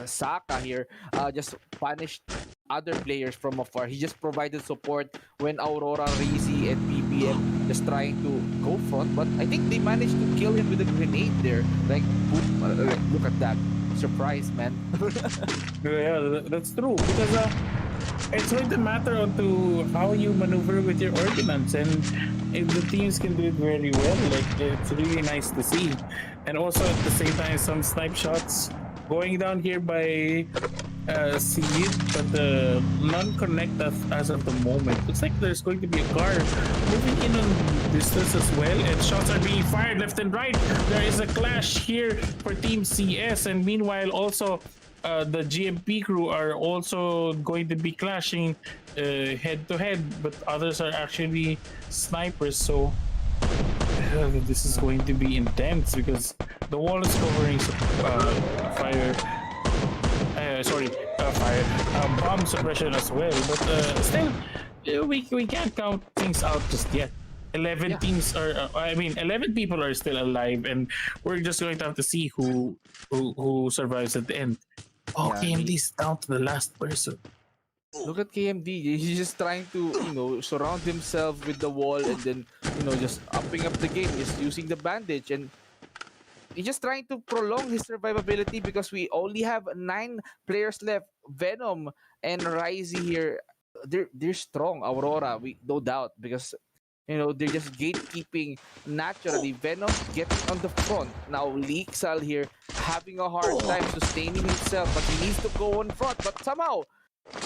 Saka here just punished other players from afar. He just provided support when Aurora, Rizzi, and BBM just trying to go front. But I think they managed to kill him with a grenade there. Look at that. Surprise, man. Yeah, that's true. Because it's going to matter on to how you maneuver with your ordnance, and if the teams can do it very well, it's really nice to see. And also at the same time, some snipe shots going down here by Seed, but none connect as of the moment. Looks like there's going to be a car moving in on distance as well, and shots are being fired left and right. There is a clash here for Team CS, and meanwhile also the GMP crew are also going to be clashing head to head, but others are actually snipers. So this is going to be intense because the wall is covering bomb suppression as well. But still, we can't count things out just yet. 11 teams are 11 people are still alive, and we're just going to have to see who survives at the end. KMD's down to the last person. Look at KMD. He's just trying to surround himself with the wall and then just upping up the game. He's using the bandage, and he's just trying to prolong his survivability because we only have 9 players left. Venom and Ryze here, they're strong. Aurora, we no doubt, because they're just gatekeeping naturally. Venom getting on the front. Now Lixal here having a hard time sustaining himself, but he needs to go on front. But somehow,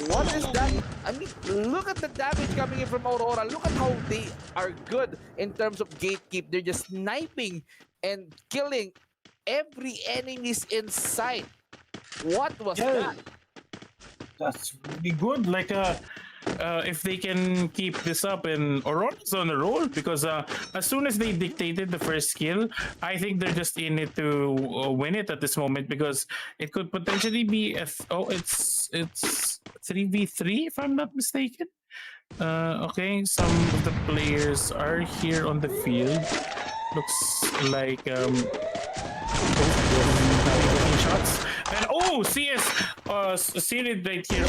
what is that? I mean, look at the damage coming in from Aurora. Look at how they are good in terms of gatekeep. They're just sniping and killing every enemies in sight. What was that? That's really good. Like, if they can keep this up, and Aurora's on the roll, because as soon as they dictated the first kill, I think they're just in it to win it at this moment, because it could potentially be it's 3v3 if I'm not mistaken. Okay, some of the players are here on the field. Looks like shots. And CS Sirid right here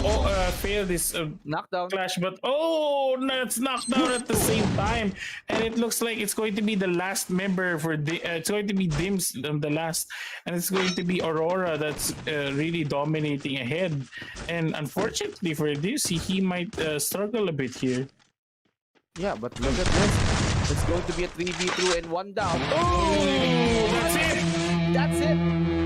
failed this knockdown clash, but it's knocked down at the same time, and it looks like it's going to be the last member for it's going to be Dims the last, and it's going to be Aurora that's really dominating ahead. And unfortunately for Dims, he might struggle a bit here. Yeah, but look at this. It's going to be a 3v2 and 1 down. That's it. That's it.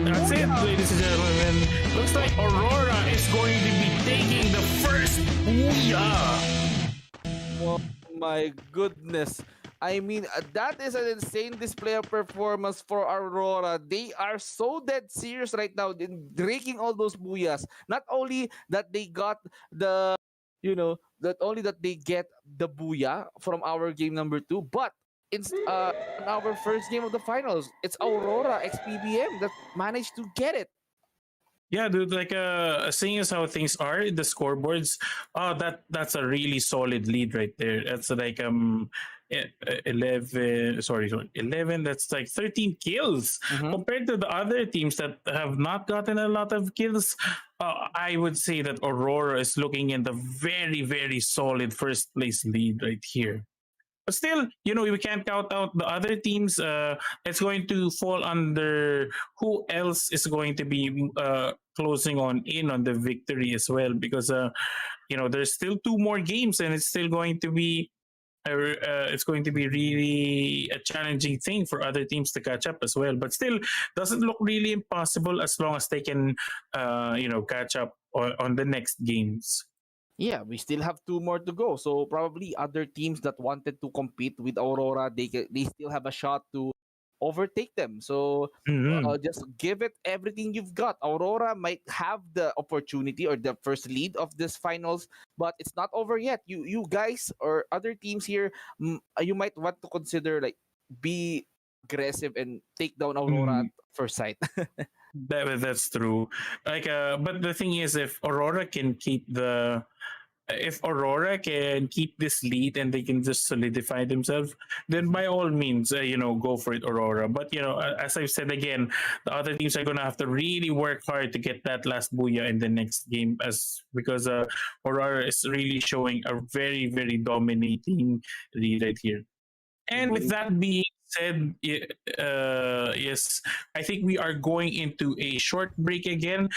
That's it, ladies and gentlemen. Looks like Aurora is going to be taking the first booyah. Oh my goodness. I mean, that is an insane display of performance for Aurora. They are so dead serious right now in breaking all those booyahs. Not only that they got the, that they get the booyah from our game number 2, but in our first game of the finals, it's Aurora XPBM that managed to get it. Yeah, dude, like seeing as how things are in the scoreboards, that's a really solid lead right there. That's like 11, that's like 13 kills compared to the other teams that have not gotten a lot of kills. I would say that Aurora is looking in the very, very solid first place lead right here. But still, we can't count out the other teams. It's going to fall under who else is going to be closing in on the victory as well, because there's still 2 more games, and it's still going to be really a challenging thing for other teams to catch up as well. But still, doesn't look really impossible as long as they can catch up on the next games. Yeah, we still have 2 more to go. So probably other teams that wanted to compete with Aurora, they still have a shot to overtake them. So just give it everything you've got. Aurora might have the opportunity or the first lead of this finals, but it's not over yet. You guys or other teams here, you might want to consider be aggressive and take down Aurora at first sight. That's true. But the thing is, if Aurora can keep this lead and they can just solidify themselves, then by all means, go for it, Aurora. But as I've said again, the other teams are gonna have to really work hard to get that last booyah in the next game, because Aurora is really showing a very, very dominating lead right here. And with that being said, yes, I think we are going into a short break again.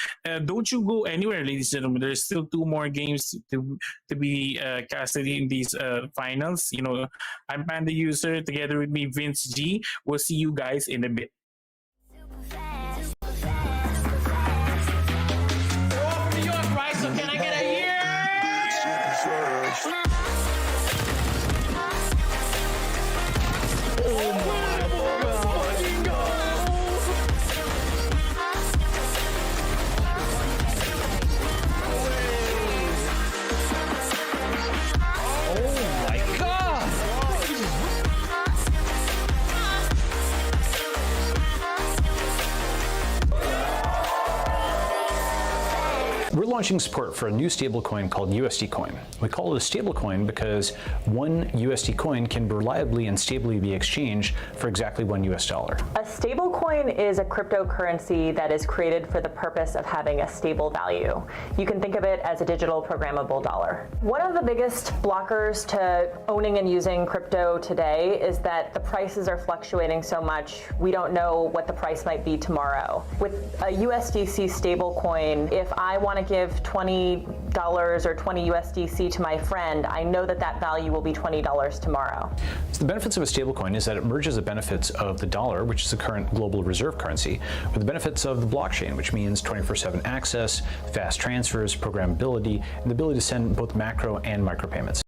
Don't you go anywhere, ladies and gentlemen. There's still 2 more games to be casted in these finals. I'm Panda User, together with me, Vince G. We'll see you guys in a bit. New York, right? So can I get a year? launching support for a new stablecoin called USD Coin. We call it a stablecoin because one USD coin can reliably and stably be exchanged for exactly $1 US. A stablecoin is a cryptocurrency that is created for the purpose of having a stable value. You can think of it as a digital programmable dollar. One of the biggest blockers to owning and using crypto today is that the prices are fluctuating so much, we don't know what the price might be tomorrow. With a USDC stablecoin, if I want to give $20 or 20 USDC to my friend, I know that that value will be $20 tomorrow. So the benefits of a stablecoin is that it merges the benefits of the dollar, which is the current global reserve currency, with the benefits of the blockchain, which means 24/7 access, fast transfers, programmability, and the ability to send both macro and micro payments.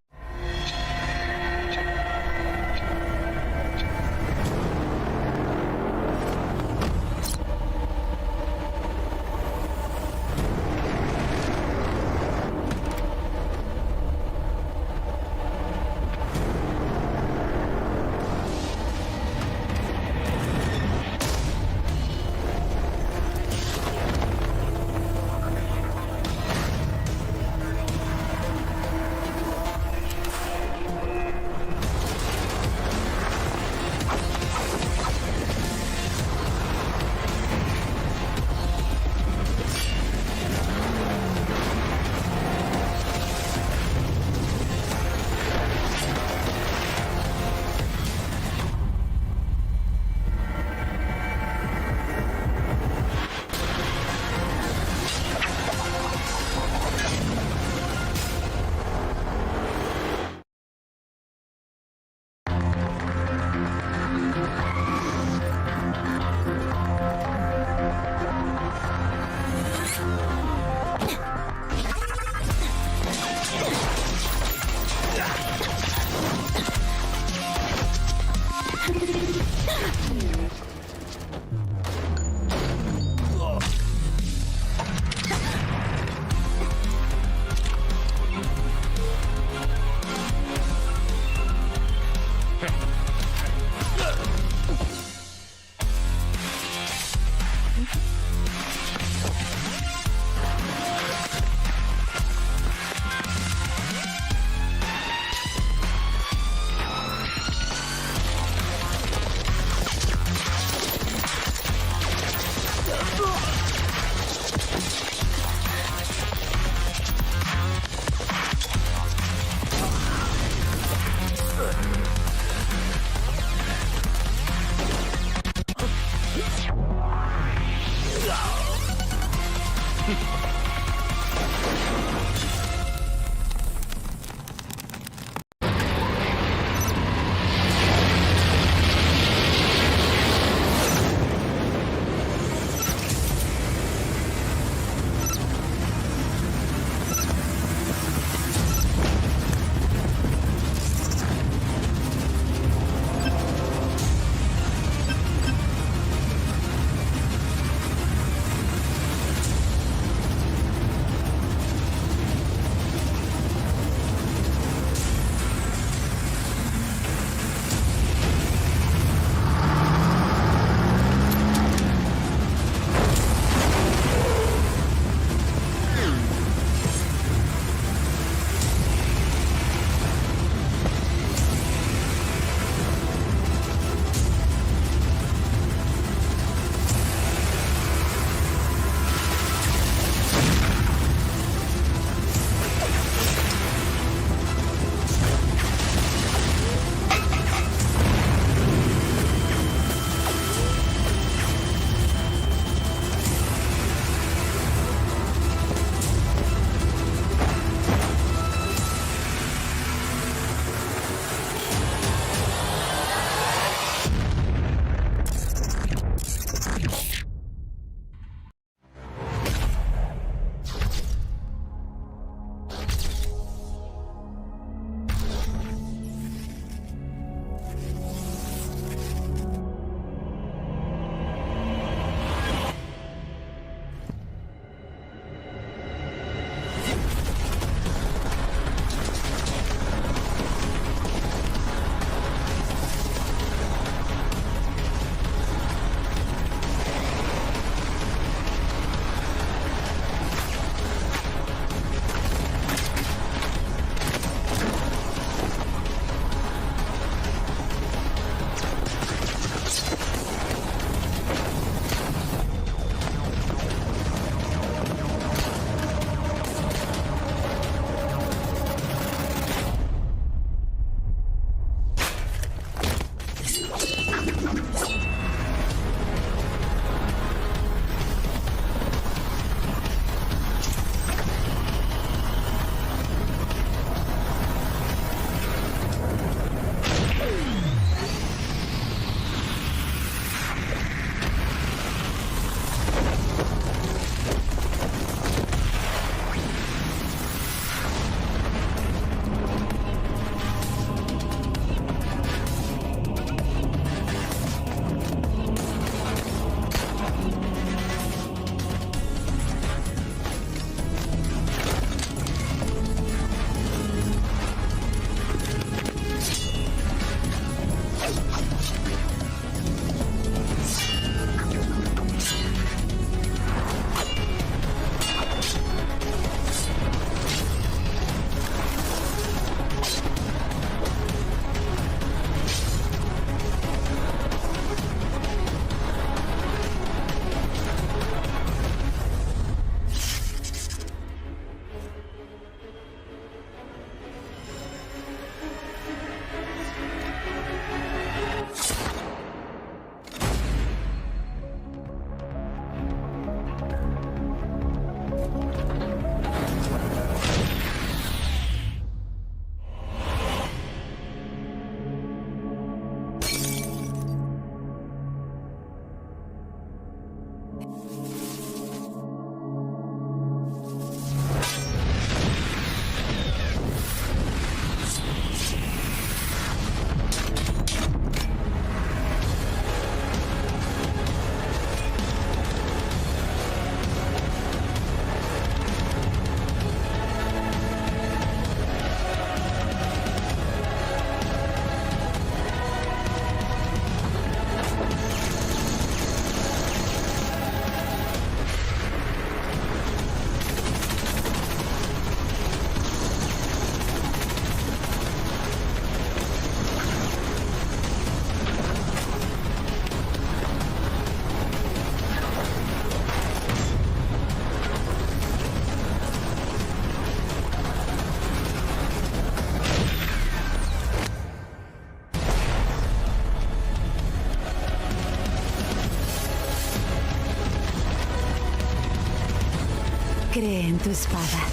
Cree en tu espada.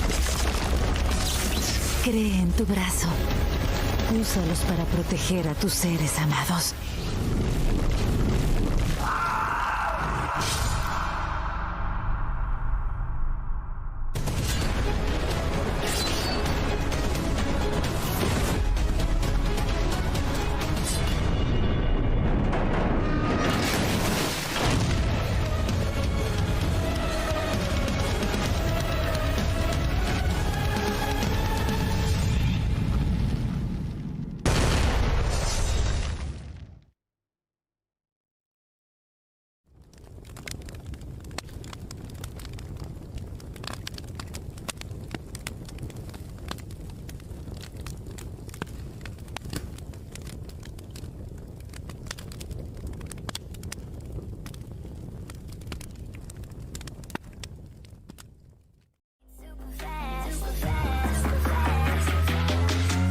Cree en tu brazo. Úsalos para proteger a tus seres amados.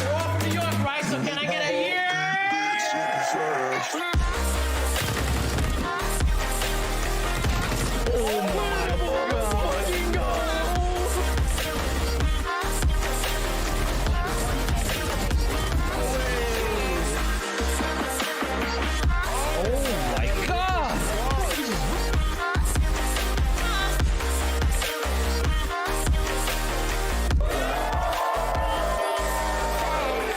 We're all from New York, right? So can I get a year? Oh my god!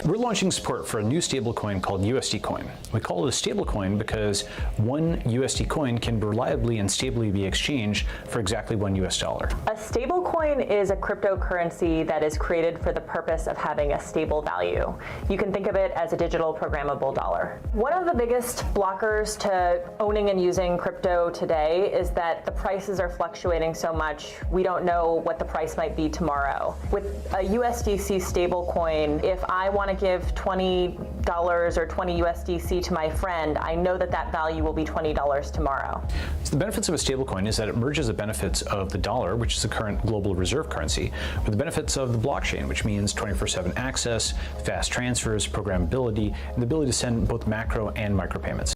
We're launching support for a new stablecoin called USD Coin. We call it a stablecoin because one USD coin can reliably and stably be exchanged for exactly $1 US. A stablecoin is a cryptocurrency that is created for the purpose of having a stable value. You can think of it as a digital programmable dollar. One of the biggest blockers to owning and using crypto today is that the prices are fluctuating so much, we don't know what the price might be tomorrow. With a USDC stablecoin, if I want to give $20 or 20 USDC to my friend, I know that that value will be $20 tomorrow. So the benefits of a stablecoin is that it merges the benefits of the dollar, which is the current global reserve currency, with the benefits of the blockchain, which means 24/7 access, fast transfers, programmability, and the ability to send both macro and micro payments.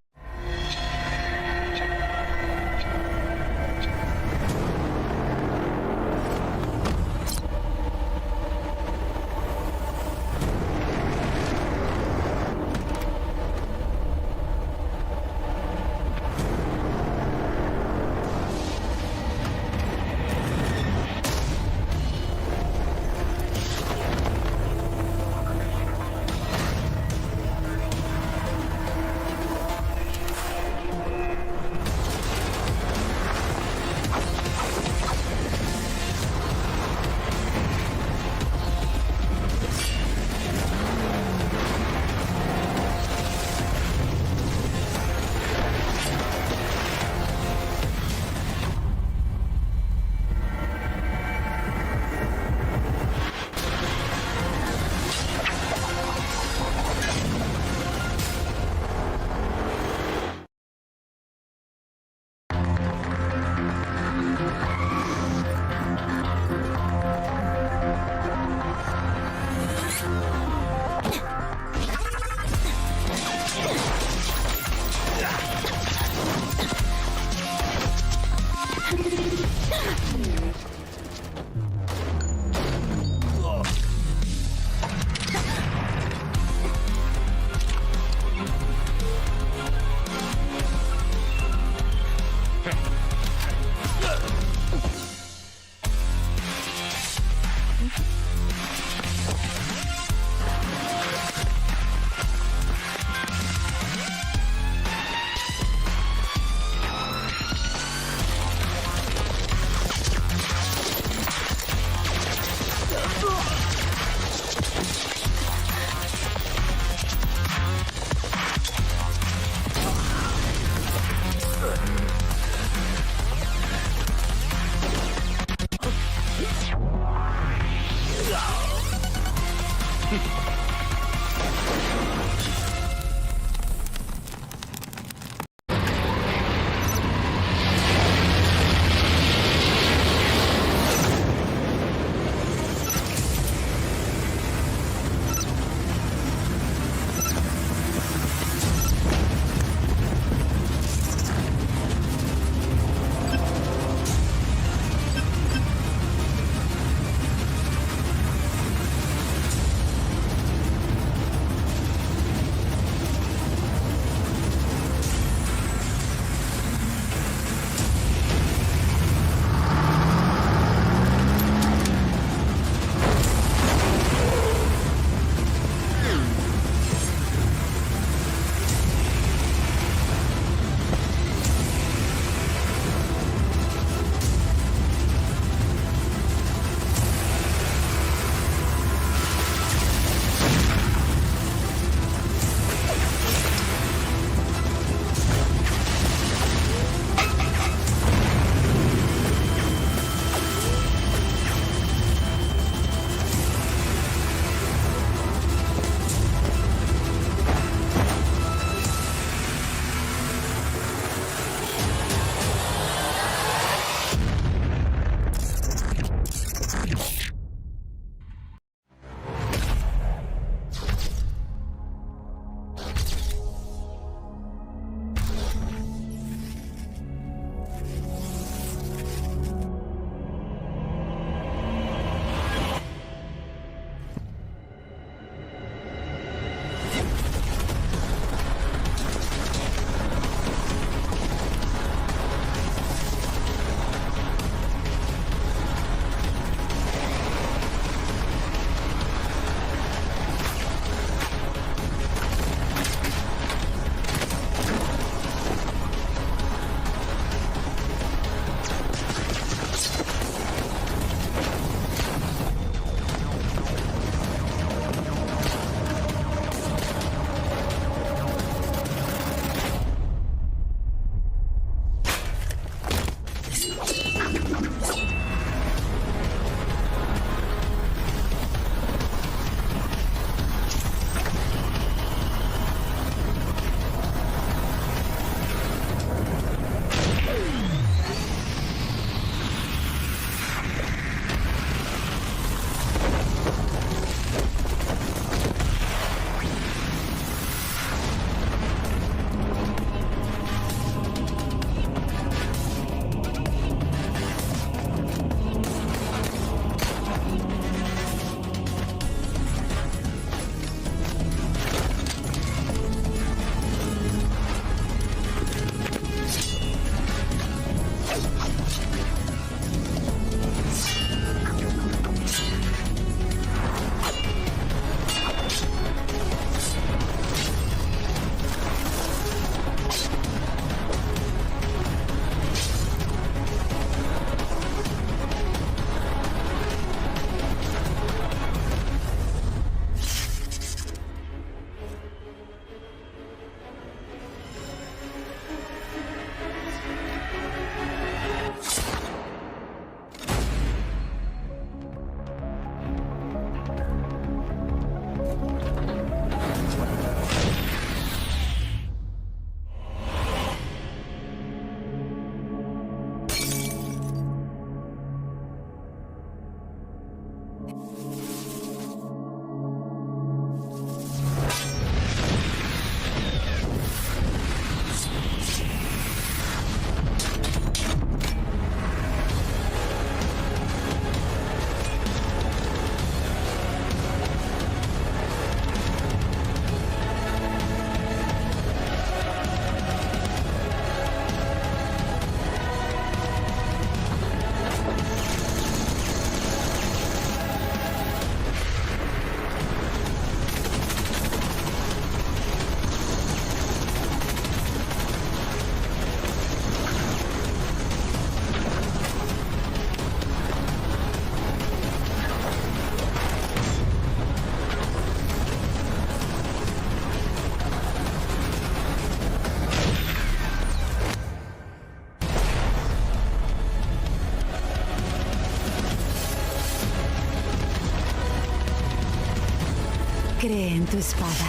Cree en tu espada.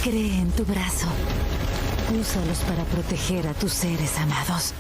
Cree en tu brazo. Úsalos para proteger a tus seres amados.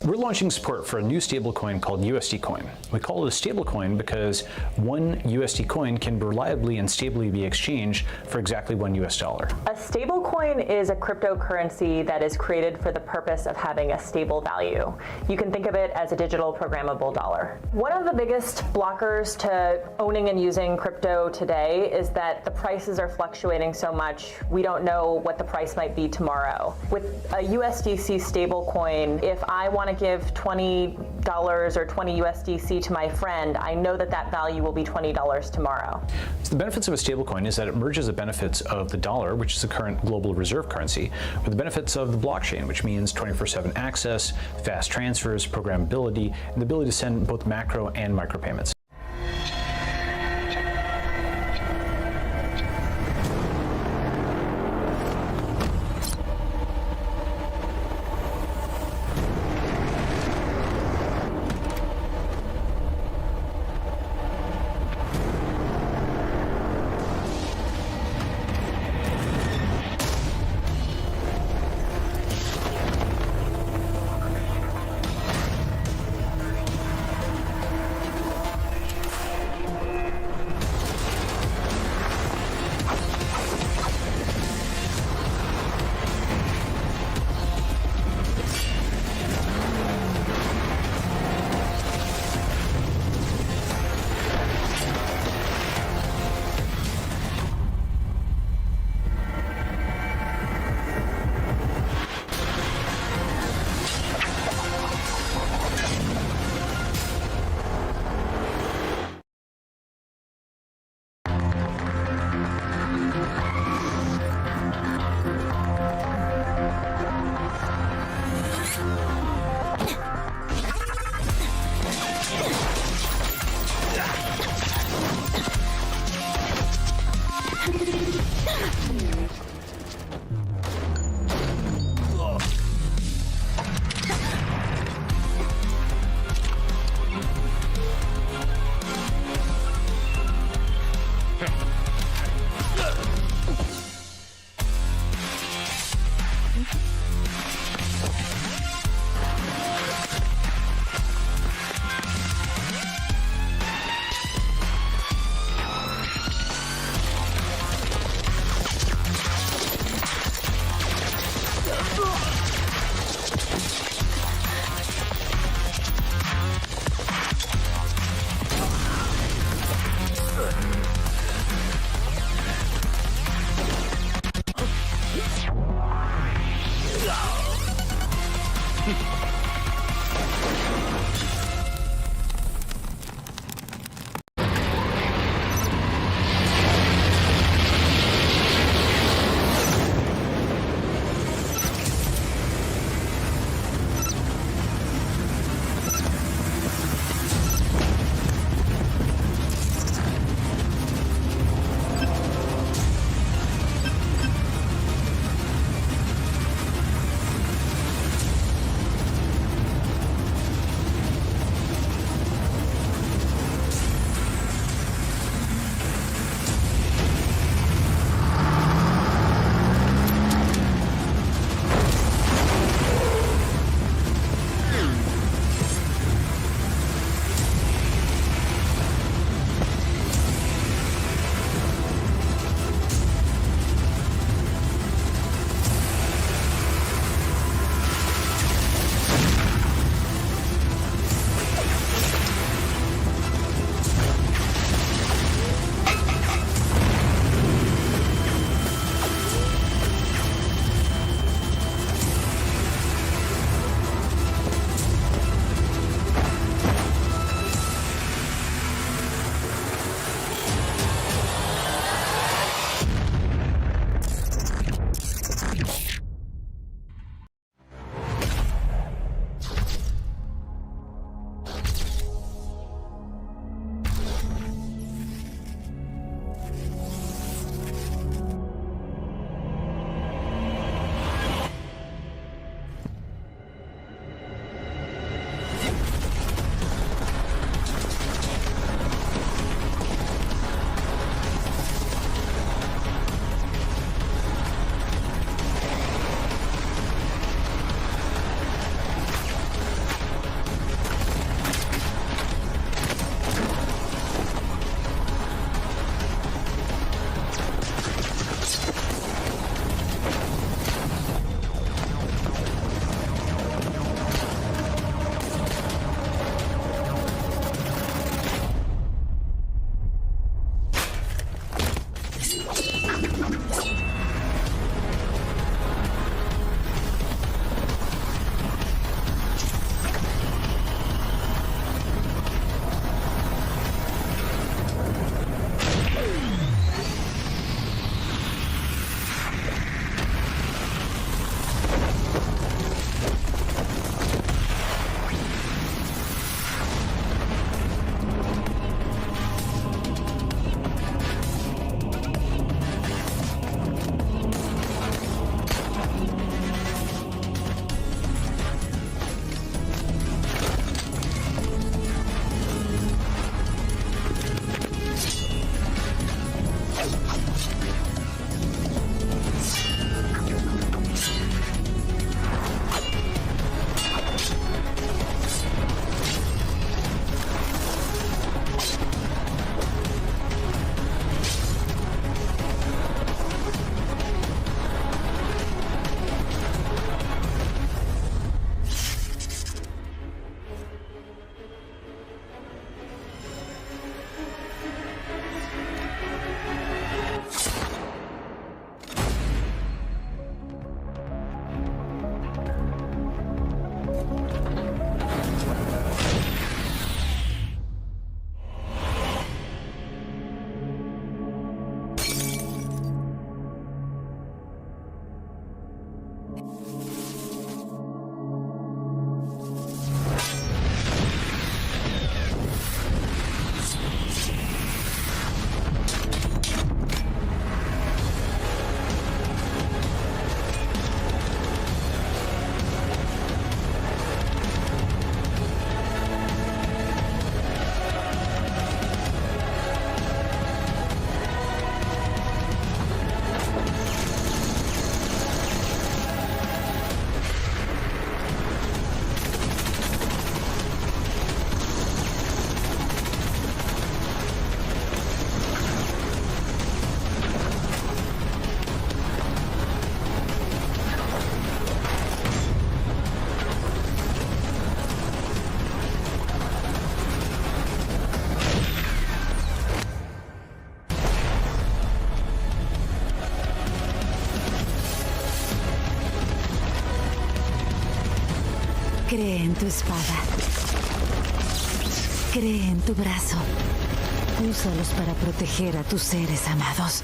We're launching support for a new stablecoin called USD Coin. We call it a stablecoin because one USD coin can reliably and stably be exchanged for exactly $1 US. A stablecoin is a cryptocurrency that is created for the purpose of having a stable value. You can think of it as a digital programmable dollar. One of the biggest blockers to owning and using crypto today is that the prices are fluctuating so much, we don't know what the price might be tomorrow. With a USDC stablecoin, if I want to give $20 or 20 USDC to my friend, I know that that value will be $20 tomorrow. So the benefits of a stablecoin is that it merges the benefits of the dollar, which is the current global reserve currency, with the benefits of the blockchain, which means 24/7 access, fast transfers, programmability, and the ability to send both macro and micro payments. tu espada. Cree en tu brazo. Úsalos para proteger a tus seres amados.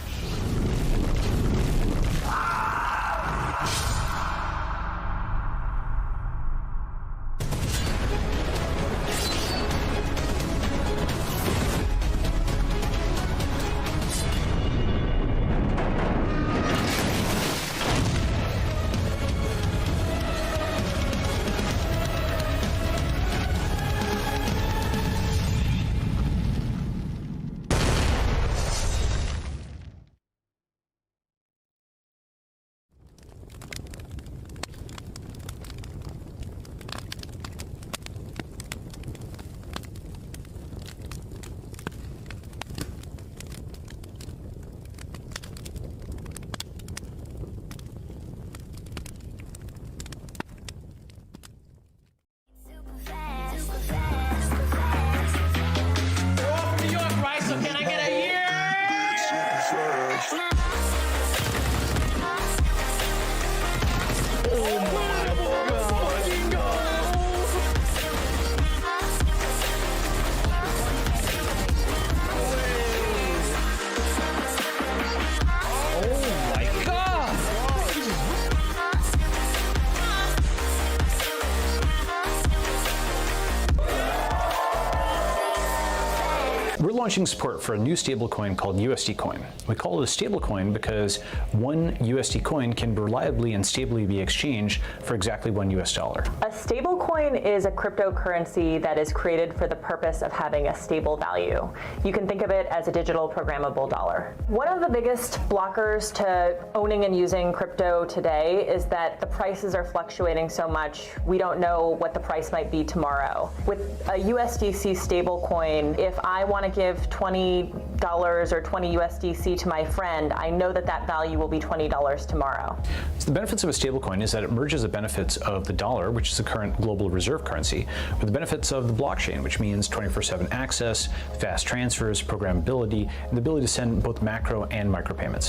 We're launching support for a new stablecoin called USD Coin. We call it a stablecoin because one USD coin can reliably and stably be exchanged for exactly $1 US. A stablecoin is a cryptocurrency that is created for the purpose of having a stable value. You can think of it as a digital programmable dollar. One of the biggest blockers to owning and using crypto today is that the prices are fluctuating so much, we don't know what the price might be tomorrow. With a USDC stablecoin, if I want to give $20 or 20 USDC to my friend, I know that that value will be $20 tomorrow. So the benefits of a stablecoin is that it merges the benefits of the dollar, which is the current global reserve currency, with the benefits of the blockchain, which means 24/7 access, fast transfers, programmability, and the ability to send both macro and micro payments.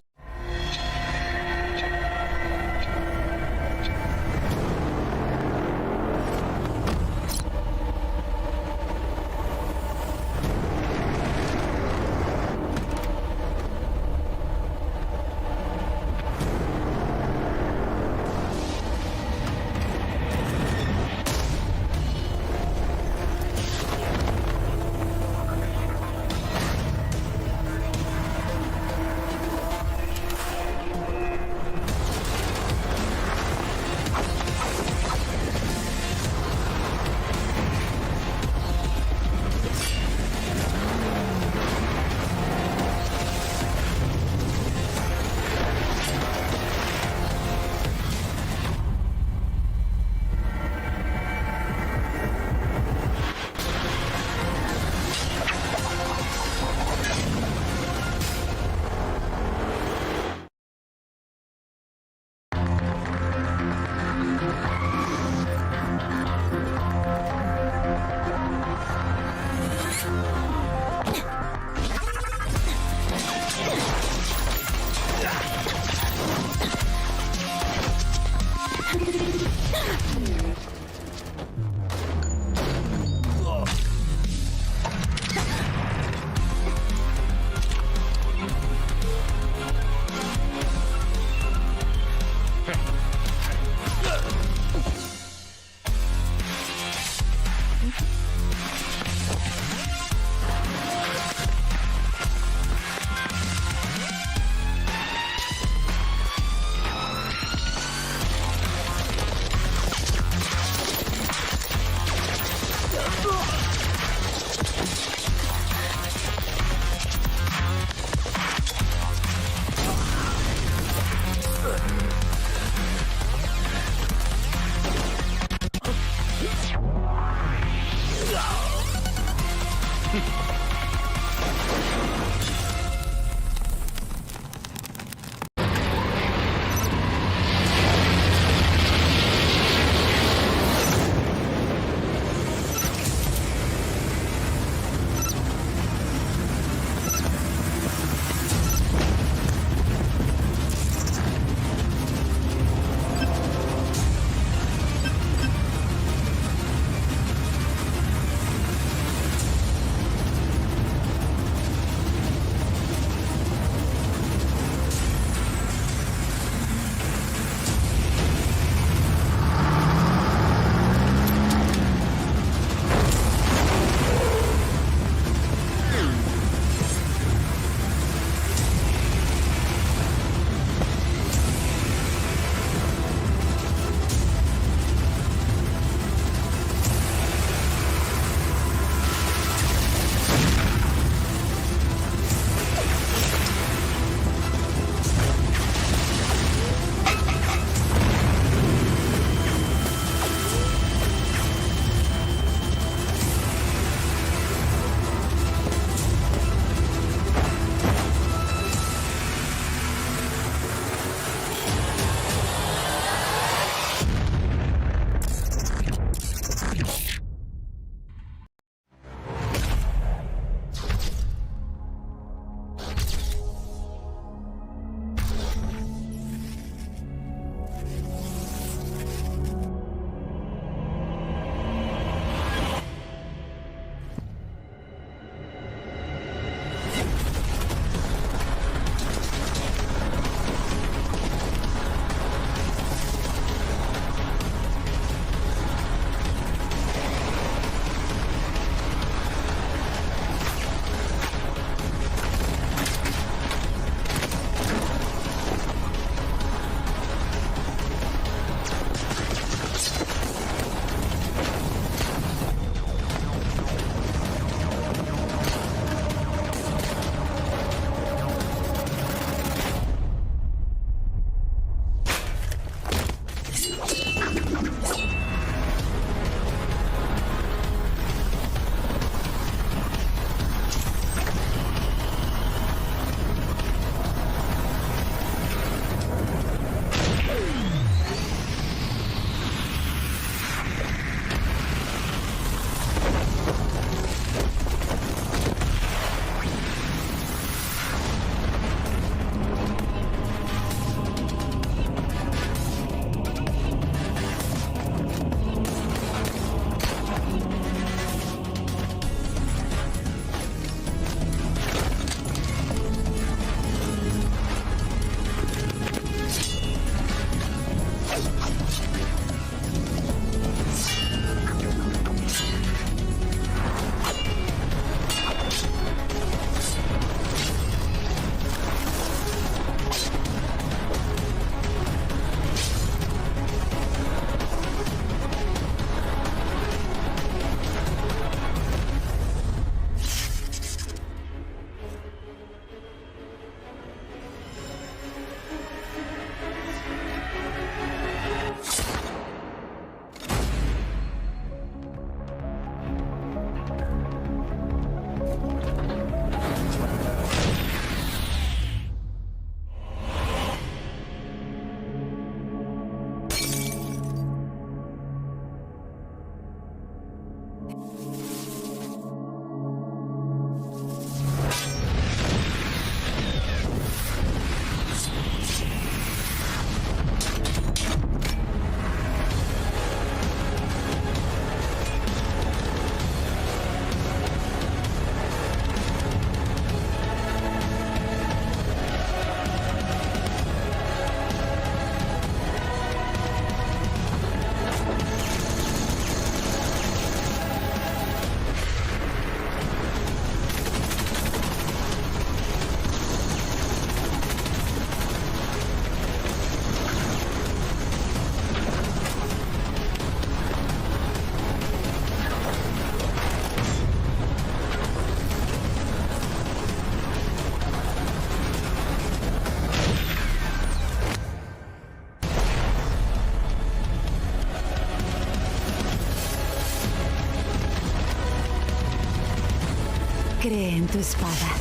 Cree en tu espada.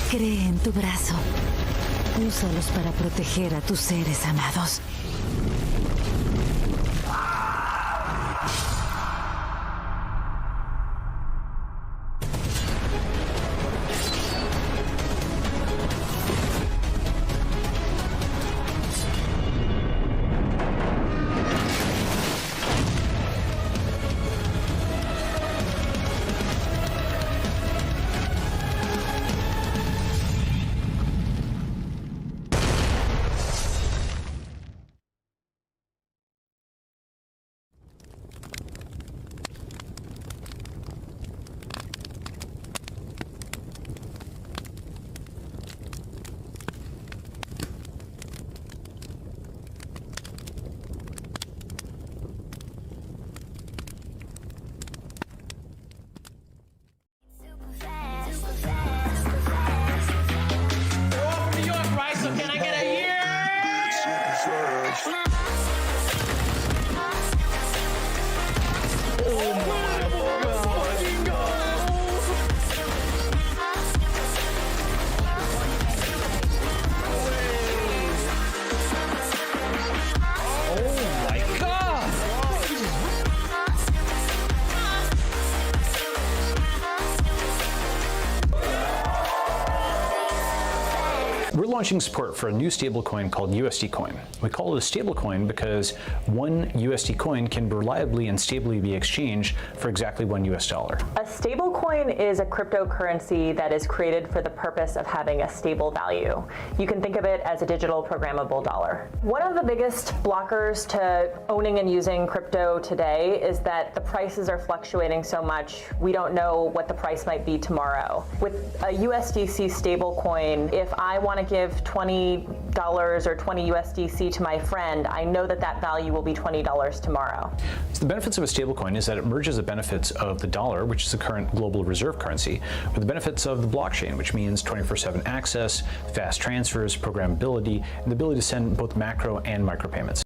Cree en tu brazo. Úsalos para proteger a tus seres amados. New York, right? So can I get a year? Oh my god! We're launching support for a new stablecoin called USD Coin. We call it a stablecoin because one USD coin can reliably and stably be exchanged for exactly $1 US. A stablecoin is a cryptocurrency that is created for the purpose of having a stable value. You can think of it as a digital programmable dollar. One of the biggest blockers to owning and using crypto today is that the prices are fluctuating so much, we don't know what the price might be tomorrow. With a USDC stablecoin, if I want to give $20 or 20 USDC to my friend, I know that that value will be $20 tomorrow. So the benefits of a stablecoin is that it merges the benefits of the dollar, which is the current global reserve currency, with the benefits of the blockchain, which means 24/7 access, fast transfers, programmability, and the ability to send both macro and micro payments.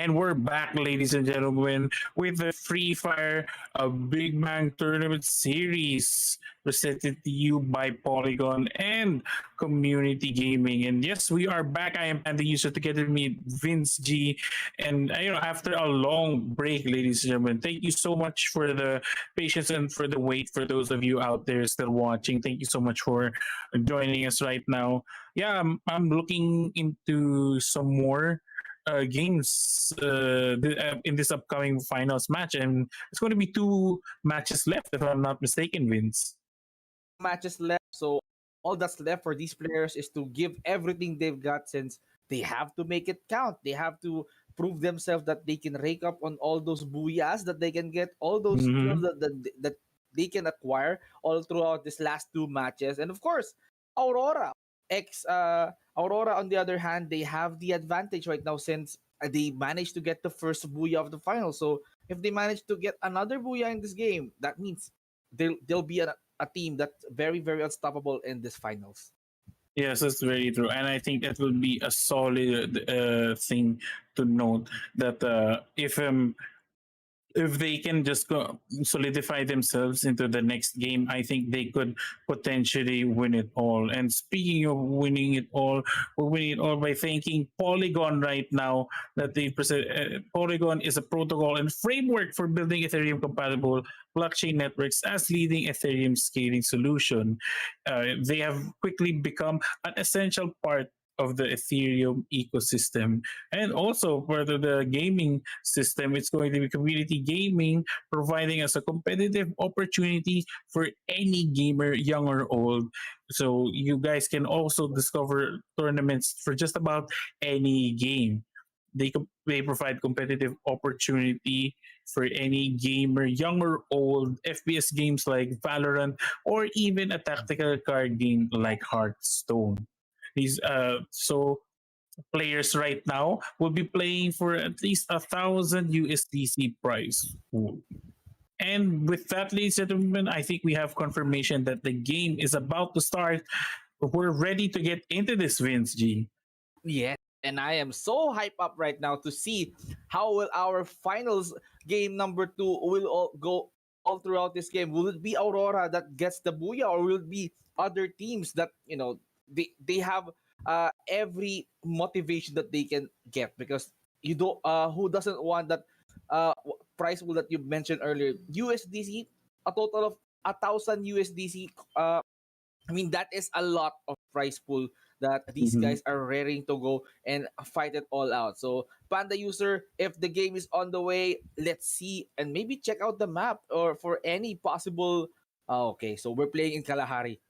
And we're back, ladies and gentlemen, with the Free Fire Big Bang Tournament Series presented to you by Polygon and Community Gaming. And yes, we are back. I am the user together with me, Vince G. And after a long break, ladies and gentlemen, thank you so much for the patience and for the wait for those of you out there still watching. Thank you so much for joining us right now. Yeah, I'm looking into some more games in this upcoming finals match, and it's going to be two matches left, if I'm not mistaken, Vince. Matches left. So all that's left for these players is to give everything they've got, since they have to make it count. They have to prove themselves that they can rake up on all those booyahs that they can get, all those skills Mm-hmm. that they can acquire all throughout this last two matches. And of course, Aurora Aurora, on the other hand, they have the advantage right now, since they managed to get the first booyah of the final. So if they manage to get another booyah in this game, that means they'll be a team that's very, very unstoppable in this finals. Yes, that's very true, and I think that will be a solid thing to note that if they can just go solidify themselves into the next game, I think they could potentially win it all. And speaking of winning it all, we're winning it all by thanking Polygon right now. That they present Polygon is a protocol and framework for building Ethereum compatible blockchain networks as leading Ethereum scaling solution. They have quickly become an essential part of the Ethereum ecosystem. And also for the gaming system, it's going to be community gaming, providing us a competitive opportunity for any gamer, young or old. So you guys can also discover tournaments for just about any game. They provide competitive opportunity for any gamer, young or old, FPS games like Valorant, or even a tactical card game like Hearthstone. These so players right now will be playing for at least 1,000 USDC prize pool. And with that, ladies and gentlemen, I think we have confirmation that the game is about to start. We're ready to get into this, Vince G. Yes, and I am so hyped up right now to see how will our finals game number two will all go all throughout this game. Will it be Aurora that gets the booyah, or will it be other teams that they have every motivation that they can get? Because you don't who doesn't want that price pool that you mentioned earlier, USDC, a total of 1,000 USDC. I mean, that is a lot of prize pool that these Mhm. guys are raring to go and fight it all out. So, Panda user, if the game is on the way, let's see and maybe check out the map or for any possible. Okay, so we're playing in Kalahari.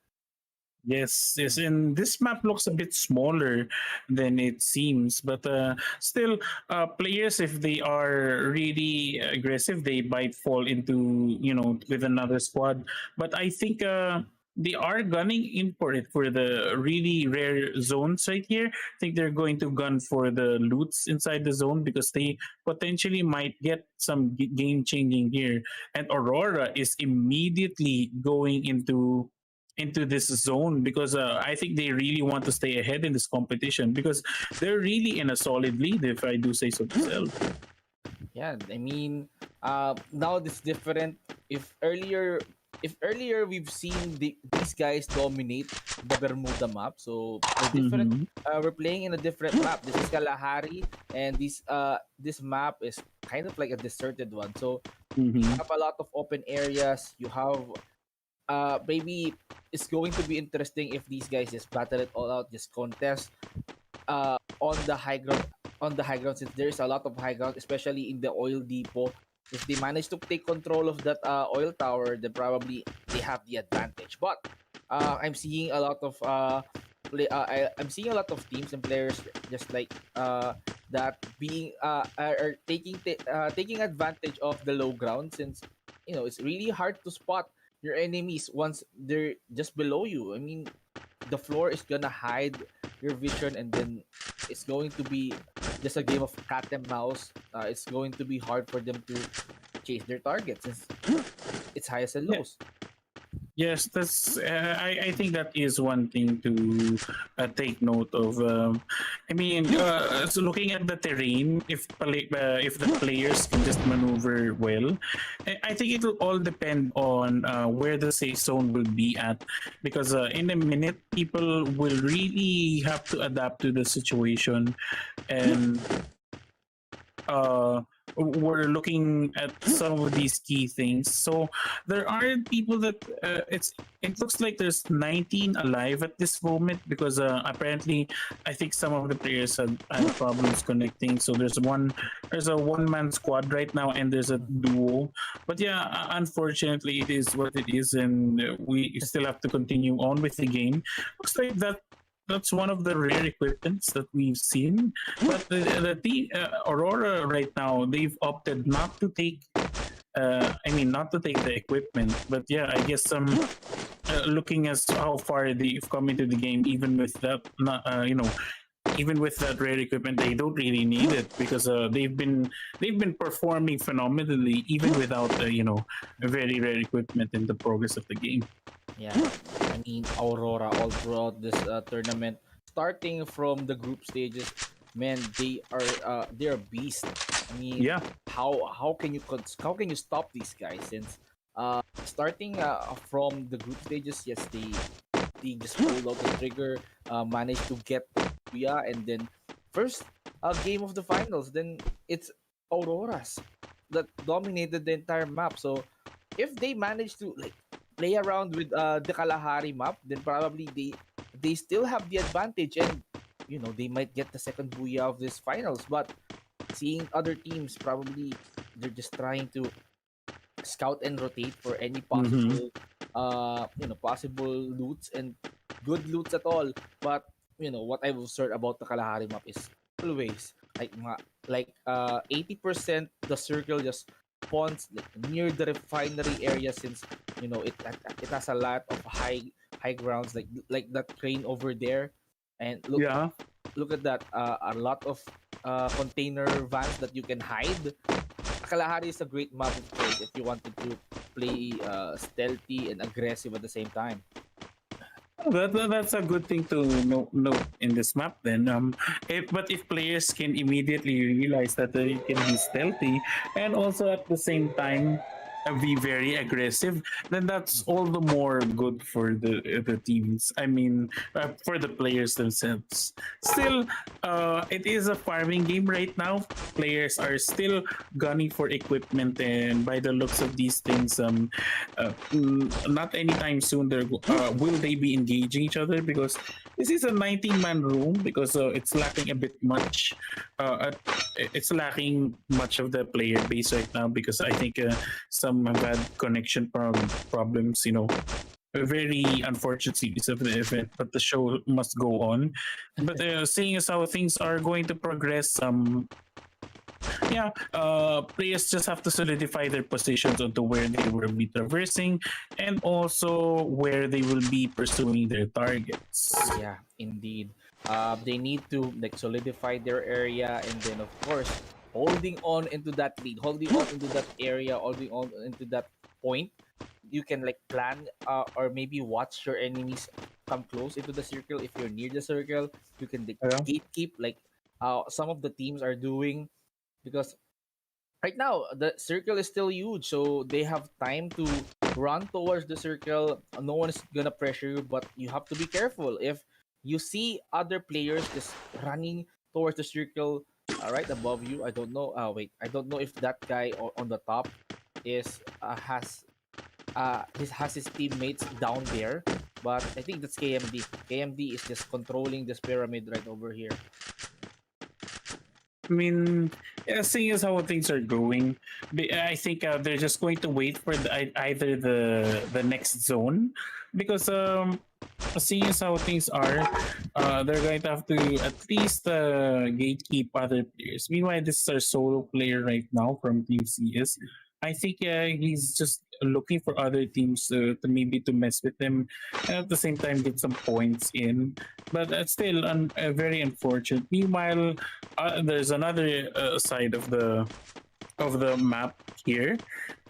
Yes, yes, and this map looks a bit smaller than it seems, but still, players, if they are really aggressive, they might fall into with another squad. But I think they are gunning in for it for the really rare zones right here. I think they're going to gun for the loots inside the zone because they potentially might get some game changing here. And Aurora is immediately going into this zone because I think they really want to stay ahead in this competition because they're really in a solid lead, if I do say so myself. Yeah, I mean, now it's different. If earlier we've seen these guys dominate the Bermuda map, so we're different. Mhm. We're playing in a different map. This is Kalahari, and this map is kind of like a deserted one. So you Mhm. have a lot of open areas. You have maybe it's going to be interesting if these guys just battle it all out, just contest on the high ground, since there's a lot of high ground, especially in the oil depot. If they manage to take control of that oil tower, then probably they have the advantage. But I'm seeing a lot of I'm seeing a lot of teams and players just like that being are taking advantage of the low ground, since it's really hard to spot your enemies once they're just below you. I mean, the floor is gonna hide your vision, and then it's going to be just a game of cat and mouse. It's going to be hard for them to chase their targets since it's highs and Yeah. lows. Yes, that's. I think that is one thing to take note of. I mean, so looking at the terrain, if the players can just maneuver well, I think it will all depend on where the safe zone will be at, because in a minute, people will really have to adapt to the situation, and uh, we're looking at some of these key things. So there are people that it looks like there's 19 alive at this moment, because apparently I think some of the players had problems connecting. So there's a one-man squad right now, and there's a duo. But yeah, unfortunately, it is what it is, and we still have to continue on with the game. Looks like that's one of the rare equipments that we've seen. But the Aurora right now, they've opted not to take. Not to take the equipment. But yeah, I guess looking as how far they've come into the game, even with that, not even with that rare equipment, they don't really need it, because they've been performing phenomenally even without very rare equipment in the progress of the game. Yeah, I mean Aurora all throughout this tournament, starting from the group stages, man, they're a beast. I mean, Yeah. how can you stop these guys? Since starting from the group stages, yes, they just pulled out the trigger, managed to get Kuya, and then first game of the finals, then it's Auroras that dominated the entire map. So if they manage to like play around with the Kalahari map, then probably they still have the advantage, and they might get the second booyah of this finals. But seeing other teams, probably they're just trying to scout and rotate for any Mm-hmm. possible loots and good loots at all. But what I've observed about the Kalahari map is always like 80% the circle just spawns like near the refinery area, since it has a lot of high grounds, like that crane over there. And Yeah. look at that, a lot of container vans that you can hide. Kalahari is a great map of choice if you wanted to play stealthy and aggressive at the same time. That's a good thing to note in this map then. But if players can immediately realize that they can be stealthy and also at the same time be very aggressive, then that's all the more good for the teams. I mean, for the players themselves. Still, it is a farming game right now. Players are still gunning for equipment, and by the looks of these things, not anytime soon will they be engaging each other, because this is a 19-man room, because it's lacking a bit much. It's lacking much of the player base right now, because I think some have had connection problems. A very unfortunate series of the event, but the show must go on. But seeing as how things are going to progress, players just have to solidify their positions onto where they will be traversing, and also where they will be pursuing their targets. Yeah, indeed. They need to like solidify their area, and then of course holding on into that lead, holding on into that area, holding on into that point. You can like plan or maybe watch your enemies come close into the circle. If you're near the circle, you can like, Yeah. gatekeep like some of the teams are doing, because right now the circle is still huge, so they have time to run towards the circle. No one is gonna pressure you, but you have to be careful if you see other players just running towards the circle right above you. I don't know, wait, I don't know if that guy on the top is has his teammates down there, but I think that's KMD is just controlling this pyramid right over here. I mean, yeah, seeing as how things are going, I think they're just going to wait for either the next zone, because seeing as how things are, they're going to have to at least gatekeep other players. Meanwhile, this is our solo player right now from Team CS. I think he's just looking for other teams to maybe to mess with them, and at the same time get some points in. But that's still very unfortunate. Meanwhile, there's another side of of the map here,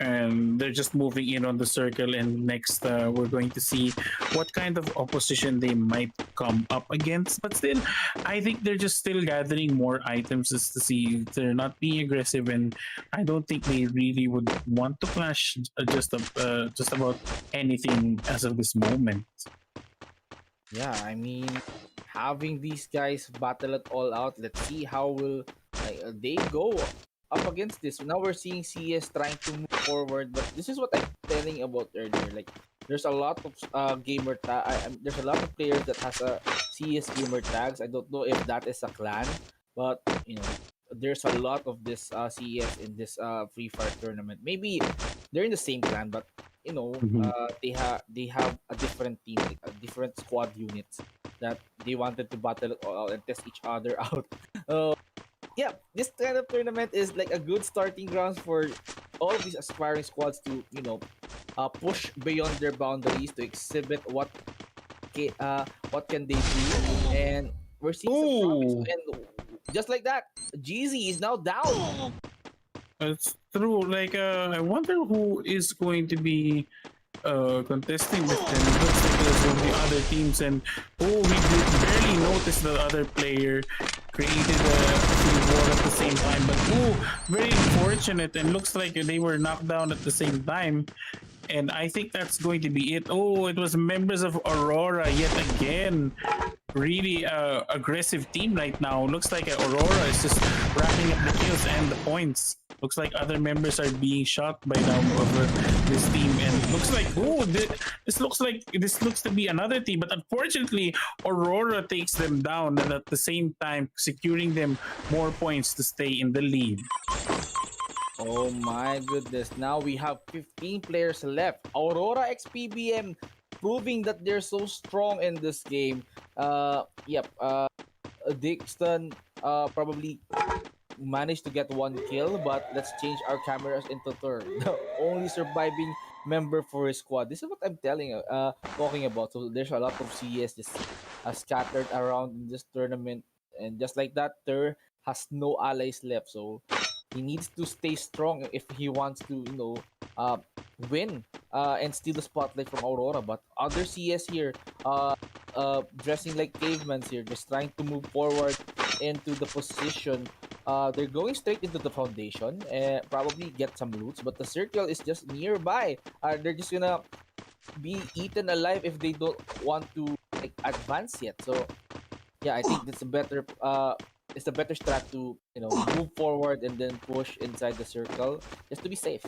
and they're just moving in on the circle. And next, we're going to see what kind of opposition they might come up against. But still, I think they're just still gathering more items just to see if they're not being aggressive, and I don't think they really would want to clash just about anything as of this moment. Yeah, I mean, having these guys battle it all out. Let's see how will they go up against this. Now we're seeing CS trying to move forward, but this is what I'm telling about earlier. Like, there's a lot of there's a lot of players that has a CS gamer tags. I don't know if that is a clan, but there's a lot of this CS in this Free Fire tournament. Maybe they're in the same clan, but they have a different team, like a different squad units that they wanted to battle it all out and test each other out. Yeah, this kind of tournament is like a good starting grounds for all of these aspiring squads to push beyond their boundaries to exhibit what can they do, and we're seeing some promise. And just like that, Jeezy is now down. It's true. Like, I wonder who is going to be contesting with them. It looks like there's going to be other teams, and we did barely notice the other player created a wall at the same time. But very unfortunate, and looks like they were knocked down at the same time. And I think that's going to be it. It was members of Aurora yet again. Really aggressive team right now. Looks like Aurora is just racking up the kills and the points. Looks like other members are being shot by now over this team, and looks like this looks to be another team. But unfortunately, Aurora takes them down, and at the same time securing them more points to stay in the lead. Oh my goodness. Now we have 15 players left. Aurora x PBM proving that they're so strong in this game. Dixon probably managed to get one kill, but let's change our cameras into third. The only surviving member for his squad. This is what I'm talking about. So there's a lot of CS just scattered around in this tournament, and just like that, Tur has no allies left. So he needs to stay strong if he wants to, win and steal the spotlight from Aurora. But other CS here, dressing like cavemen here, just trying to move forward into the position. They're going straight into the foundation and probably get some loots, but the circle is just nearby. They're just gonna be eaten alive if they don't want to advance yet. So yeah, I think it's a better strat to move forward and then push inside the circle just to be safe.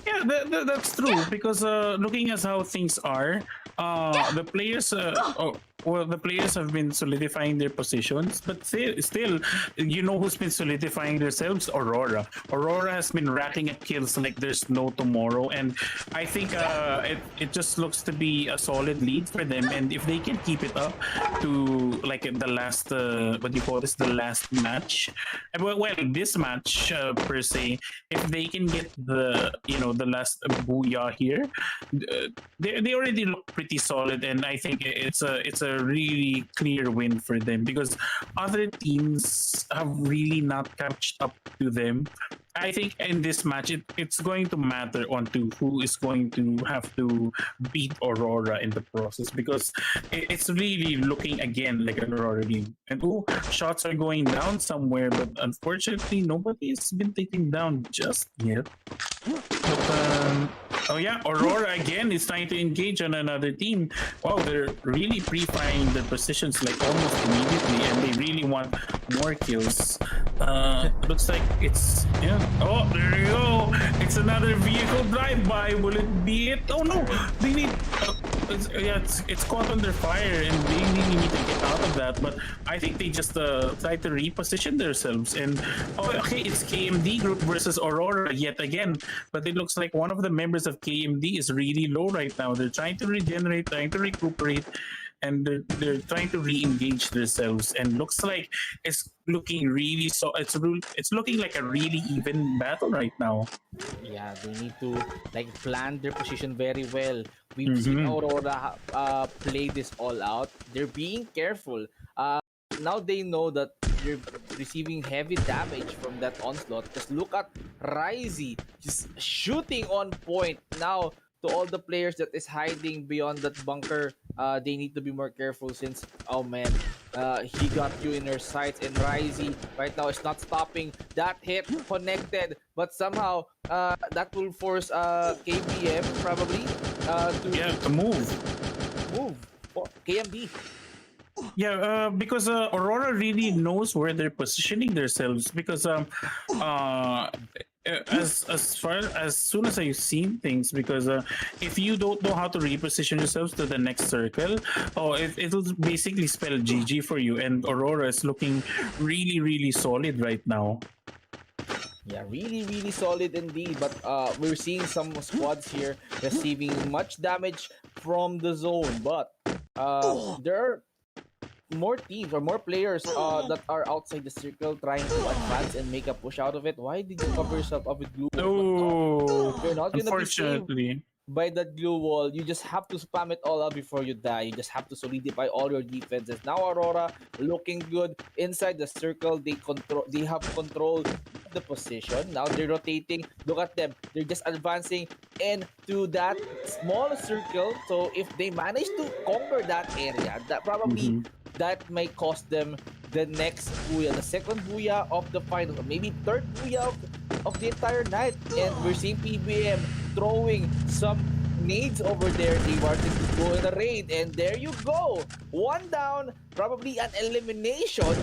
Yeah, that's true, because looking at how things are, the players the players have been solidifying their positions, but still, who's been solidifying themselves? Aurora has been racking up kills like there's no tomorrow, and I think it just looks to be a solid lead for them. And if they can keep it up to like the last the last match, this match per se, if they can get the last booyah here, they already look pretty solid, and I think it's a really clear win for them, because other teams have really not catched up to them. I think in this match, it's going to matter on to who is going to have to beat Aurora in the process, because it's really looking again like an Aurora game. And shots are going down somewhere, but unfortunately, nobody has been taken down just yet. But Aurora again is trying to engage on another team. Wow, they're really pre-firing their positions like almost immediately, and they really want more kills. Looks like it's Oh, there you go. It's another vehicle drive-by. Will it be it? Oh no, they need. It's caught under fire, and they really need to get out of that. But I think they just try to reposition themselves. And it's KMD group versus Aurora yet again. But it looks like one of the members of KMD is really low right now. They're trying to regenerate, trying to recuperate, and they're trying to re-engage themselves. And looks like it's looking really it's looking like a really even battle right now. Yeah, they need to plan their position very well. We've seen Aurora play this all out. They're being careful. Now they know that they're receiving heavy damage from that onslaught. Just look at Ryzy just shooting on point. Now, to all the players that is hiding beyond that bunker, they need to be more careful since, oh man, he got you in her sights, and Ryzy right now is not stopping that hit connected, but somehow that will force KBM probably to move. Oh, KMD. Yeah, because Aurora really knows where they're positioning themselves. Because as far as soon as I've seen things, because if you don't know how to reposition yourselves to the next circle, it'll basically spell GG for you. And Aurora is looking really, really solid right now. Yeah, really, really solid indeed. But we're seeing some squads here receiving much damage from the zone. But there are more teams or more players that are outside the circle trying to advance and make a push out of it. Why did you cover yourself up with glue wall? Oh, You're not gonna be saved unfortunately. by that glue wall. You just have to spam it all out before you die. You just have to solidify all your defenses. Now Aurora looking good inside the circle. They have control of the position. Now they're rotating. Look at them. They're just advancing into that small circle. So if they manage to conquer that area, that probably that may cost them the next booyah, the second booyah of the final, or maybe third booyah of the entire night. And we're seeing PBM throwing some nades over there. They wanted to go in a raid, and there you go. One down, probably an elimination.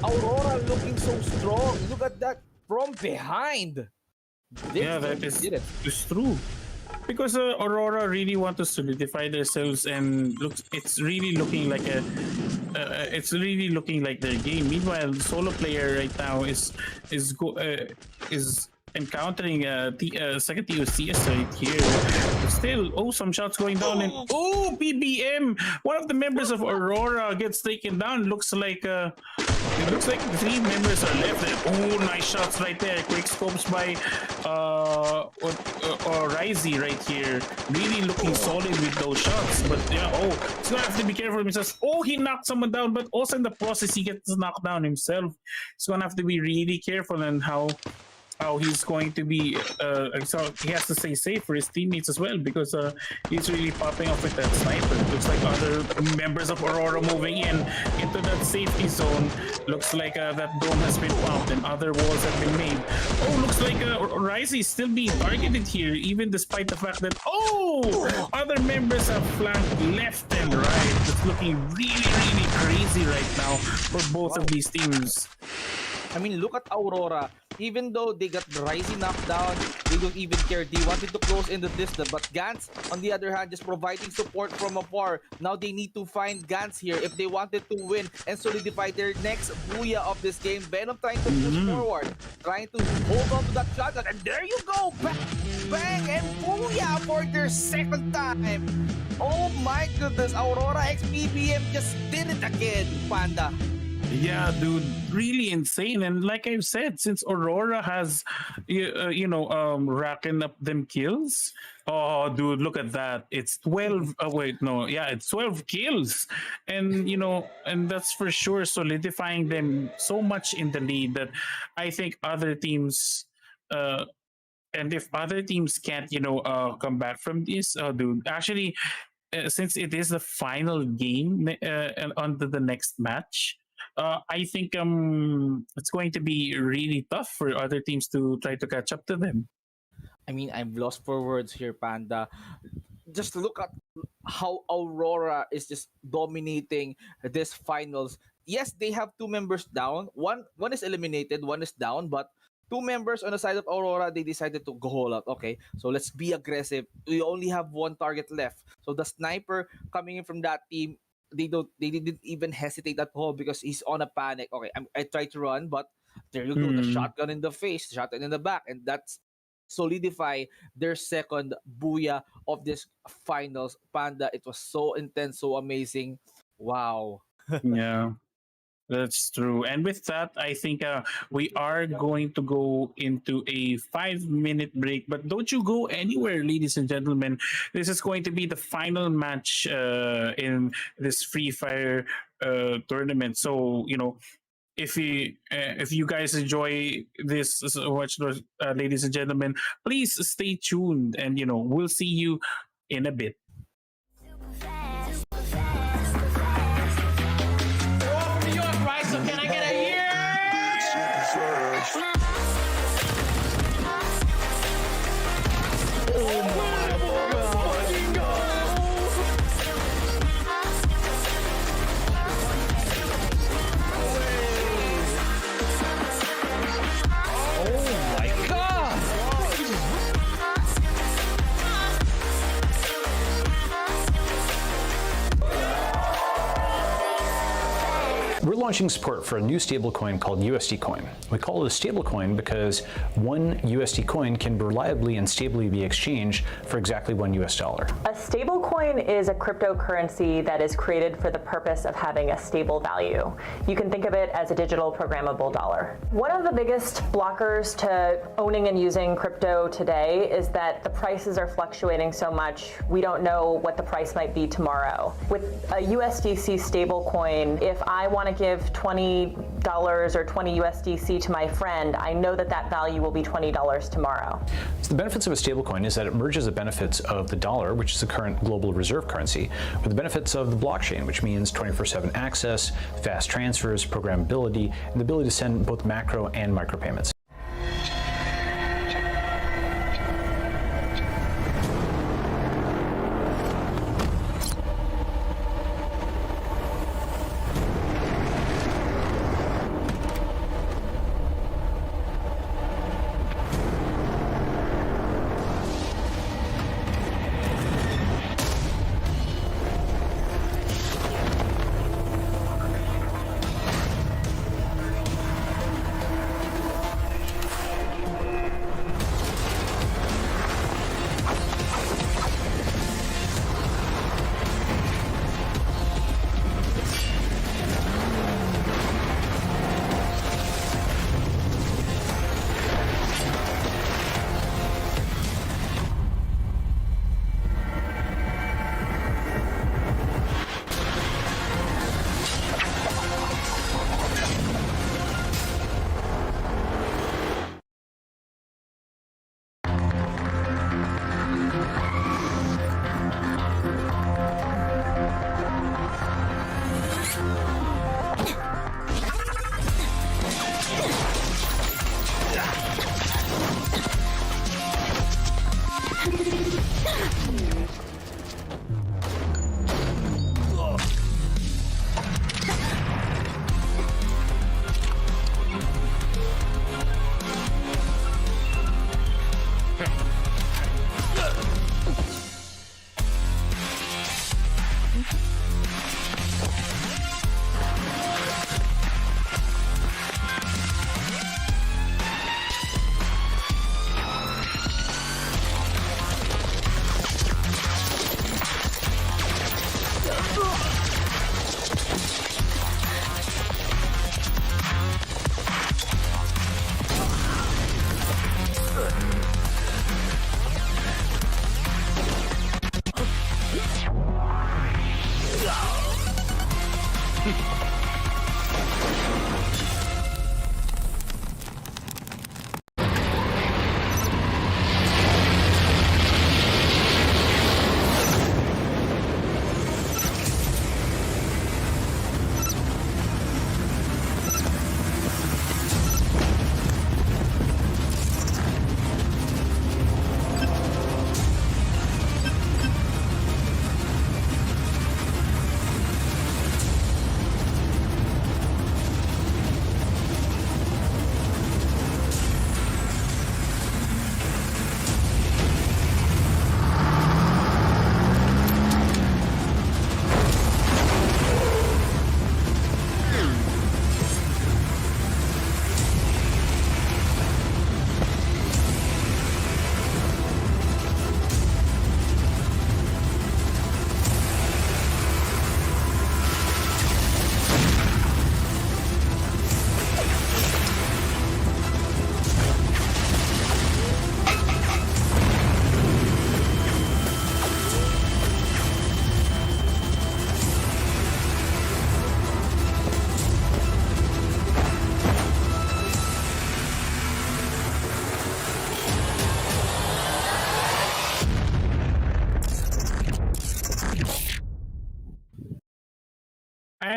Aurora looking so strong. Look at that from behind. Yeah, that is true. Because Aurora really want to solidify themselves, and it's really looking like their game. Meanwhile, the solo player right now is encountering second TOCS right here. Still, some shots going down, and PBM, one of the members of Aurora gets taken down. Looks like three members are left. And, nice shots right there. Quick scopes by Ryzy right here. Really looking solid with those shots. But yeah, he's gonna have to be careful himself. He knocked someone down, but also in the process he gets knocked down himself. He's gonna have to be really careful in how he's going to be so he has to stay safe for his teammates as well, because he's really popping off with that sniper. Looks like other members of Aurora moving into that safety zone. Looks like that dome has been pumped and other walls have been made. Looks like Ryzy is still being targeted here, even despite the fact that other members have flanked left and right. It's looking really, really crazy right now for both of these teams. I mean, look at Aurora. Even though they got Ryzy knocked down, they don't even care. They wanted to close in the distance. But Gantz, on the other hand, just providing support from afar. Now they need to find Gantz here if they wanted to win and solidify their next booyah of this game. Venom trying to push forward, trying to hold on to that shotgun. And there you go! Bang! Bang! And booyah for their second time! Oh my goodness! Aurora x PBM just did it again, Panda. Yeah, dude, really insane. And like I've said, since Aurora has, racking up them kills. Oh, dude, look at that. It's 12. It's 12 kills. And, and that's for sure solidifying them so much in the lead that I think other teams, and if other teams can't, come back from this, dude, actually, since it is the final game on to the next match, I think it's going to be really tough for other teams to try to catch up to them. I mean, I'm lost for words here, Panda. Just look at how Aurora is just dominating this finals. Yes, they have two members down. One is eliminated, one is down, but two members on the side of Aurora, they decided to go all out. Okay, so let's be aggressive. We only have one target left. So the sniper coming in from that team, they didn't even hesitate at all because he's on a panic. Okay, I tried to run, but there you go, the shotgun in the face, shotgun in the back, and that's solidify their second booyah of this finals. Panda, it was so intense, so amazing. Wow. Yeah. That's true. And with that, I think we are going to go into a 5-minute break. But don't you go anywhere, ladies and gentlemen. This is going to be the final match in this Free Fire tournament. So, if you guys enjoy this, watch those, ladies and gentlemen, please stay tuned, and we'll see you in a bit. We're all from New York, right? So can I get a year? We're launching support for a new stablecoin called USD Coin. We call it a stablecoin because one USD coin can reliably and stably be exchanged for exactly $1 US. A stablecoin is a cryptocurrency that is created for the purpose of having a stable value. You can think of it as a digital programmable dollar. One of the biggest blockers to owning and using crypto today is that the prices are fluctuating so much, we don't know what the price might be tomorrow. With a USDC stablecoin, if I want to give $20 or 20 USDC to my friend, I know that that value will be $20 tomorrow. So the benefits of a stablecoin is that it merges the benefits of the dollar, which is the current global reserve currency, with the benefits of the blockchain, which means 24/7 access, fast transfers, programmability, and the ability to send both macro and micro payments.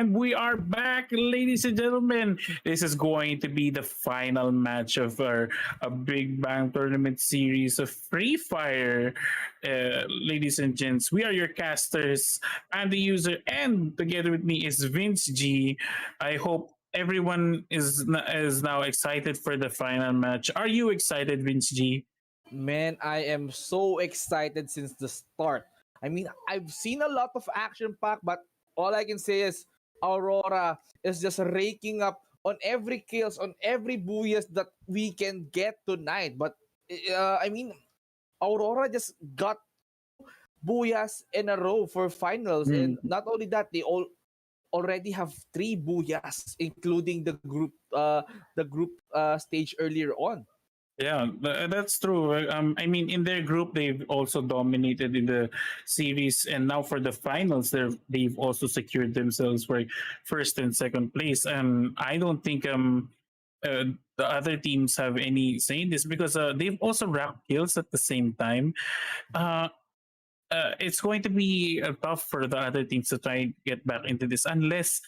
And we are back, ladies and gentlemen. This is going to be the final match of our Big Bang Tournament series of Free Fire. Ladies and gents, we are your casters. I'm the user, and together with me is Vince G. I hope everyone is now excited for the final match. Are you excited, Vince G? Man, I am so excited since the start. I mean, I've seen a lot of action pack, but all I can say is Aurora is just raking up on every kills, on every booyahs that we can get tonight. But I mean, Aurora just got booyahs in a row for finals, and Mm. not only that, they all already have three booyahs, including the group stage earlier on. Yeah, that's true. I mean, in their group, they've also dominated in the series, and now for the finals, they've also secured themselves for first and second place. And I don't think the other teams have any say in this because they've also racked kills at the same time. Uh, it's going to be tough for the other teams to try and get back into this unless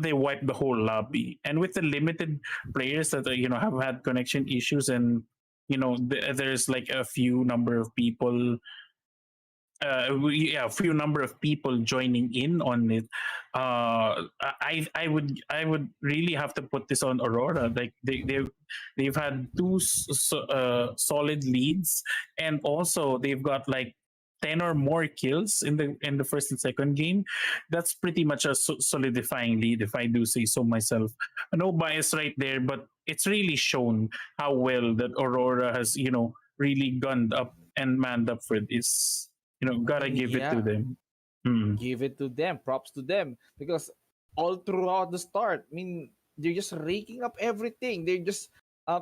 they wipe the whole lobby. And with the limited players that have had connection issues, and there's like a few number of people a few number of people joining in on it. I would really have to put this on Aurora. Like they've had two solid leads, and also they've got like 10 or more kills in the first and second game. That's pretty much a solidifying lead, if I do say so myself. No bias right there, but it's really shown how well that Aurora has really gunned up and manned up for this. I Gotta mean, give it to yeah, them. Mm. give it to them. Props to them because all throughout the start, I mean, they're just raking up everything. They're just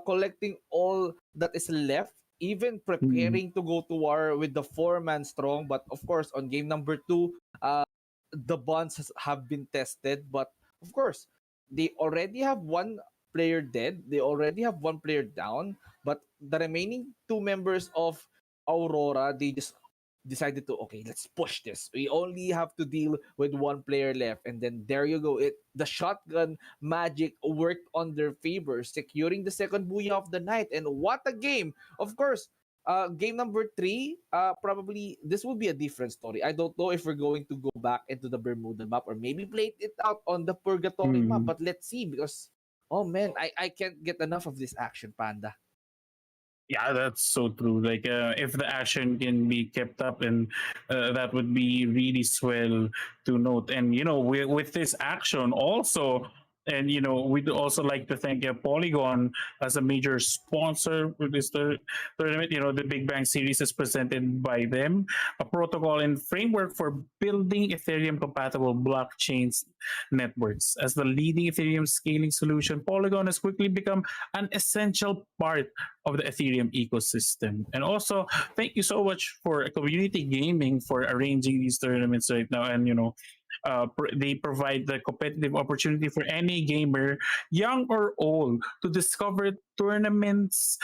collecting all that is left, even Mm. preparing to go to war with the four-man strong. But of course, on game number two, the bonds have been tested. But of course, they already have one player dead. They already have one player down. But the remaining two members of Aurora, they just decided to, okay, let's push this. We only have to deal with one player left, and then there you go. The shotgun magic worked on their favor, securing the second booyah of the night. And what a game! Of course, game number three, probably this will be a different story. I don't know if we're going to go back into the Bermuda map or maybe play it out on the Purgatory map, Mm. but let's see because oh man, I can't get enough of this action, Panda. Yeah, that's so true. Like, if the action can be kept up, and that would be really swell to note. And with this action also, and we'd also like to thank Polygon as a major sponsor for this tournament. The Big Bang series is presented by them, a protocol and framework for building Ethereum compatible blockchains networks. As the leading Ethereum scaling solution, Polygon has quickly become an essential part of the Ethereum ecosystem. And also, thank you so much for Community Gaming for arranging these tournaments right now. And they provide the competitive opportunity for any gamer, young or old, to discover tournaments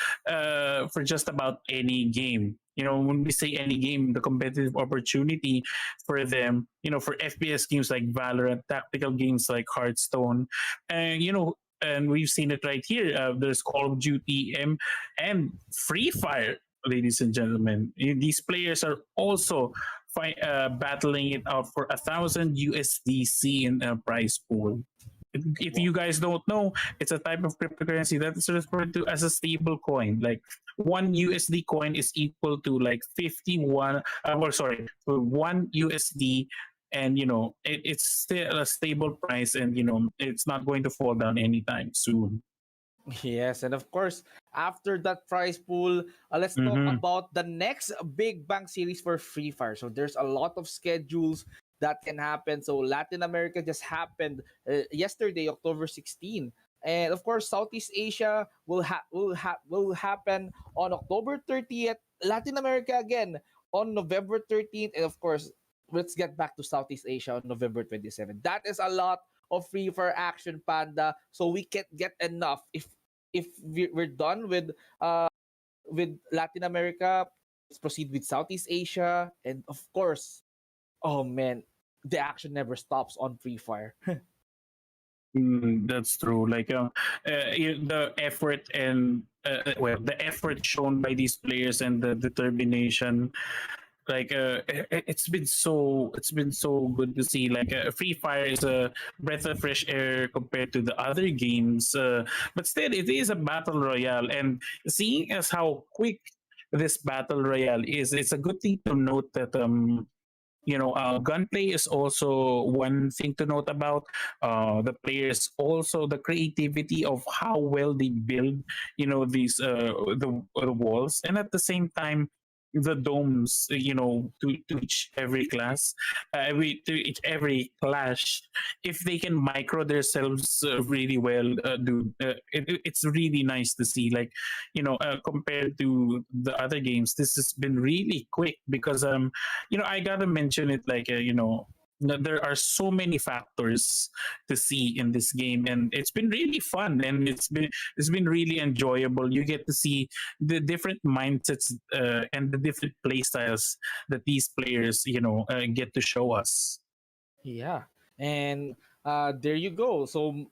for just about any game. When we say any game, the competitive opportunity for them, for FPS games like Valorant, tactical games like Hearthstone, and and we've seen it right here. There's Call of Duty and Free Fire, ladies and gentlemen. These players are also battling it out for 1,000 USDC in a prize pool. If you guys don't know, it's a type of cryptocurrency that is referred to as a stable coin. Like one USD coin is equal to like 51, or sorry, for one USD, and it's still a stable price, and it's not going to fall down anytime soon. Yes, and of course, after that prize pool, let's talk Mm-hmm. about the next Big Bang series for Free Fire. So there's a lot of schedules that can happen. So Latin America just happened yesterday, October 16. And of course, Southeast Asia will happen on October 30th. Latin America again on November 13th, and of course, let's get back to Southeast Asia on November 27th. That is a lot of Free Fire action, Panda. So we can't get enough. If we're done with Latin America, let's proceed with Southeast Asia, and of course, oh man, the action never stops on Free Fire. That's true. Like the effort and well, the effort shown by these players and the determination. Like it's been so good to see. Like Free Fire is a breath of fresh air compared to the other games, but still it is a battle royale. And seeing as how quick this battle royale is, it's a good thing to note that gunplay is also one thing to note about. The players also the creativity of how well they build, these the walls, and at the same time the domes, to each every class, to each every clash. If they can micro themselves really well, dude, it's really nice to see. Like, compared to the other games, this has been really quick because I gotta mention it, like there are so many factors to see in this game, and it's been really fun, and it's been really enjoyable. You get to see the different mindsets and the different play styles that these players get to show us. Yeah. And there you go. So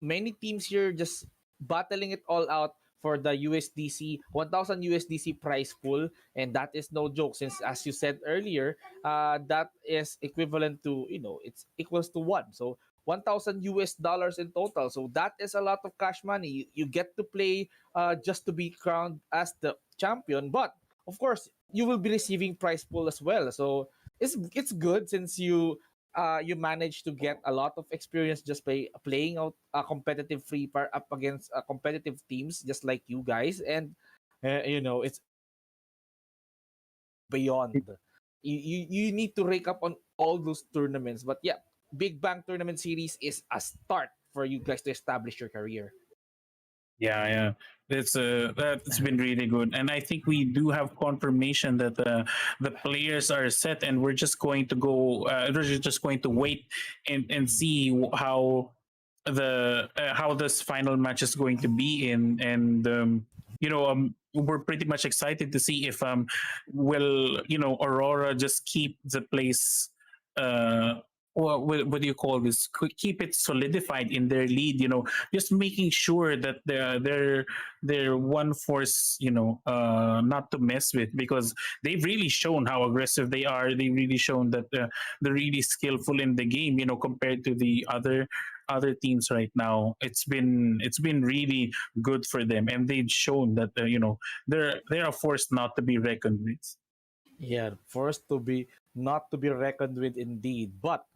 many teams here just battling it all out for the USDC 1000 USDC prize pool, and that is no joke since, as you said earlier, that is equivalent to, it's equals to one. So 1000 US dollars in total. So that is a lot of cash money. You get to play just to be crowned as the champion, but of course you will be receiving prize pool as well. So it's good since you manage to get a lot of experience just by playing out a competitive Free Fire up against competitive teams just like you guys, and it's beyond. You need to rake up on all those tournaments, but yeah, Big Bang Tournament Series is a start for you guys to establish your career. Yeah. That's been really good, and I think we do have confirmation that the players are set, and we're just going to go. We're just going to wait and see how this final match is going to be in, and we're pretty much excited to see if will Aurora just keep the place. What do you call this? Keep it solidified in their lead. Just making sure that they're one force. Not to mess with, because they've really shown how aggressive they are. They've really shown that they're really skillful in the game. Compared to the other teams right now, it's been really good for them, and they've shown that they're a force not to be reckoned with. Yeah, forced to be not to be reckoned with indeed. But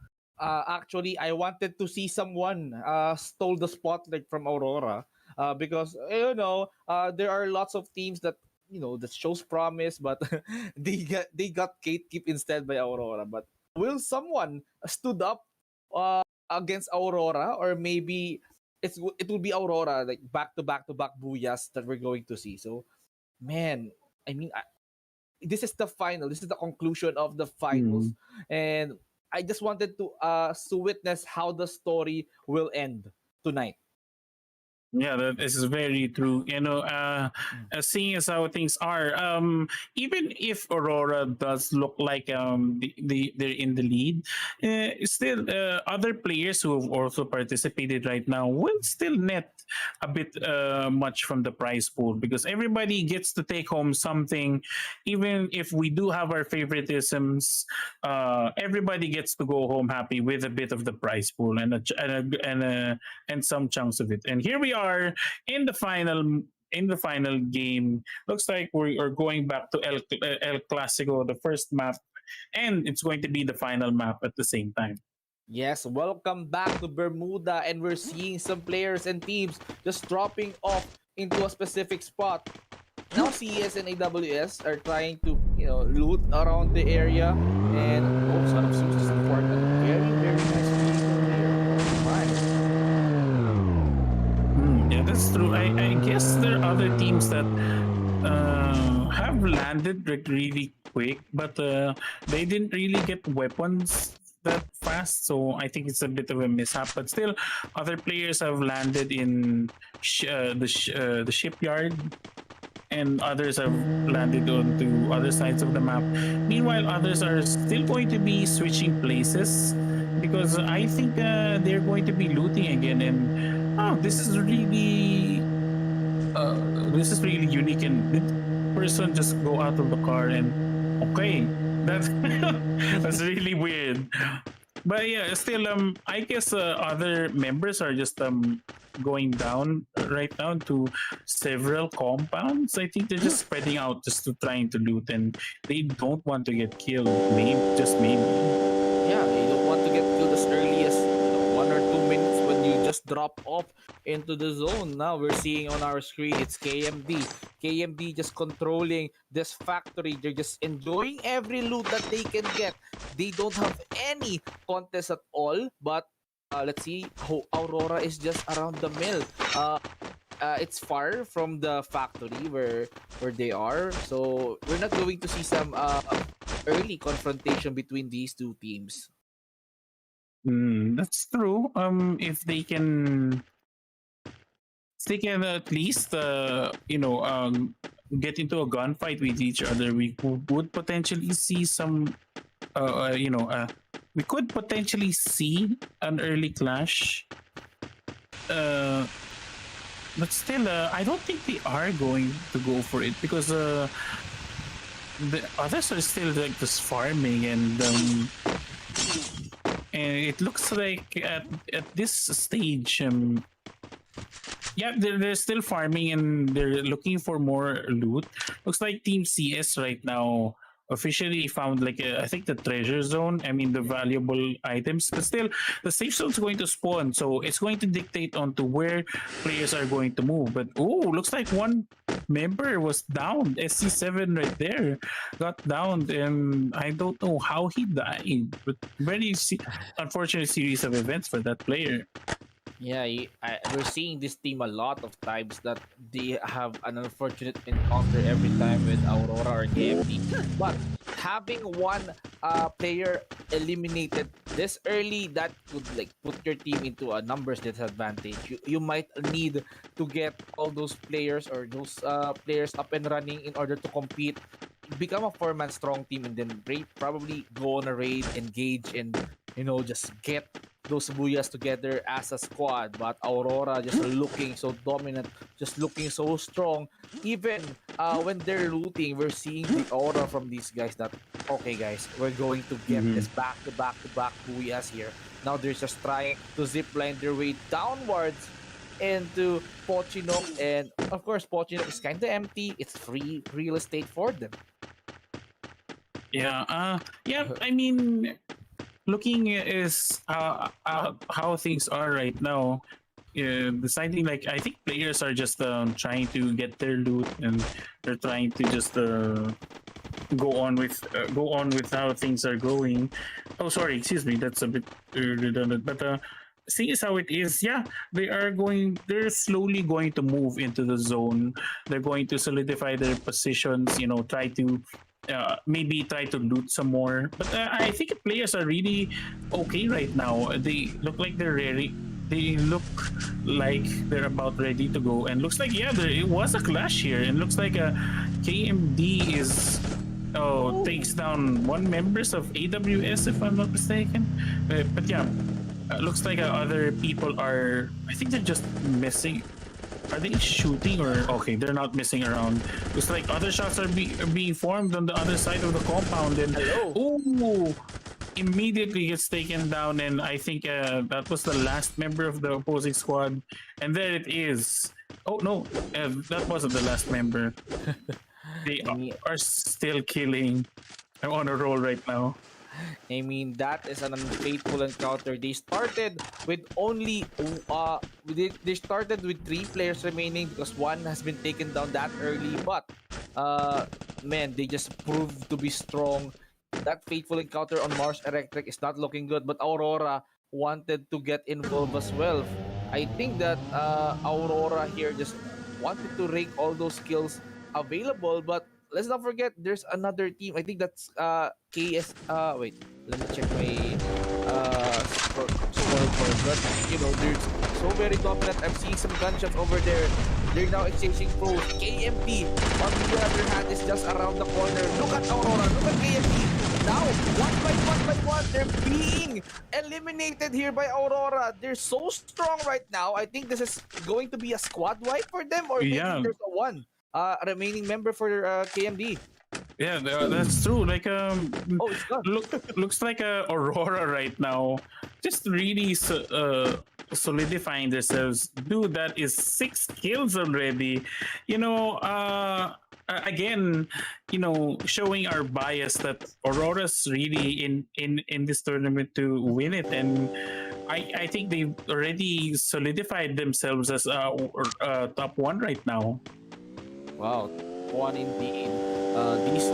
actually, I wanted to see someone stole the spotlight from Aurora, because there are lots of teams that that shows promise, but they got gatekeep instead by Aurora. But will someone stood up against Aurora, or maybe it will be Aurora, like back to back to back booyahs that we're going to see. So man, I mean, this is the final. This is the conclusion of the finals, and I just wanted to witness how the story will end tonight. Yeah, that is very true. Seeing as how things are, even if Aurora does look like they're in the lead, still other players who have also participated right now will still net a bit much from the prize pool, because everybody gets to take home something. Even if we do have our favoritisms, everybody gets to go home happy with a bit of the prize pool and some chunks of it. And here we are in the final game. Looks like we are going back to El Clasico, the first map, and it's going to be the final map at the same time. Yes, welcome back to Bermuda, and we're seeing some players and teams just dropping off into a specific spot. Now CS and AWS are trying to loot around the area, and Son of Zeus is important. Very very nice vehicle here. Yeah, that's true. I guess there are other teams that have landed like really quick, but they didn't really get weapons that fast. So I think it's a bit of a mishap. But still, other players have landed in the shipyard, and others have landed onto other sides of the map. Meanwhile, others are still going to be switching places because I think they're going to be looting again, and this is really unique. And did person just go out of the car and okay, that's that's really weird. But yeah, still, I guess other members are just going down right now to several compounds. I think they're just spreading out just to trying to loot, and they don't want to get killed. Maybe just maybe. Yeah, you don't want to get killed as early as 1 or 2 minutes when you just drop off into the zone. Now we're seeing on our screen it's KMD. KMD just controlling this factory. They're just enjoying every loot that they can get. They don't have any contest at all, but let's see how Aurora is just around the mill. It's far from the factory where they are, so we're not going to see some early confrontation between these two teams. That's true. If they can at least get into a gunfight with each other, we would potentially see some we could potentially see an early clash. But still, I don't think they are going to go for it because the others are still like just farming, and it looks like at this stage, yeah, they're still farming and they're looking for more loot. Looks like Team CS right now officially found like I think the treasure zone. I mean the valuable items, but still the safe zone is going to spawn, so it's going to dictate onto where players are going to move. But looks like one member was down. SC7 right there got downed, and I don't know how he died. But very unfortunate series of events for that player. Yeah, we're seeing this team a lot of times that they have an unfortunate encounter every time with Aurora or KFD. But having one player eliminated this early, that could like put your team into a numbers disadvantage. You might need to get all those players or those players up and running in order to compete, become a 4-man strong team, and then probably go on a raid, engage, and just get those booyahs together as a squad. But Aurora just looking so dominant, just looking so strong. Even when they're looting, we're seeing the aura from these guys that, okay guys, we're going to get this back to back booyahs here. Now they're just trying to zipline their way downwards into Pochinok, and of course Pochinok is kind of empty. It's free real estate for them. Yeah, I mean, looking is how things are right now. Deciding like I think players are just trying to get their loot, and they're trying to just go on with how things are going. Oh, sorry, excuse me, that's a bit redundant. But seeing as how it is, yeah, they're slowly going to move into the zone. They're going to solidify their positions. Try to. Maybe try to loot some more, but I think players are really okay right now. They look like they're ready. They look like they're about ready to go, and looks like it was a clash here, and looks like KMD is takes down one members of AWS if I'm not mistaken. But yeah, looks like other people are. I think they're just missing. Are they shooting or okay? They're not messing around. Looks like other shots are being formed on the other side of the compound, and immediately gets taken down. And I think that was the last member of the opposing squad. And there it is. Oh no, that wasn't the last member. They are still killing. I'm on a roll right now. I mean, that is an unfaithful encounter. They started with only they started with 3 players remaining because one has been taken down that early, but man, they just proved to be strong. That faithful encounter on Mars Electric is not looking good, but Aurora wanted to get involved as well. I think that Aurora here just wanted to rake all those kills available, but let's not forget there's another team. I think that's KS. Wait, let me check my scoreboard. But they're so very dominant. I'm seeing some gunshots over there. They're now exchanging pros. KMP on the other hand is just around the corner. Look at Aurora. Look at KMP. now, one by one, they're being eliminated here by Aurora. They're so strong right now. I think this is going to be a squad wipe for them, or maybe Yeah. there's a one remaining member for KMD. Yeah, that's true. Like Oh, it's gone. looks like Aurora right now, just really solidifying themselves. Dude, that is 6 kills already. You know, again, showing our bias that Aurora's really in this tournament to win it, and I think they've already solidified themselves as top one right now. Wow, one indeed. These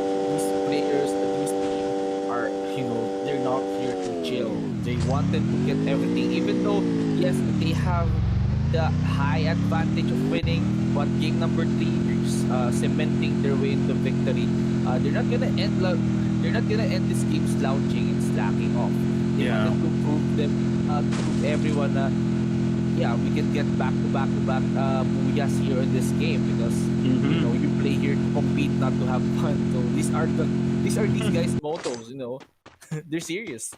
players, these teams are, they're not here to chill. They wanted to get everything, even though yes, they have the high advantage of winning. But game number 3 is cementing their way into victory. They're not gonna end this game slouching and slacking off. They Yeah. wanted to prove them, to prove everyone that yeah, we can get back to back booyahs here in this game because you play here to compete, not to have fun. So these are these guys' mottos. They're serious.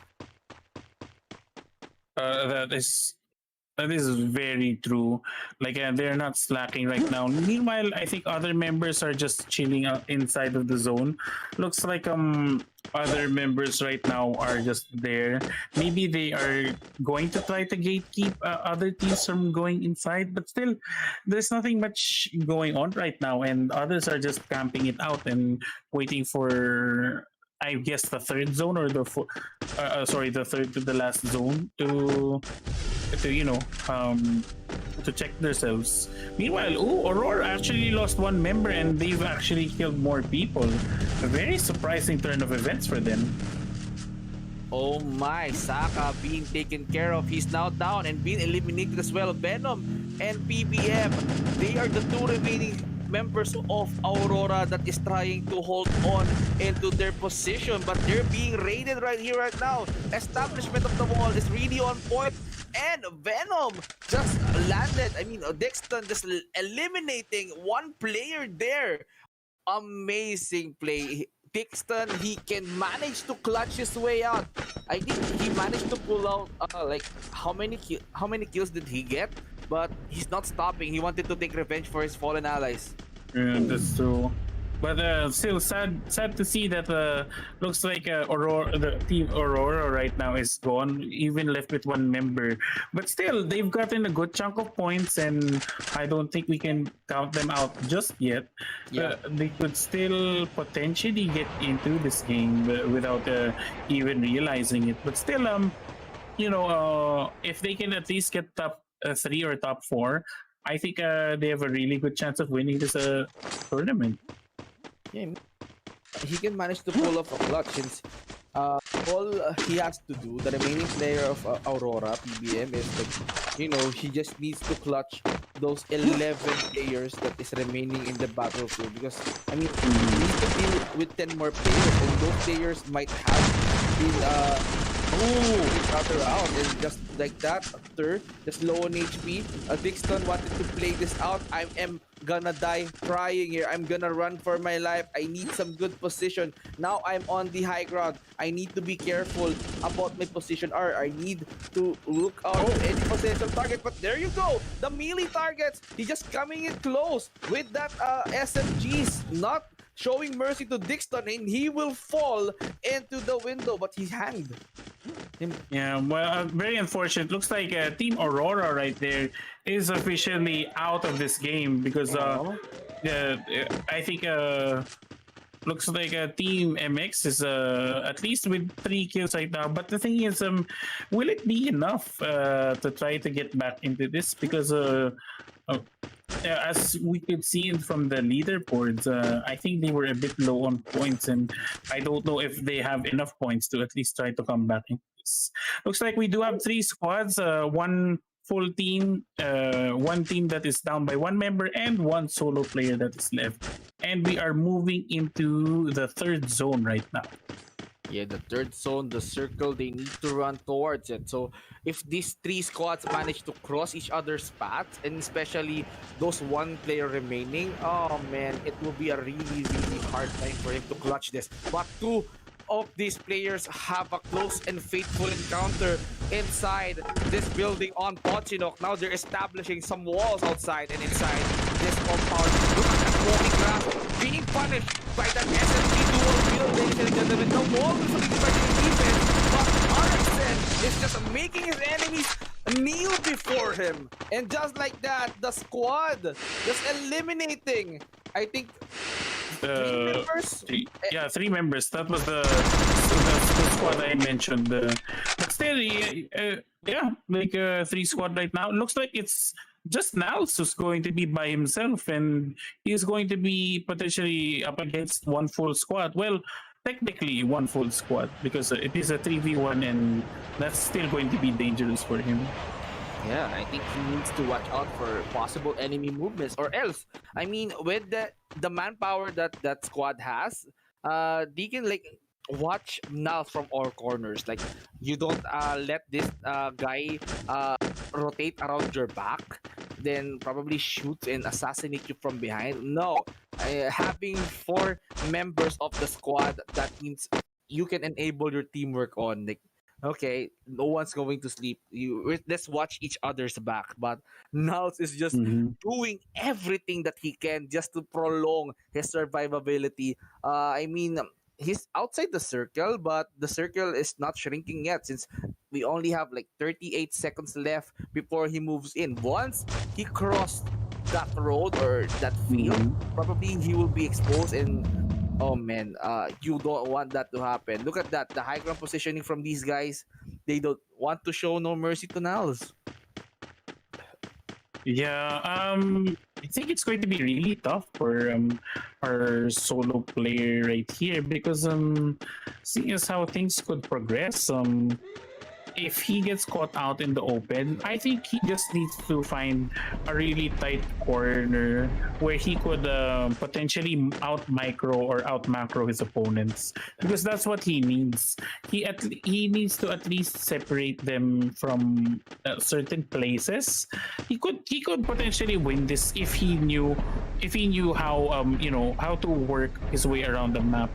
That is very true. Like they're not slacking right now. Meanwhile, I think other members are just chilling out inside of the zone. Looks like other members right now are just there. Maybe they are going to try to gatekeep other teams from going inside, but still, there's nothing much going on right now, and others are just camping it out and waiting for, I guess, the third zone or the third to the last zone to to check themselves. Meanwhile, Aurora actually lost one member and they've actually killed more people. A very surprising turn of events for them. Oh my, Saka being taken care of. He's now down and being eliminated as well. Venom and PBM, they are the two remaining members of Aurora that is trying to hold on into their position, but they're being raided right here, right now. Establishment of the wall is really on point, and Venom just landed. I mean, Dexton just eliminating one player there. Amazing play. Dixon, he can manage to clutch his way out. I think he managed to pull out like how many kills did he get? But he's not stopping. He wanted to take revenge for his fallen allies. Yeah, that's true. But still sad to see that looks like the team Aurora right now is gone, even left with one member. But still, they've gotten a good chunk of points, and I don't think we can count them out just yet. Yeah. They could still potentially get into this game without even realizing it. But still, if they can at least get top 3 or top 4, I think they have a really good chance of winning this tournament. Yeah, he can manage to pull off a clutch since all he has to do, the remaining player of Aurora, PBM, is that, he just needs to clutch those 11 players that is remaining in the battlefield, because, I mean, he needs to deal with 10 more players, and those players might have been each other out, and just like that, after just low on HP, Dixon wanted to play this out. I am gonna die trying here. I'm gonna run for my life. I need some good position. Now I'm on the high ground. I need to be careful about my position, or I need to look out for any potential target. But there you go, the melee targets. He's just coming in close with that SMGs, not showing mercy to Dixon, and he will fall into the window, but he's hanged. Yeah, well, very unfortunate. Looks like Team Aurora right there is officially out of this game because I think looks like Team MX is at least with 3 kills right now. But the thing is, will it be enough to try to get back into this? Because as we could see from the leaderboards, I think they were a bit low on points, and I don't know if they have enough points to at least try to come back into this. Looks like we do have 3 squads, one full team, one team that is down by one member, and one solo player that is left. And we are moving into the third zone right now. Yeah, the third zone, the circle, they need to run towards it. So if these 3 squads manage to cross each other's paths, and especially those one player remaining, oh man, it will be a really, really hard time for him to clutch this. But to of these players have a close and faithful encounter inside this building on Pochinok. Now they're establishing some walls outside and inside this compound. Look at that walking grass being punished by that SMG dual field, ladies and gentlemen. The wall is looking by the defense, but Arsen is just making his enemies kneel before him. And just like that, the squad just eliminating, I think, three members. Yeah, 3 members. That was the squad I mentioned. But still, yeah, like 3 squad right now. Looks like it's just Nals who's going to be by himself, and he's going to be potentially up against one full squad. Well, technically one full squad because it is a 3v1, and that's still going to be dangerous for him. Yeah, I think he needs to watch out for possible enemy movements, or else, I mean, with the manpower that that squad has, they can like watch Nal from all corners. Like you don't let this guy rotate around your back, then probably shoot and assassinate you from behind. No, having 4 members of the squad, that means you can enable your teamwork on like, okay, no one's going to sleep. Let's watch each other's back. But Niles is just doing everything that he can just to prolong his survivability. I mean, he's outside the circle, but the circle is not shrinking yet since we only have like 38 seconds left before he moves in. Once he crossed that road or that field, probably he will be exposed and oh man, you don't want that to happen. Look at that, the high ground positioning from these guys. They don't want to show no mercy to Niles. Yeah, I think it's going to be really tough for our solo player right here because seeing as how things could progress, if he gets caught out in the open, I think he just needs to find a really tight corner where he could potentially out micro or out macro his opponents, because that's what he needs. He needs to at least separate them from certain places. He could potentially win this if he knew how how to work his way around the map.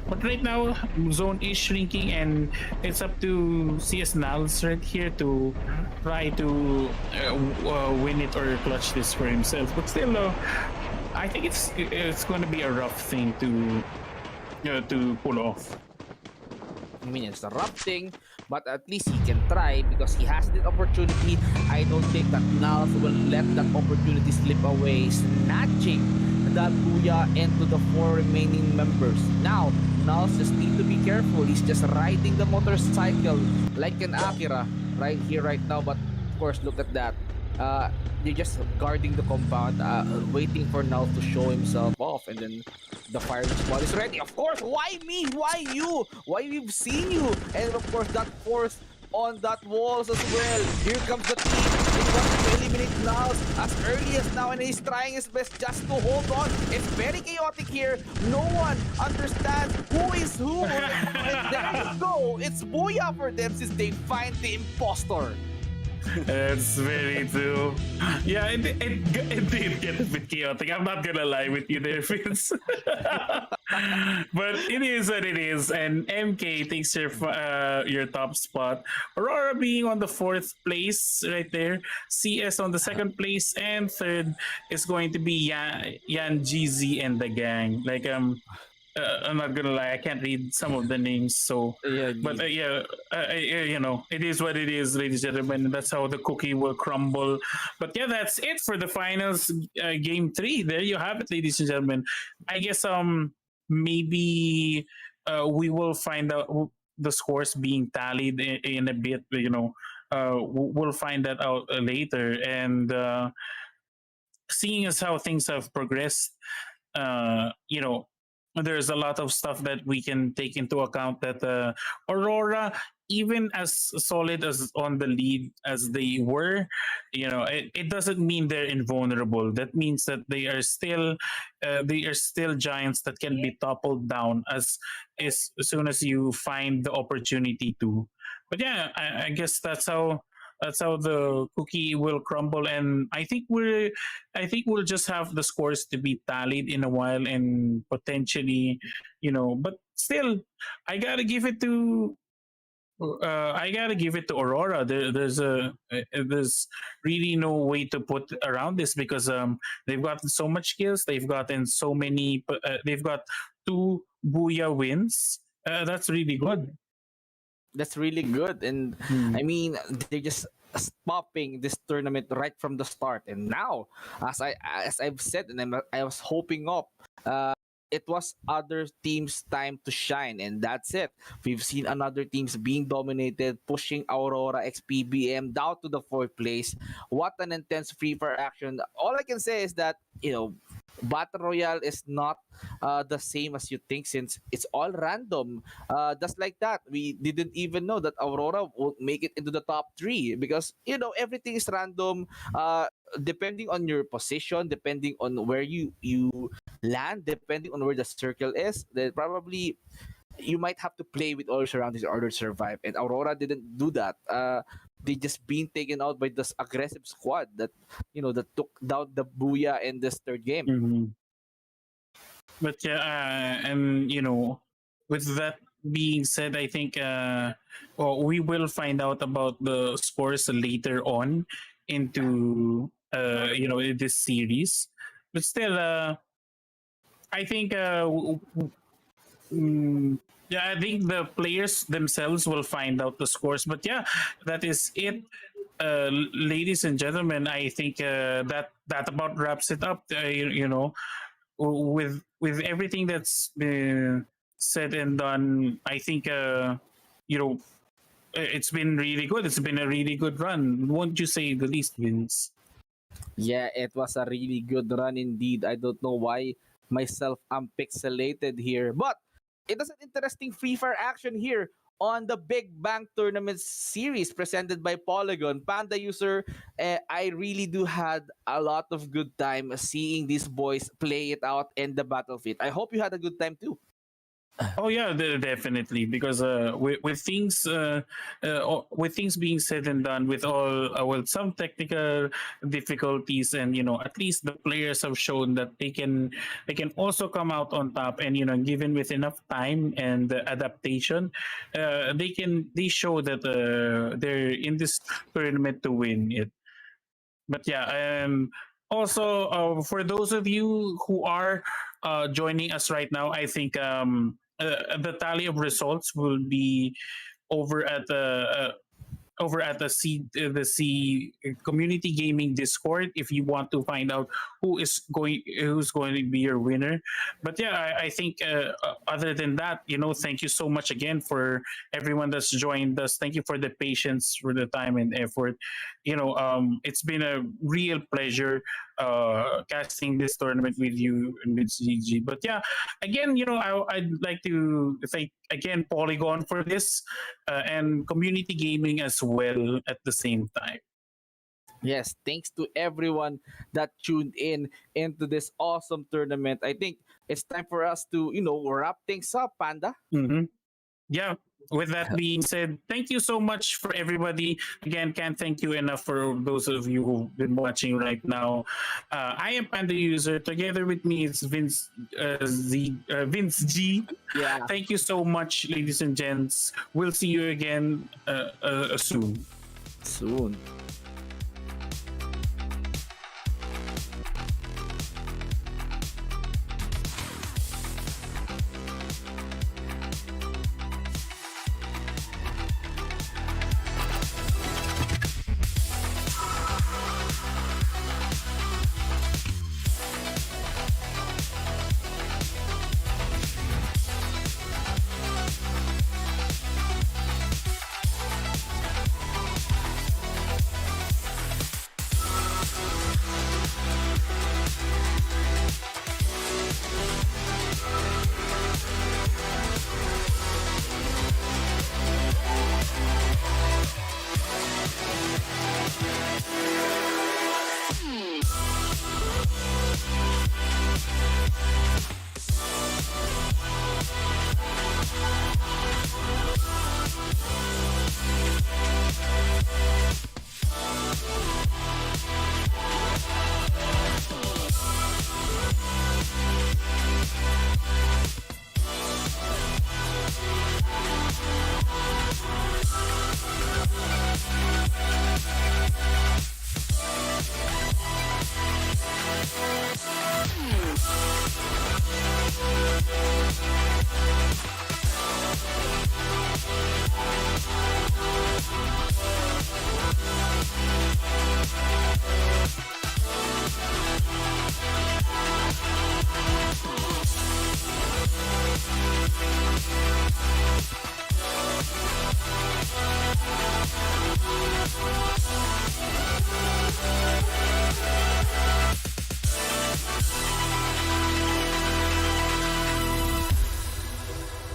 But right now, zone is shrinking, and it's up to CS Nals right here to try to win it or clutch this for himself. But still, I think it's going to be a rough thing to pull off. I mean, it's a rough thing, but at least he can try because he has the opportunity. I don't think that Niles will let that opportunity slip away, snatching that Booyah into the 4 remaining members. Now, Niles just need to be careful. He's just riding the motorcycle like an Akira right here, right now. But of course, look at that. They're just guarding the compound, waiting for Niles to show himself off, and then the firing squad is ready. Of course, why me? Why you? Why we've seen you? And of course, that force on that walls as well. Here comes the team. They want to eliminate Niles as early as now, and he's trying his best just to hold on. It's very chaotic here. No one understands who is who. And there you go. It's Booyah for them since they find the impostor. That's very true. Yeah, it did get a bit chaotic. I'm not gonna lie with you there, Vince. But it is what it is, and MK takes your top spot. Aurora being on the 4th place right there. CS on the 2nd place, and 3rd is going to be Yan GZ and the gang. Like I'm not gonna lie, I can't read some of the names. So, yeah, but it is what it is, ladies and gentlemen. That's how the cookie will crumble. But yeah, that's it for the finals, game 3. There you have it, ladies and gentlemen. I guess maybe we will find out the scores being tallied in a bit. We'll find that out later. And seeing as how things have progressed, there's a lot of stuff that we can take into account that Aurora, even as solid as on the lead as they were, it doesn't mean they're invulnerable. That means that they are still giants that can be toppled down as soon as you find the opportunity to. But yeah, I guess that's how That's how the cookie will crumble. And I think we'll just have the scores to be tallied in a while, and potentially, but still, I gotta give it to Aurora. There's really no way to put around this, because they've gotten so much kills. They've gotten so many. They've got 2 Booyah wins. That's really good. That's really good. And Mm. I mean, they're just stopping this tournament right from the start. And now, as I've said, and I was hoping up, it was other teams' time to shine, and that's it. We've seen another teams being dominated, pushing Aurora XPBM down to the fourth place. What an intense free fire action! All I can say is that Battle Royale is not the same as you think, since it's all random. Just like that, we didn't even know that Aurora would make it into the top three, because everything is random. Depending on your position, depending on where you land, depending on where the circle is, then probably you might have to play with all your surroundings in order to survive. And Aurora didn't do that. They just being taken out by this aggressive squad that took down the Booyah in this third game. Mhm. But yeah, and with that being said, I think we will find out about the scores later on into in this series. But still, I think yeah, I think the players themselves will find out the scores. But yeah, that is it. Ladies and gentlemen, I think that about wraps it up. With everything that's been said and done, I think it's been really good. It's been a really good run. Won't you say the least, Vince? Yeah, it was a really good run indeed. I don't know why myself I'm pixelated here, but it is an interesting free fire action here on the Big Bang Tournament series presented by Polygon. Panda user, I really do had a lot of good time seeing these boys play it out in the battlefield. I hope you had a good time too. Oh yeah, definitely. Because with things being said and done, with all some technical difficulties, and at least the players have shown that they can also come out on top, and given with enough time and adaptation, they show that they're in this tournament to win it. But yeah, also for those of you who are joining us right now, I think the tally of results will be over at the C community gaming Discord if you want to find out who's going to be your winner. But yeah, I think other than that, thank you so much again for everyone that's joined us. Thank you for the patience, for the time and effort. It's been a real pleasure casting this tournament with you and with GG. But yeah, again, I'd like to thank again Polygon for this, and community gaming as well at the same time. Yes, thanks to everyone that tuned in into this awesome tournament. I think it's time for us to, wrap things up, Panda. Mm-hmm. Yeah. With that being said, thank you so much for everybody. Again, can't thank you enough for those of you who've been watching right now. I am Panda User. Together with me is Vince Vince G. Yeah. Thank you so much, ladies and gents. We'll see you again soon. Soon.